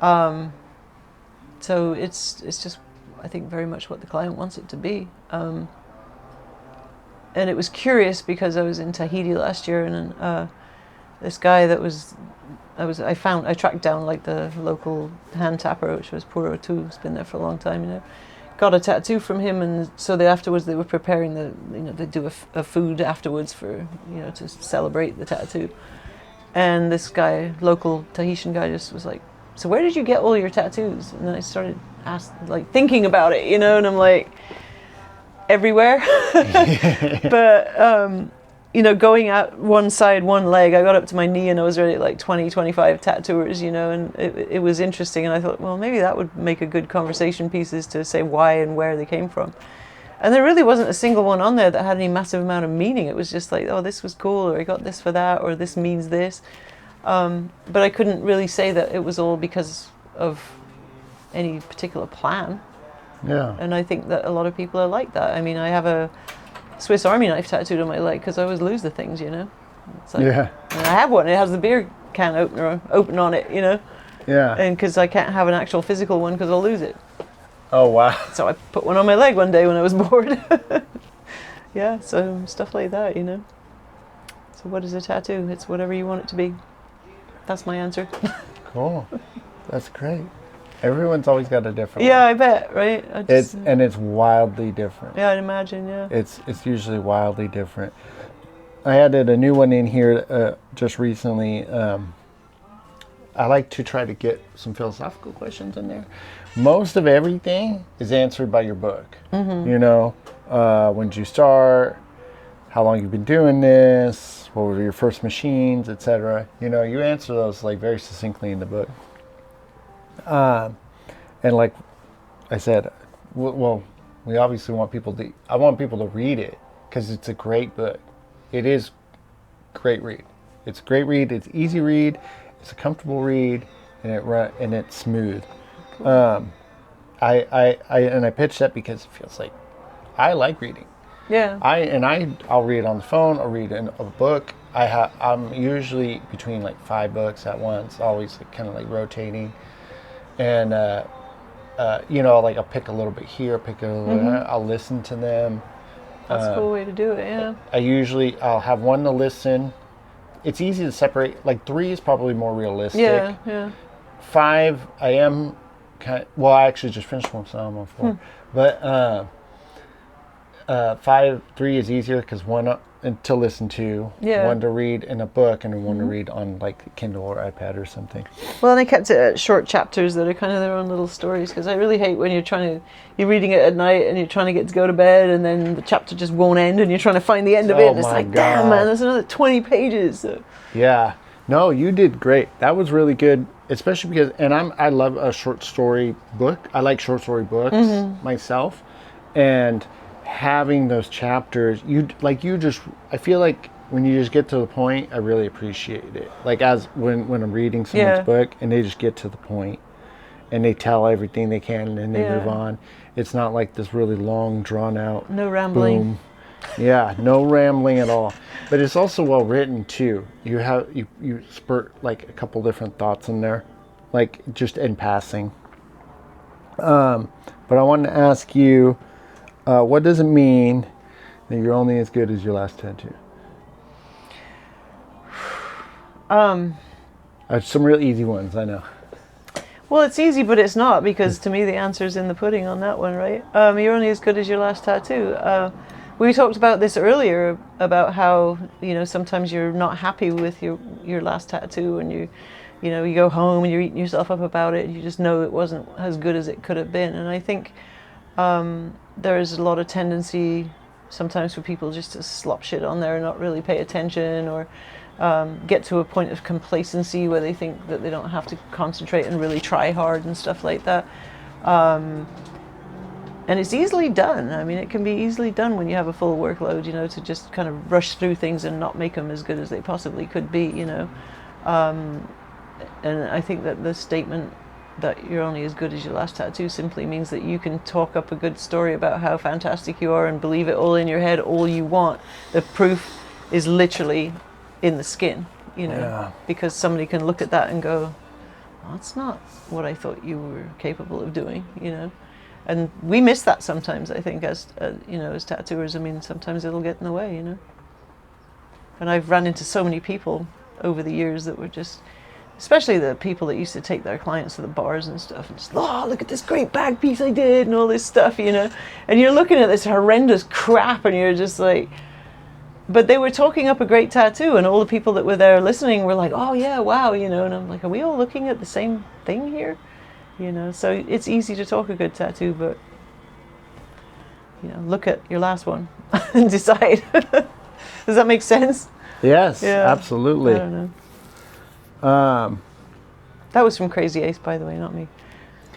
So it's just, I think, very much what the client wants it to be. And it was curious because I was in Tahiti last year, and this guy that I tracked down like the local hand tapper, which was Puro too, who's been there for a long time, you know. Got a tattoo from him, and so afterwards they were preparing they do a food afterwards for, you know, to celebrate the tattoo. And this guy, local Tahitian guy, just was like, so where did you get all your tattoos? And then I started thinking about it, you know, and I'm like, everywhere. But you know, going out one side, one leg, I got up to my knee, and I was already at like 20, 25 tattooers, you know, and it was interesting. And I thought, well, maybe that would make a good conversation pieces to say why and where they came from. And there really wasn't a single one on there that had any massive amount of meaning. It was just like, oh, this was cool, or I got this for that, or this means this. But I couldn't really say that it was all because of any particular plan. Yeah. And I think that a lot of people are like that. I mean, I have a Swiss Army knife tattooed on my leg because I always lose the things, you know. It's like, yeah. And I have one. It has the beer can opener open on it, you know. Yeah. And because I can't have an actual physical one because I'll lose it. Oh, wow. So I put one on my leg one day when I was bored. Yeah, so stuff like that, you know. So what is a tattoo? It's whatever you want it to be. That's my answer. Cool. That's great. Everyone's always got a different Yeah, one. I bet, right? It's wildly different. Yeah, I'd imagine, yeah. It's usually wildly different. I added a new one in here just recently. I like to try to get some philosophical questions in there. Most of everything is answered by your book. Mm-hmm. You know, when did you start? How long you've been doing this? What were your first machines, etc. You know, you answer those like very succinctly in the book. And like I said, well, we obviously want people to. I want people to read it because it's a great book. It is great read. It's a great read. It's easy read. It's a comfortable read, and it's smooth. I pitched that because it feels like I like reading. Yeah. I'll read on the phone. I'll read in a book. I'm usually between like 5 books at once, always like, kind of like rotating, and you know, like I'll pick a little bit here, pick a little bit. I'll listen to them. That's a cool way to do it, yeah. I'll have one to listen. It's easy to separate. Like 3 is probably more realistic. Yeah, yeah. 5, I am well, I actually just finished one, so I'm on 4. But 3 is easier because one to listen to, one to read in a book, and one to read on like Kindle or iPad or something. Well, and I kept it at short chapters that are kind of their own little stories, because I really hate when you're reading it at night and you're trying to get to go to bed, and then the chapter just won't end, and you're trying to find the end of it, and it's like, damn, man, there's another 20 pages. So. Yeah. No, you did great. That was really good, especially because, I love a short story book. I like short story books myself, and having those chapters, I feel like when you just get to the point, I really appreciate it. Like when I'm reading someone's book and they just get to the point and they tell everything they can and then they move on. It's not like this really long, drawn out. No rambling. Boom. Yeah, no rambling at all. But it's also well written too. You spurt like a couple different thoughts in there, like just in passing. But I wanted to ask you, what does it mean that you're only as good as your last tattoo? Some real easy ones, I know. Well, it's easy, but it's not, because to me the answer's in the pudding on that one, right? You're only as good as your last tattoo. We talked about this earlier, about how, you know, sometimes you're not happy with your last tattoo, and you go home and you're eating yourself up about it, and you just know it wasn't as good as it could have been. And I think there is a lot of tendency sometimes for people just to slop shit on there and not really pay attention, or get to a point of complacency where they think that they don't have to concentrate and really try hard and stuff like that. And it's easily done. I mean, it can be easily done when you have a full workload, you know, to just kind of rush through things and not make them as good as they possibly could be, you know. And I think that the statement that you're only as good as your last tattoo simply means that you can talk up a good story about how fantastic you are and believe it all in your head all you want. The proof is literally in the skin, you know, because somebody can look at that and go, well, that's not what I thought you were capable of doing, you know. And we miss that sometimes, I think, as you know, as tattooers. I mean, sometimes it'll get in the way, you know. And I've run into so many people over the years that were just, especially the people that used to take their clients to the bars and stuff, and just, oh, look at this great bag piece I did, and all this stuff, you know. And you're looking at this horrendous crap, and you're just like, but they were talking up a great tattoo, and all the people that were there listening were like, oh yeah, wow, you know. And I'm like, are we all looking at the same thing here? You know, so it's easy to talk a good tattoo, but, you know, look at your last one and decide. Does that make sense? Yes, absolutely. I don't know. That was from Crazy Ace, by the way, not me.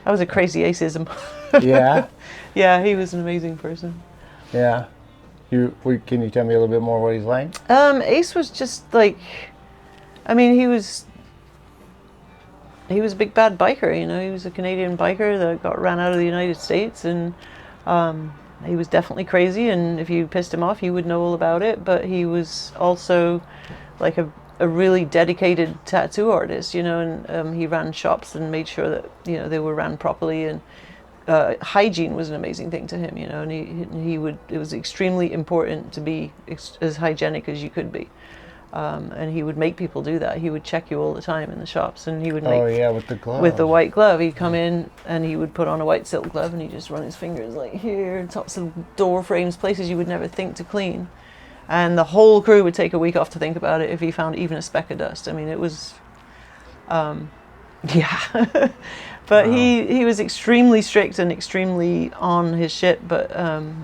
That was a Crazy Aceism. Yeah? Yeah, he was an amazing person. Yeah. Can you tell me a little bit more what he's like? Ace was just like, I mean, he was a big bad biker, you know. He was a Canadian biker that got ran out of the United States, and he was definitely crazy, and if you pissed him off, you would know all about it. But he was also like a really dedicated tattoo artist, you know, and he ran shops and made sure that, you know, they were ran properly, and hygiene was an amazing thing to him, you know, and it was extremely important to be as hygienic as you could be. And he would make people do that. He would check you all the time in the shops, and he would make... Oh, yeah, with the glove. With the white glove. He'd come in, and he would put on a white silk glove, and he'd just run his fingers like here, tops of door frames, places you would never think to clean. And the whole crew would take a week off to think about it if he found even a speck of dust. I mean, it was... yeah. But Wow. he was extremely strict and extremely on his shit, but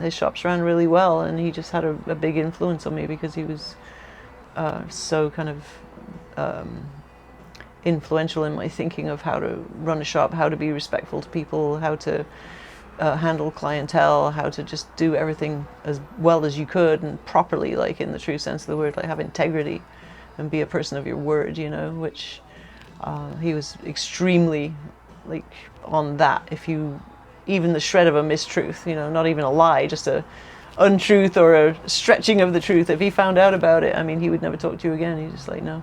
his shops ran really well, and he just had a big influence on me because he was so kind of influential in my thinking of how to run a shop, how to be respectful to people, how to handle clientele, how to just do everything as well as you could and properly, like in the true sense of the word, like have integrity and be a person of your word, you know, which he was extremely like on that. If you, even the shred of a mistruth, you know, not even a lie, just a untruth or a stretching of the truth, if he found out about it, I mean, he would never talk to you again. He's just like, no.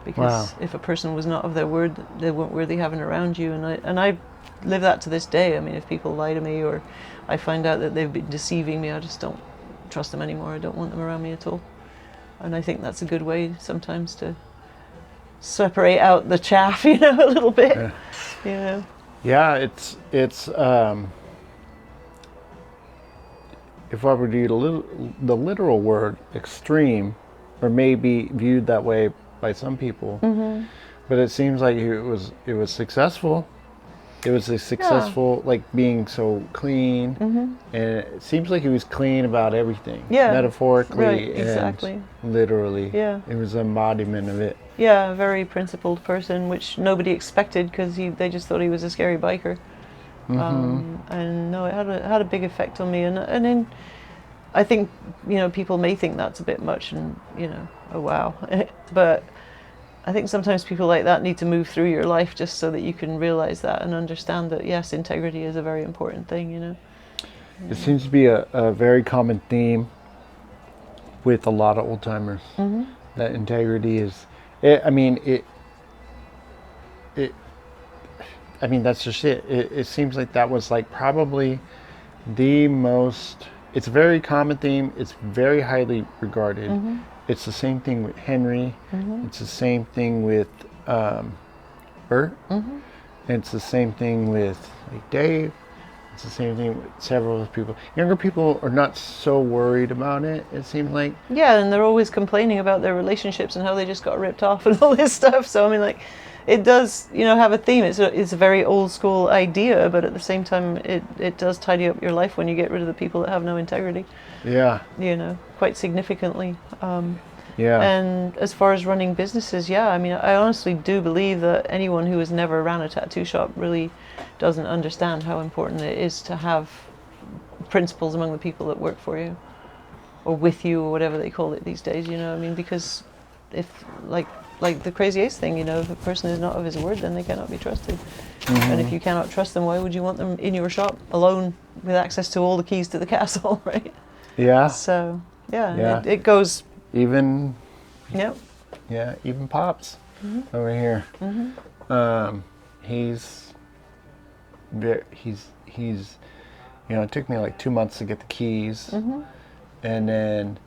Because if a person was not of their word, they weren't worthy having around you. And I live that to this day. I mean, if people lie to me or I find out that they've been deceiving me, I just don't trust them anymore. I don't want them around me at all. And I think that's a good way sometimes to separate out the chaff, you know, a little bit. Yeah. You know. Yeah, it's if I were to use the literal word extreme, or maybe viewed that way by some people, but it seems like it was successful. It was a successful, like being so clean, and it seems like he was clean about everything, metaphorically right, exactly. and literally. Yeah, it was an embodiment of it. Yeah, a very principled person, which nobody expected because they just thought he was a scary biker. And no, it had a big effect on me, and then I think, you know, people may think that's a bit much, and you know, oh wow, but I think sometimes people like that need to move through your life just so that you can realize that and understand that yes, integrity is a very important thing, you know. It seems to be a very common theme with a lot of old timers. That integrity is. I mean, that's just it. It seems like that was like probably the most. It's a very common theme. It's very highly regarded. It's the same thing with Henry. It's the same thing with Bert. It's the same thing with like Dave. It's the same thing with several people. Younger people are not so worried about it, it seems like. Yeah, and they're always complaining about their relationships and how they just got ripped off and all this stuff. So, I mean, like, it does, you know, have a theme. It's a very old school idea, but at the same time, it does tidy up your life when you get rid of the people that have no integrity. Yeah. You know, quite significantly. Yeah. And as far as running businesses, yeah, I mean, I honestly do believe that anyone who has never ran a tattoo shop really doesn't understand how important it is to have principles among the people that work for you or with you or whatever they call it these days, you know. I mean, because if like the Crazy Ace thing, you know, if a person is not of his word, then they cannot be trusted. And if you cannot trust them, why would you want them in your shop alone with access to all the keys to the castle, right? Yeah. So yeah. It goes even. Yep. Yeah, even Pops over here. He's you know, it took me like 2 months to get the keys, and then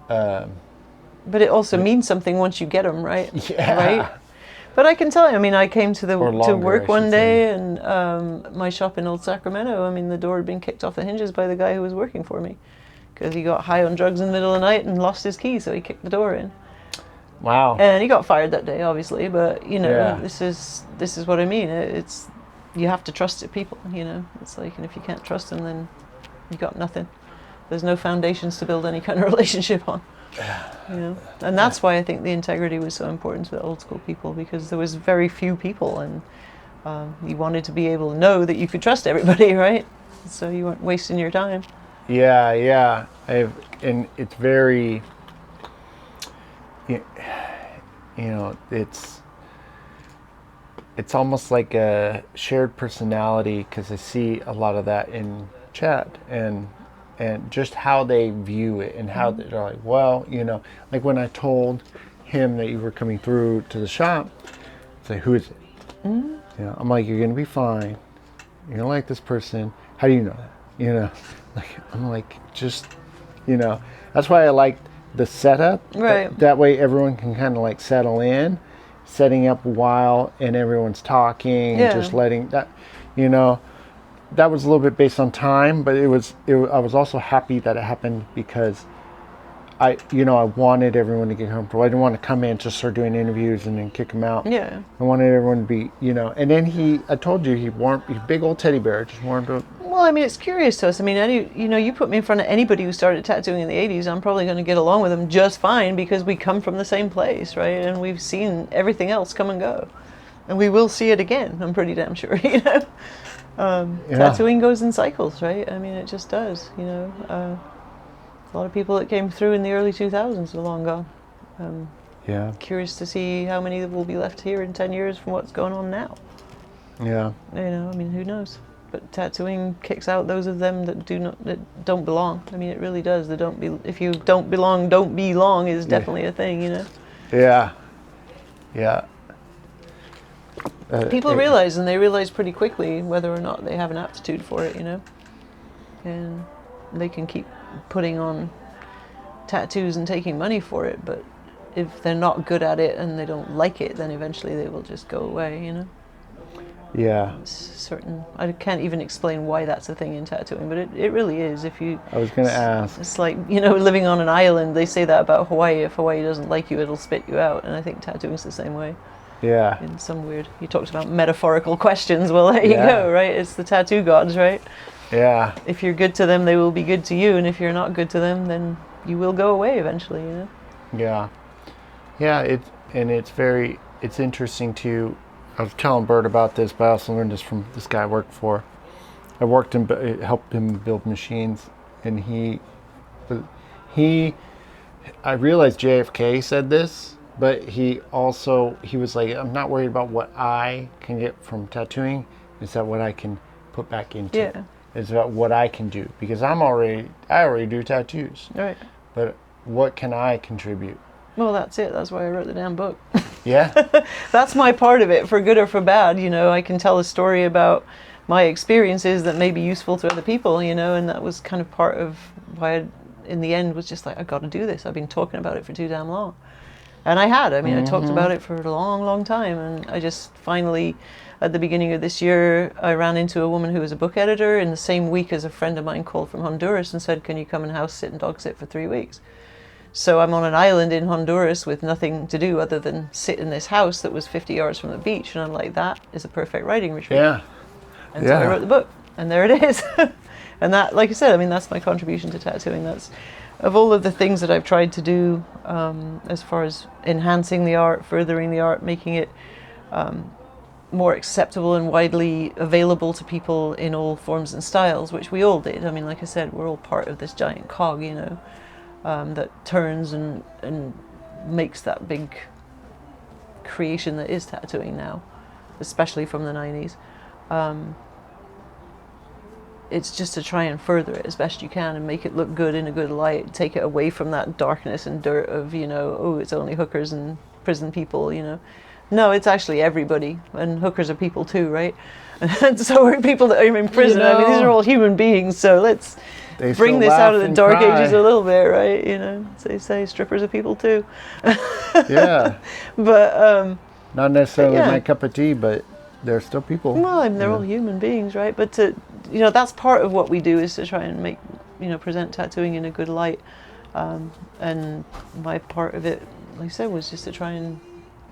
but it also means something once you get them, right? Yeah. Right. But I can tell you, I mean, I came to work one day, say. and my shop in Old Sacramento, I mean, the door had been kicked off the hinges by the guy who was working for me because he got high on drugs in the middle of the night and lost his key, so he kicked the door in. Wow. And he got fired that day, obviously, but you know, Yeah. this is what I mean. It's you have to trust the people, you know. It's like, and if you can't trust them, then you got nothing. There's no foundations to build any kind of relationship on. You know, and that's why I think the integrity was so important to the old school people, because there was very few people, and you wanted to be able to know that you could trust everybody, right? So you weren't wasting your time. Yeah. And it's very, you know, it's almost like a shared personality, because I see a lot of that in chat, and just how they view it, and how they're like, well, you know, like when I told him that you were coming through to the shop, it's like, who is it? You know, I'm like, you're gonna be fine. You're like this person. How do you know that? You know, like I'm like just, you know. That's why I like the setup. Right. That way everyone can kind of like settle in, setting up while and everyone's talking, Yeah. just letting that, you know. That was a little bit based on time, but I was also happy that it happened because I wanted everyone to get comfortable. I didn't want to come in, just start doing interviews and then kick them out. Yeah. I wanted everyone to be, and then I told you, he's a big old teddy bear, just warmed up. Well, I mean, it's curious to us. I mean, you put me in front of anybody who started tattooing in the 80s, I'm probably going to get along with them just fine because we come from the same place, right? And we've seen everything else come and go. And we will see it again, I'm pretty damn sure, Tattooing goes in cycles, right? I mean, it just does, a lot of people that came through in the early 2000s are long gone. Yeah. Curious to see how many will be left here in 10 years from what's going on now. Yeah. I mean, who knows? But tattooing kicks out those of them that don't belong. I mean, it really does. If you don't belong is definitely a thing, Yeah. Yeah. People realize, and they realize pretty quickly whether or not they have an aptitude for it, and they can keep putting on tattoos and taking money for it, but if they're not good at it and they don't like it, then eventually they will just go away, Yeah. It's certain. I can't even explain why that's a thing in tattooing, but it really is. I was going to ask. It's like, living on an island. They say that about Hawaii. If Hawaii doesn't like you, it'll spit you out. And I think tattooing's the same way. Yeah. In some weird, you talked about metaphorical questions. Well, there you go, right? It's the tattoo gods, right? Yeah. If you're good to them, they will be good to you. And if you're not good to them, then you will go away eventually, Yeah. Yeah, it's interesting too. I was telling Bert about this, but I also learned this from this guy I worked for. I helped him build machines, and I realized JFK said this, but he was like, I'm not worried about what I can get from tattooing. It's that what I can put back into. Yeah. It's about what I can do, because I already do tattoos. Right. But what can I contribute? Well, that's it. That's why I wrote the damn book. Yeah. That's my part of it, for good or for bad. I can tell a story about my experiences that may be useful to other people, and that was kind of part of why I, in the end, was just like, I've got to do this. I've been talking about it for too damn long. And I had. I mean, I talked about it for a long, long time. And I just finally, at the beginning of this year, I ran into a woman who was a book editor in the same week as a friend of mine called from Honduras and said, can you come and house sit and dog sit for 3 weeks? So I'm on an island in Honduras with nothing to do other than sit in this house that was 50 yards from the beach. And I'm like, that is a perfect writing retreat. Yeah. And so I wrote the book. And there it is. And that, like I said, I mean, that's my contribution to tattooing. That's, of all of the things that I've tried to do as far as enhancing the art, furthering the art, making it more acceptable and widely available to people in all forms and styles, which we all did. I mean, like I said, we're all part of this giant cog, that turns and makes that big creation that is tattooing now, especially from the 90s. It's just to try and further it as best you can and make it look good in a good light, take it away from that darkness and dirt of, it's only hookers and prison people, No, it's actually everybody, and hookers are people too, right? And so are people that are in prison. I mean, these are all human beings, so let's bring this out of the dark ages a little bit, right? As they say, strippers are people too. Yeah. But not necessarily my cup of tea, but they're still people. Well, I mean, they're all human beings, right? But that's part of what we do, is to try and make, present tattooing in a good light. And my part of it, like I said, was just to try and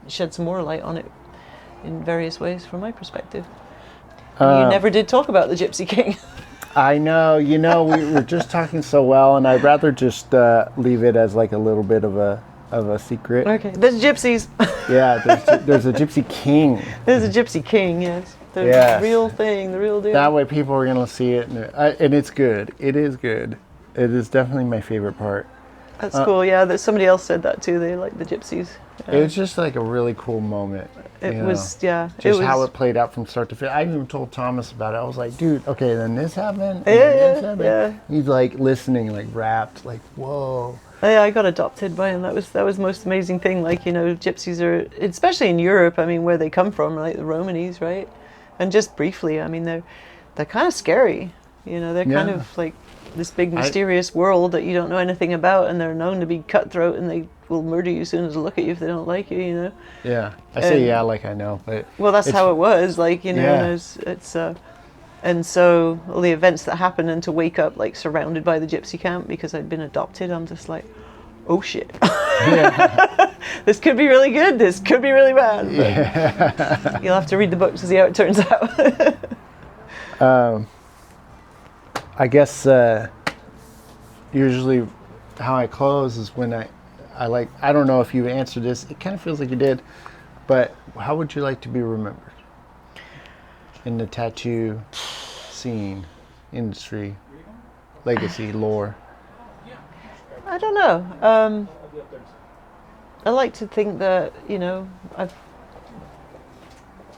shed some more light on it in various ways from my perspective. You never did talk about the Gypsy King. I know, we were just talking so well, and I'd rather just leave it as like a little bit of a secret. Okay, there's gypsies. Yeah, there's a Gypsy King. There's a Gypsy King, yes. The real thing, the real deal. That way people are going to see it, and it's good. It is good. It is definitely my favorite part. That's cool, yeah. Somebody else said that too. They like the gypsies. It was just like a really cool moment. It was, yeah. Just how it played out from start to finish. I even told Thomas about it. I was like, dude, okay, then this happened. Yeah. He's like listening, like rapt, like, whoa. Yeah, I got adopted by him. That was the most amazing thing. Like, gypsies are, especially in Europe, I mean, where they come from, like the Romanis, right? And just briefly, I mean, they're kind of scary. You know, they're kind Yeah. of like this big mysterious world that you don't know anything about, and they're known to be cutthroat, and they will murder you as soon as they look at you if they don't like you. You know. Yeah. I say yeah, like I know, but Well, that's how it was. Like, you know, Yeah. it's and so all the events that happened, and to wake up like surrounded by the gypsy camp because I'd been adopted, I'm just like, oh shit. yeah. This could be really good. This could be really bad. But Yeah. you'll have to read the book to see how it turns out. I guess usually how I close is when I like, I don't know if you answered this, it kind of feels like you did, but how would you like to be remembered in the tattoo scene, industry, legacy, lore? I don't know. I like to think that, you know, I've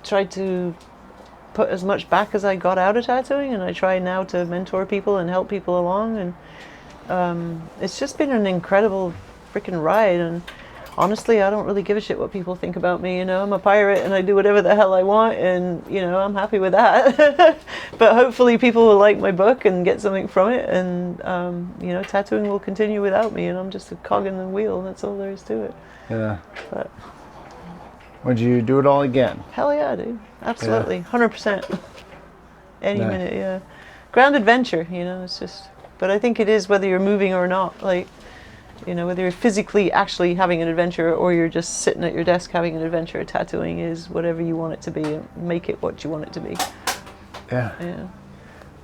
tried to put as much back as I got out of tattooing, and I try now to mentor people and help people along, and it's just been an incredible freaking ride. And honestly, I don't really give a shit what people think about me. You know, I'm a pirate and I do whatever the hell I want, and you know, I'm happy with that. But hopefully people will like my book and get something from it, and you know, tattooing will continue without me, and I'm just a cog in the wheel. That's all there is to it. Yeah. But Would you do it all again? hell yeah, dude. Absolutely. 100%. Any Nice. minute, yeah. Grand adventure, you know, it's just, but I think it is whether you're moving or not, like, you know, whether you're physically actually having an adventure or you're just sitting at your desk having an adventure. Tattooing is whatever you want it to be, and make it what you want it to be. Yeah.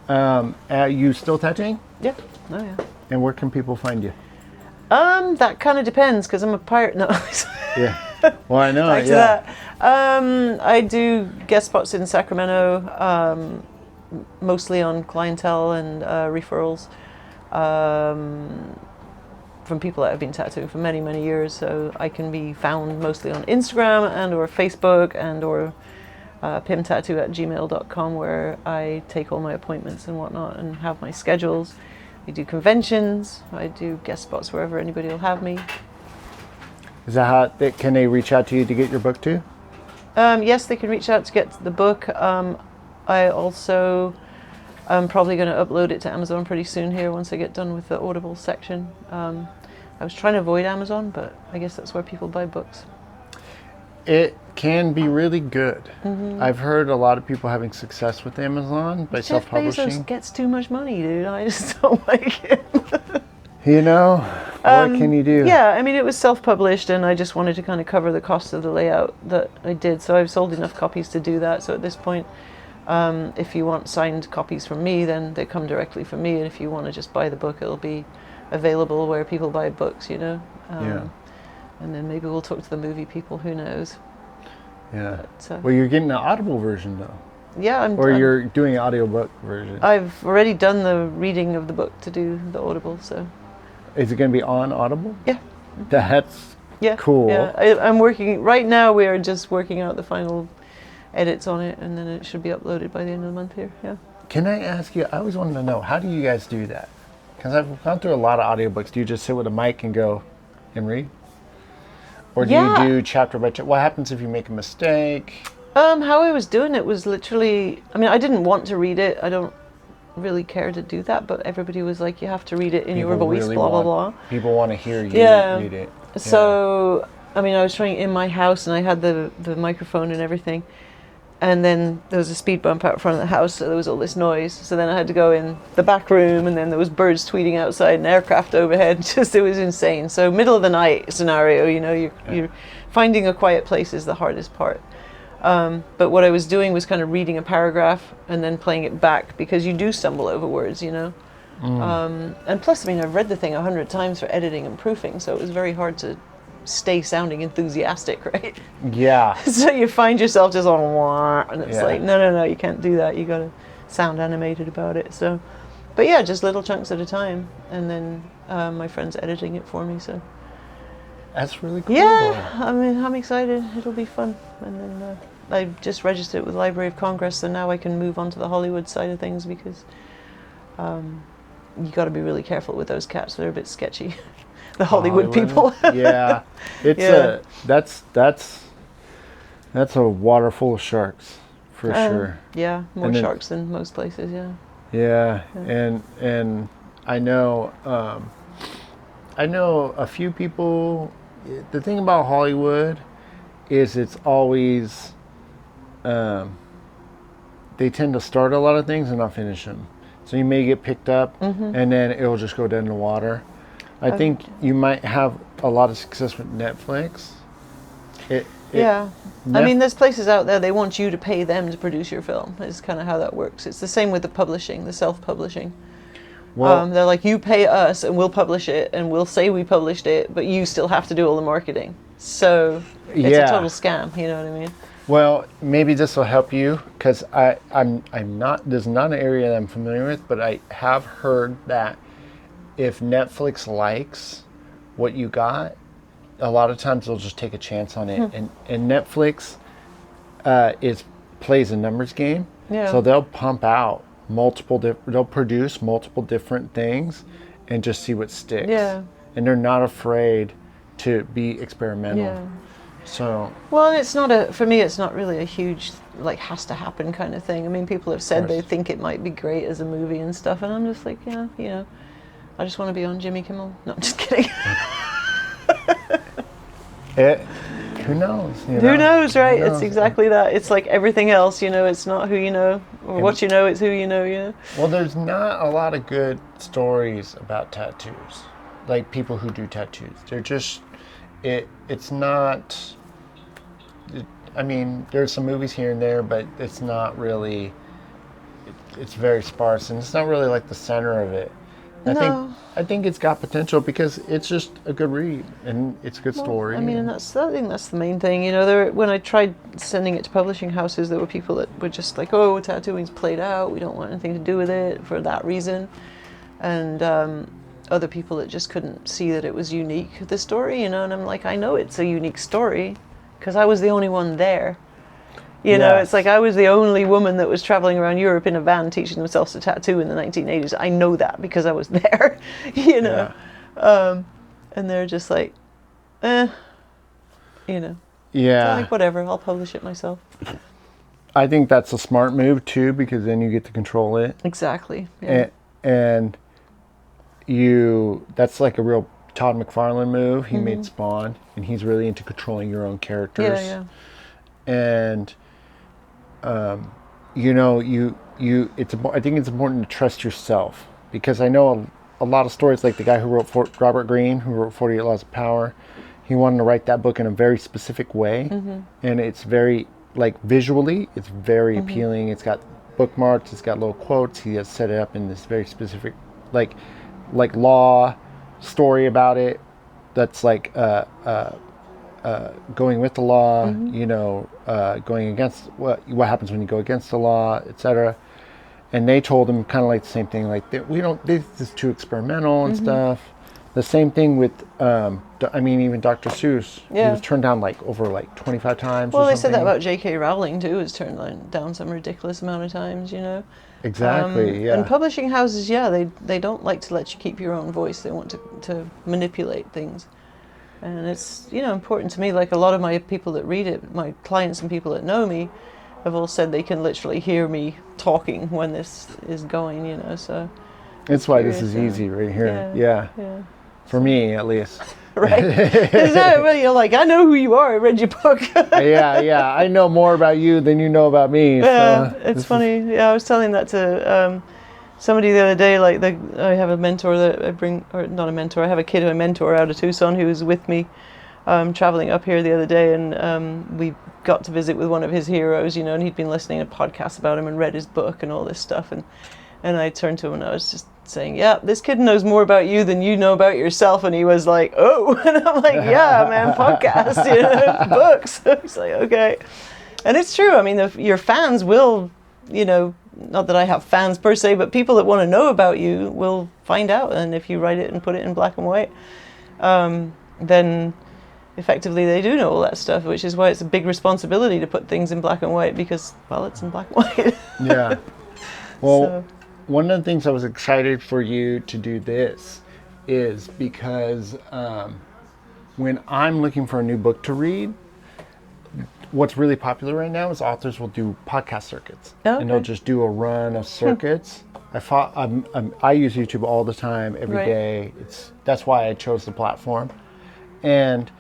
Yeah. You still tattooing? Yeah. Oh yeah. And where can people find you? That kind of depends, because I'm a pirate. No. Yeah. Well, I know. Back to Yeah. that. I do guest spots in Sacramento, mostly on clientele and referrals from people that have been tattooing for many, many years. So I can be found mostly on Instagram and or Facebook and or pymtattoo@gmail.com, where I take all my appointments and whatnot and have my schedules. I do conventions. I do guest spots wherever anybody will have me. Is that how? Can they reach out to you to get your book too? Yes, they can reach out to get the book. I also am probably going to upload it to Amazon pretty soon here once I get done with the Audible section. I was trying to avoid Amazon, but I guess that's where people buy books. It can be really good. Mm-hmm. I've heard a lot of people having success with Amazon by Jeff self-publishing. Bezos gets too much money, dude. I just don't like it. You know, what can you do? Yeah, I mean, it was self-published, and I just wanted to kind of cover the cost of the layout that I did. So I've sold enough copies to do that. So at this point, if you want signed copies from me, then they come directly from me. And if you want to just buy the book, it'll be available where people buy books, you know. Yeah. And then maybe we'll talk to the movie people. Who knows? Yeah. But, Well, you're getting an Audible version though, yeah, or you're doing an audiobook version. I've already done the reading of the book to do the Audible. So Is it going to be on Audible? yeah. That's Yeah, cool. Yeah, I'm working right now. We are just working out the final edits on it, and then it should be uploaded by the end of the month here. Yeah. Can I ask you? I always wanted to know, how do you guys do that? Because I've gone through a lot of audiobooks. Do you just sit with a mic and go and read, or do Yeah. you do chapter by chapter? What happens if you make a mistake? How I was doing it was literally. I mean, I didn't want to read it. I don't really care to do that, but everybody was like, "You have to read it in your People voice." really Blah blah want- blah. People want to hear you Yeah. read it. So, I mean, I was trying in my house, and I had the microphone and everything. And then there was a speed bump out front of the house, so there was all this noise. So then I had to go in the back room, and then there was birds tweeting outside and aircraft overhead. Just, it was insane. So middle of the night scenario, you know, you're finding a quiet place is the hardest part. But what I was doing was kind of reading a paragraph and then playing it back, because you do stumble over words, you know. And plus, I mean, I've read the thing 100 times for editing and proofing, so it was very hard to stay sounding enthusiastic, right? Yeah. So you find yourself just on wah, and it's Yeah. like, no, you can't do that. You got to sound animated about it. So, but yeah, just little chunks at a time, and then my friend's editing it for me. So That's really cool. yeah, I mean, I'm excited. It'll be fun. And then I just registered it with Library of Congress, so now I can move on to the Hollywood side of things, because you got to be really careful with those cats. They're a bit sketchy. The Hollywood people. Yeah, it's Yeah. that's a water full of sharks, for sure. Yeah, more And then- sharks than most places. Yeah. Yeah, and I know a few people. The thing about Hollywood is it's always they tend to start a lot of things and not finish them. So you may get picked up and then it'll just go dead in the water. I think you might have a lot of success with Netflix. Yeah. I mean, there's places out there, they want you to pay them to produce your film. It's kind of how that works. It's the same with the publishing, the self-publishing. Well, They're like, you pay us and we'll publish it and we'll say we published it, but you still have to do all the marketing. So it's a total scam, you know what I mean? well, maybe this will help you because I'm not. This is not an area that I'm familiar with, but I have heard that if Netflix likes what you got, a lot of times they'll just take a chance on it. And Netflix plays a numbers game, so they'll pump out they'll produce multiple different things and just see what sticks. Yeah. And they're not afraid to be experimental. Yeah. So Well, it's not for me, it's not really a huge, like, has to happen kind of thing. I mean, people have said they think it might be great as a movie and stuff, and I'm just like, yeah, you know, I just want to be on Jimmy Kimmel. No, I'm just kidding. who knows? Who knows, right? It's exactly that. It's like everything else, you know, it's not who you know or what you know, it's who you know, you know? Well, there's not a lot of good stories about tattoos. Like people who do tattoos. They're just, it's not, I mean, there's some movies here and there, but it's not really, it's very sparse and it's not really like the center of it. I think it's got potential because it's just a good read and it's a good story. I mean, and I think that's the main thing. You know, when I tried sending it to publishing houses, there were people that were just like, "Oh, tattooing's played out. We don't want anything to do with it for that reason," and other people that just couldn't see that it was unique, the story. You know, and I'm like, I know it's a unique story because I was the only one there. You know, it's like I was the only woman that was traveling around Europe in a van teaching themselves to tattoo in the 1980s. I know that because I was there, you know. Yeah. And they're just like, you know. Yeah. So like, whatever, I'll publish it myself. I think that's a smart move too because then you get to control it. Exactly. Yeah. And that's like a real Todd McFarlane move. He made Spawn and he's really into controlling your own characters. Yeah. And you know, I think it's important to trust yourself because I know a lot of stories like the guy who wrote Robert Greene, who wrote 48 Laws of Power. He wanted to write that book in a very specific way, and it's very, like, visually, it's very appealing. It's got bookmarks, it's got little quotes. He has set it up in this very specific, like law story about it. That's like going with the law, you know, going against what happens when you go against the law, etc. And they told him kind of like the same thing, like this is too experimental and stuff. The same thing with, even Dr. Seuss. Yeah. He was turned down like over 25 times. Well, or they said that something. about J.K. Rowling too. Was turned down some ridiculous amount of times, you know. Exactly. Yeah. And publishing houses, they don't like to let you keep your own voice. They want to manipulate things. And it's, you know, important to me. Like a lot of my people that read it, my clients and people that know me, have all said they can literally hear me talking when this is going, you know. So that's why this is easy right here. Yeah. For me, at least. Right. You're like, I know who you are. I read your book. yeah. I know more about you than you know about me. Yeah, so it's funny. Yeah, I was telling that to somebody the other day. Like, I have a mentor that I bring, or not a mentor. I have a kid who I mentor out of Tucson who was with me, traveling up here the other day, and we got to visit with one of his heroes. You know, and he'd been listening to podcasts about him and read his book and all this stuff. And I turned to him and I was just saying, yeah, this kid knows more about you than you know about yourself. And he was like, oh, and I'm like, yeah, man, podcast, you know, books. He's like, okay. And it's true. I mean, your fans will, you know, not that I have fans per se, but people that want to know about you will find out. And if you write it and put it in black and white, then effectively they do know all that stuff, which is why it's a big responsibility to put things in black and white because, well, it's in black and white. Yeah. Well, one of the things I was excited for you to do this is because when I'm looking for a new book to read, what's really popular right now is authors will do podcast circuits, Okay. and they'll just do a run of circuits. I use YouTube all the time, every Right. day. That's why I chose the platform, and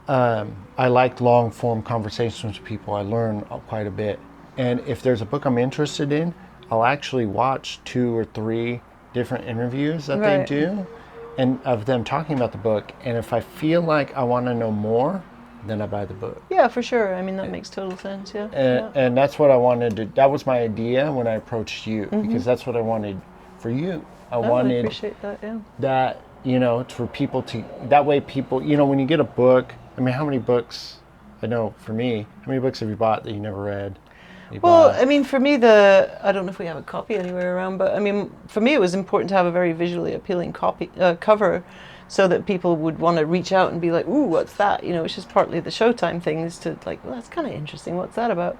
I like long form conversations with people. I learn quite a bit, and if there's a book I'm interested in, I'll actually watch 2 or 3 different interviews that they Right. do, and of them talking about the book. And if I feel like I want to know more, then I buy the book. Yeah, for sure. I mean, that makes total sense. Yeah. And that's what I wanted to. That was my idea when I approached you, because that's what I wanted for you. I I wanted appreciate that. Yeah. that, for people to, that way people, when you get a book, I mean, how many books, I know for me, how many books have you bought that you never read? Well, I mean, for me, I don't know if we have a copy anywhere around, but I mean, for me, it was important to have a very visually appealing cover, so that people would want to reach out and be like, "Ooh, what's that?" Which is partly the Showtime thing, is to like, well, that's kind of interesting. What's that about?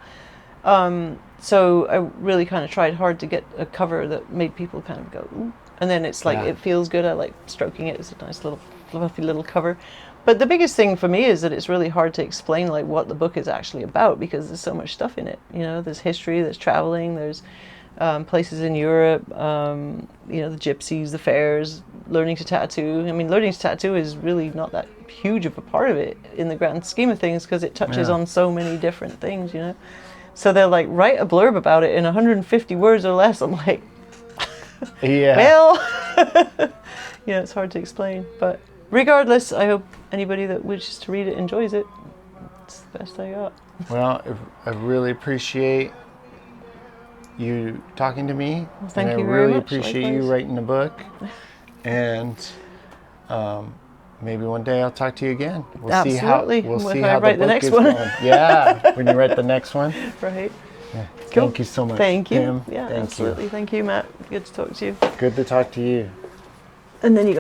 So I really kind of tried hard to get a cover that made people kind of go, "Ooh," and then it's like Yeah. it feels good. I like stroking it. It's a nice little fluffy little cover. But the biggest thing for me is that it's really hard to explain like what the book is actually about, because there's so much stuff in it. There's history, there's traveling, there's places in Europe, the gypsies, the fairs, learning to tattoo. I mean, learning to tattoo is really not that huge of a part of it in the grand scheme of things, because it touches Yeah. on so many different things, So they're like, write a blurb about it in 150 words or less. I'm like, Yeah. well, it's hard to explain. But regardless, I hope anybody that wishes to read it enjoys it. It's the best I got. Well, I really appreciate you talking to me. Well, thank and you I very really much. appreciate Likewise. you writing the book. And maybe one day I'll talk to you again. We'll Absolutely. see how, we'll If see I how write the the book next is one. going. Yeah, when you write the next one. Right. Yeah. Cool. Thank you so much. Thank you. Pym. Yeah, Thank absolutely. you. Thank you, Matt. Good to talk to you. Good to talk to you. And then you